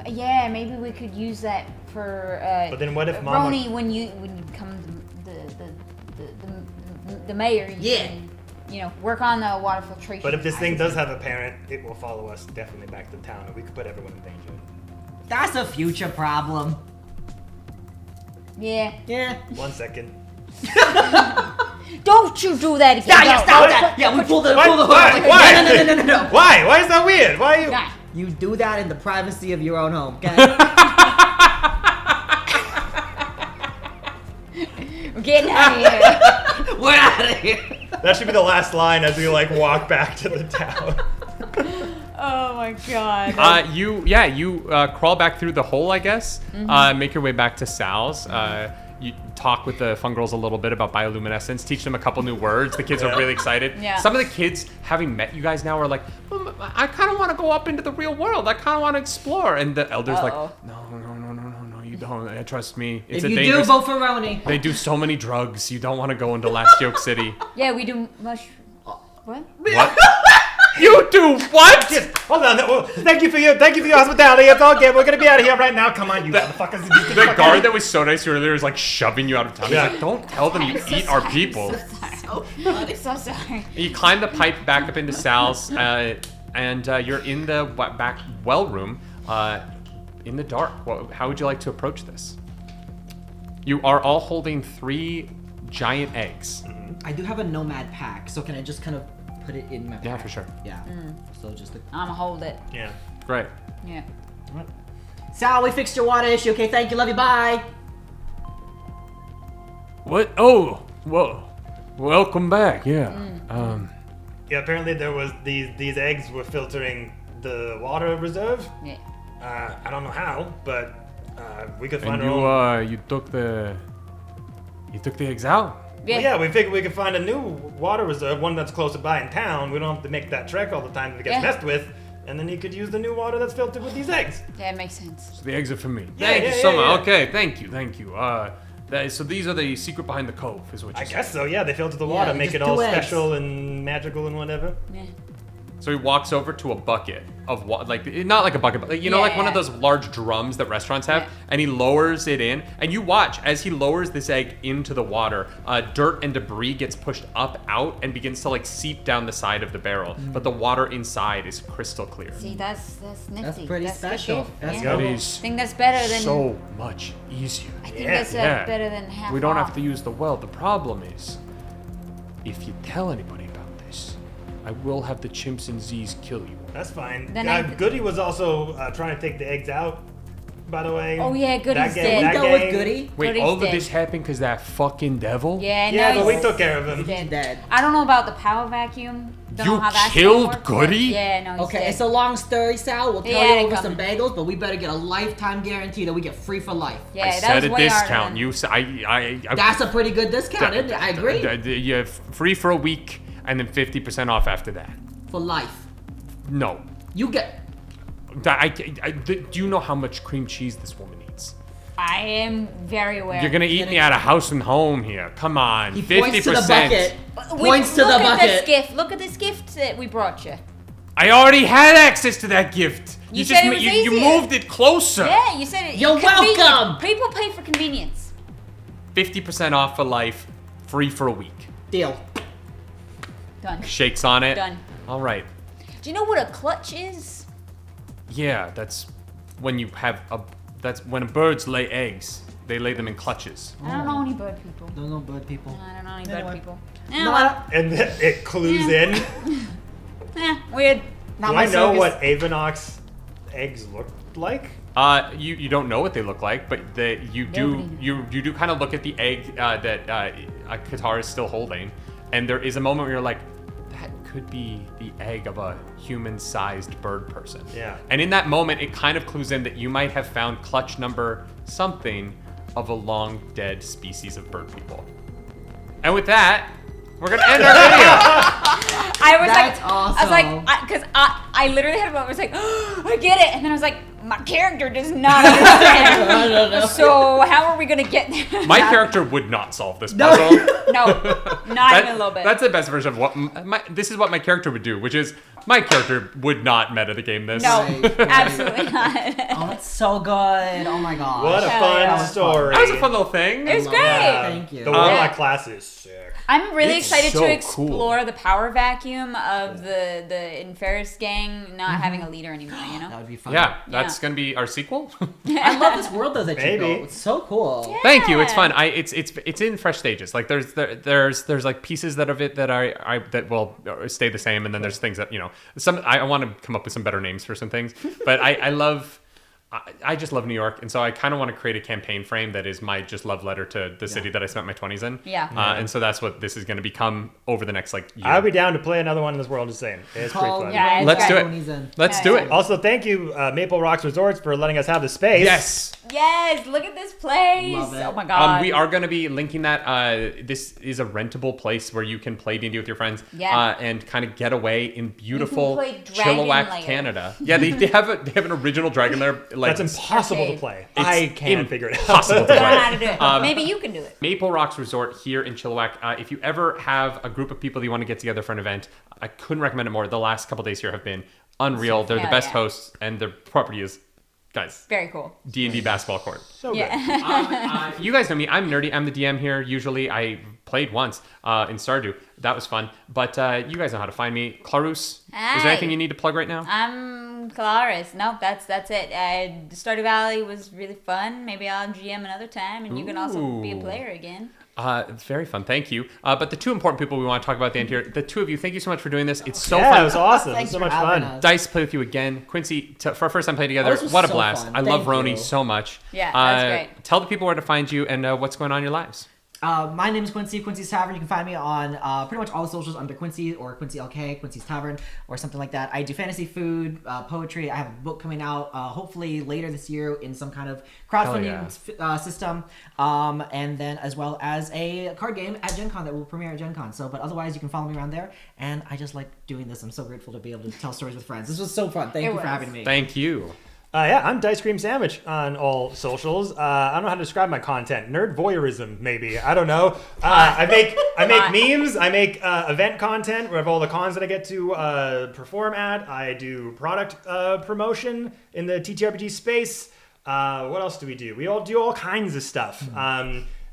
Yeah, maybe we could use that for. But then what if Mama- Roni, when you become the mayor, you Yeah. can, work on the water filtration. But if this thing does have a parent, it will follow us definitely back to town, and we could put everyone in danger. That's a future problem. Yeah. Yeah. 1 second. Don't you do that again. Yeah, stop that! Yeah, we pull the hook. Why? Like, Why? No. Why? Why is that weird? Why are you? Nah. You do that in the privacy of your own home, okay? We're getting out of here. We're out of here. That should be the last line as we walk back to the town. Oh my god. You crawl back through the hole, I guess. Make your way back to Sal's. You talk with the fungals a little bit about bioluminescence, teach them a couple new words. The kids are really excited. Yeah. Some of the kids, having met you guys now, are like, I kind of want to go up into the real world. I kind of want to explore. And the elder's like, no, you don't. Trust me. It's If a you dangerous... do, vote for Roni. They do so many drugs. You don't want to go into Last Yoke City. Yeah, we do much. What? What? You do what? Yes, hold on. Well, thank you for your hospitality. It's all good. We're gonna be out of here right now. Come on, you motherfuckers. The guard that was so nice earlier is like shoving you out of town. Yeah. He's like, don't tell them you eat our people. I'm so sorry. You climb the pipe back up into Sal's, and you're in the back well room in the dark. How would you like to approach this? You are all holding 3 giant eggs. I do have a nomad pack, so can I just kind of put it in my pack? Yeah, for sure. Yeah. So just like... I'ma hold it. Yeah. Great. Yeah. Sal, we fixed your water issue. Okay, thank you. Love you. Bye. What? Oh, whoa. Welcome back. Yeah. Yeah. Apparently there was these eggs were filtering the water reserve. Yeah. I don't know how, but we could find And our own. you took the eggs out. Yeah. Well, yeah, we figured we could find a new water reserve, one that's closer by in town. We don't have to make that trek all the time if it gets Yeah. messed with. and then you could use the new water that's filtered with these eggs. Yeah, it makes sense. So the eggs are for me. Yeah, Thank yeah, you so yeah, much. yeah. Okay, thank you. So these are the secret behind the cove, is what you I said. guess so. Yeah, they filter the Yeah, water, make just it all 2 eggs. special and magical and whatever. Yeah. So he walks over to a bucket of water, like not like a bucket, but like, you know, like one of Yeah. those large drums that restaurants have, Yeah. and he lowers it in, and you watch as he lowers this egg into the water. Dirt and debris gets pushed up, out, and begins to like seep down the side of the barrel, but the water inside is crystal clear. See, that's nifty. That's pretty good special. gift, That's yeah. That cool. is I think that's better than. so much easier. I think Yeah. that's Yeah. better than half. We don't off. have to use the well. The problem is, if you tell anybody about this, I will have the chimps and Z's kill you. That's fine. Then I- Goody was also trying to take the eggs out, by the way. Oh, yeah, Goody's That gang- dead. that Go with gang- Goody. Wait, Goody's all of dead. this happened because that fucking devil? Yeah, Yeah, no, but we he's took care of him. dead. Dead. I don't know about the power vacuum. Don't You know how that's killed gonna work, Goody? but Yeah, no, he's Okay, dead. it's a long story, Sal. We'll tell Yeah, you they over some coming. bagels, but we better get a lifetime guarantee that we get free for life. Yeah, I that said was a way harder discount. than- You said I That's a pretty good discount, isn't it? I agree. You have free for a week and then 50% off after that. For life. No. You get. Do you know how much cream cheese this woman eats? I am very aware. You're gonna eat me out of house and home here. Come on, He 50%. points to the bucket. Wait, Points to the look at this bucket. gift. Look at this gift that we brought you. I already had access to that gift. You just said it was you easier. moved it closer. Yeah, you said it. You're convenient. welcome. People pay for convenience. 50% off for life, free for a week. Deal. Done. Shakes on it. Done. All right. Do you know what a clutch is? Yeah, that's when you have a. That's when birds lay eggs. They lay them in clutches. I don't know any bird people. Don't know bird people. I don't know any Anyway. bird people. No, well, And it clues Yeah. in. weird. not Do my I know circus. what Avenox eggs look like? You don't know what they look like, but you do Nobody you do kind of look at the egg that Qatar is still holding, and there is a moment where you're like, that could be the egg of a human-sized bird person. Yeah. And in that moment, it kind of clues in that you might have found clutch number something of a long dead species of bird people. And with that, we're gonna end our video. I was That's like, I was awesome. like, because I literally had a moment. I was like, I get it, and then I was like, my character does not understand. I don't know. So how are we gonna get there? My character would not solve this puzzle. No, not even a little bit. That's the best version of what this is what my character would do, which is my character would not meta the game this. no, Right. absolutely not. Oh, it's so good. Oh my god. What a Hell fun yeah. story. That was a fun little thing. It was great. Thank you. The Warlock Yeah. class is sick. I'm really It's excited so to cool. explore the power vacuum of the Inferis gang not having a leader anymore. You know. That would be fun. Yeah, that's Yeah. gonna be our sequel. I love this world though that you Maybe. built. It's so cool. Thank you. It's Yeah. fun. It's in fresh stages. Like there's like pieces that of it that that will stay the same, and then there's things that some I want to come up with some better names for some things. But I love. I just love New York, and so I kind of want to create a campaign frame that is my just love letter to the city that I spent my 20s in. Yeah. And so that's what this is going to become over the next year. I'll be down to play another one in this world, just saying. It's pretty Called fun. Yeah, it's Let's do great. it. Let's do it. Also, thank you, Maple Rocks Resorts, for letting us have the space. Yes. Yes, look at this place. Love it. Oh my god. We are going to be linking that. This is a rentable place where you can play D&D with your friends Yeah. and kind of get away in beautiful play Dragon Chilliwack, Lair. Canada. Yeah, they have an original Dragon Lair. Like, That's impossible to Arcade. play. It's I can't figure it out. impossible to I don't know play. how to do it. Maybe you can do it. Maple Rocks Resort here in Chilliwack. If you ever have a group of people that you want to get together for an event, I couldn't recommend it more. The last couple days here have been unreal. They're the Hell best yeah. hosts, and their property is, guys, Very cool. D&D basketball court. So good. Yeah. You guys know me. I'm nerdy. I'm the DM here. Usually, I played once in Stardew. That was fun. But you guys know how to find me. Clarus, is Hi. there anything you need to plug right now? I'm Claris. No, that's it. Stardew Valley was really fun. Maybe I'll GM another time, and you can also be a Ooh. player again. It's very fun. Thank you. But the two important people we want to talk about at the end here, the two of you, thank you so much for doing this. It's so Yeah, fun. it was awesome. It was Thanks so for much having fun. us. Dice, play with you again. Quincy, for our first time playing together, this was what a so blast. fun. I love Thank Roni you. so much. Yeah, that's great. Tell the people where to find you and what's going on in your lives. My name is Quincy, Quincy's Tavern. You can find me on pretty much all the socials under Quincy or Quincy LK, Quincy's Tavern, or something like that. I do fantasy, food, poetry. I have a book coming out hopefully later this year in some kind of crowdfunding system. And then as well as a card game at Gen Con that will premiere at Gen Con. So, but otherwise, you can follow me around there. And I just like doing this. I'm so grateful to be able to tell stories with friends. This was so fun. Thank you for having me. Thank you. I'm DiceCreamSandwich on all socials. I don't know how to describe my content. Nerd voyeurism, maybe. I don't know. I make memes. I make event content with all the cons that I get to perform at. I do product promotion in the TTRPG space. What else do? We all do all kinds of stuff.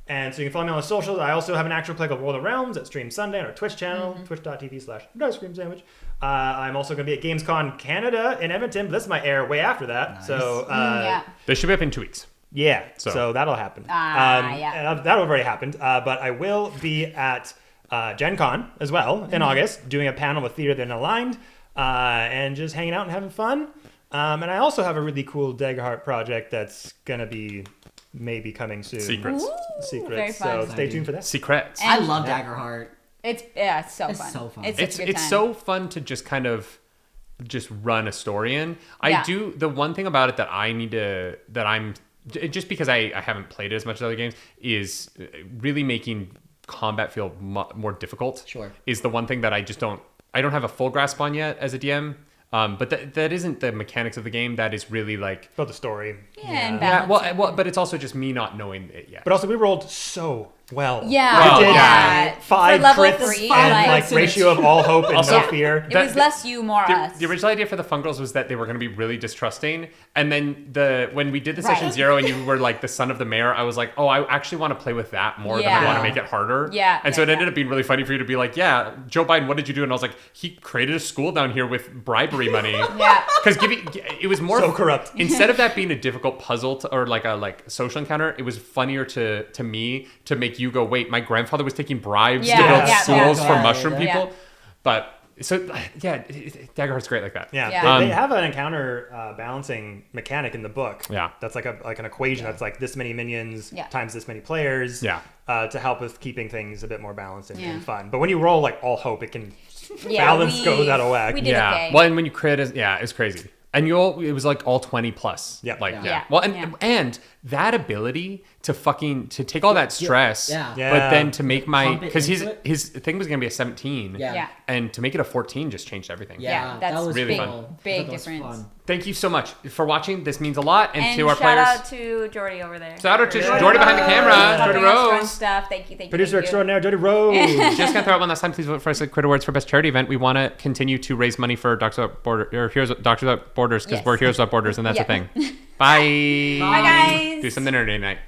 And so you can follow me on the socials. I also have an actual play called World of Realms that streams Sunday on our Twitch channel, twitch.tv/DiceCreamSandwich. I'm also going to be at GamesCon Canada in Edmonton, but this might air way after that. Nice. So This should be up in 2 weeks. Yeah, so that'll happen. That'll have already happened. But I will be at Gen Con as well in August, doing a panel with Theater Then Aligned, and just hanging out and having fun. And I also have a really cool Daggerheart project that's going to be maybe coming soon. Secrets. Very fun. So stay tuned for that. Secrets. I love Daggerheart. It's so fun. so fun. It's so fun to just kind of just run a story in. I do the one thing about it that I need to just because I haven't played it as much as other games is really making combat feel more difficult. Sure. Is the one thing that I don't have a full grasp on yet as a DM. But that isn't the mechanics of the game. That is really like about the story. And well, but it's also just me not knowing it yet. But also, we rolled so well. Yeah, we did 5 level crits 3, and like ratio of all hope and no fear. It was less you, more us. The original idea for the fungals was that they were going to be really distrusting, and then when we did the session 0 and you were like the son of the mayor, I was like, oh, I actually want to play with that more than I want to make it harder. Yeah. And so it ended up being really funny for you to be like, yeah, Joe Biden, what did you do? And I was like, he created a school down here with bribery money. Because it was more so corrupt. Instead of that being a difficult puzzle or like a social encounter, it was funnier to me to make you go, wait, my grandfather was taking bribes to build schools for mushroom people. But so Daggerheart's great like that. They have an encounter balancing mechanic in the book. That's like an equation that's like this many minions times this many players. To help with keeping things a bit more balanced and fun. But when you roll like all hope, it can balance goes out of whack. We did okay. Well, and when you crit, it's crazy. And it was like all 20 plus. Well, and that ability to take all that stress, but then to make because his thing was gonna be a 17, and to make it a 14 just changed everything. That's that was really fun. Big difference. Thank you so much for watching. This means a lot, and to our shout players. out to Geordie over there. Shout out to Geordie behind the camera, Geordie Rose. Stuff. Thank you. Producer extraordinaire, Geordie Rose. Just gonna throw out one last time. Please vote for us at Crit Awards for Best Charity Event. We want to continue to raise money for Doctors Without Borders because we're Heroes Without Borders, and that's a thing. Bye. Bye, guys. Do something nerdy tonight.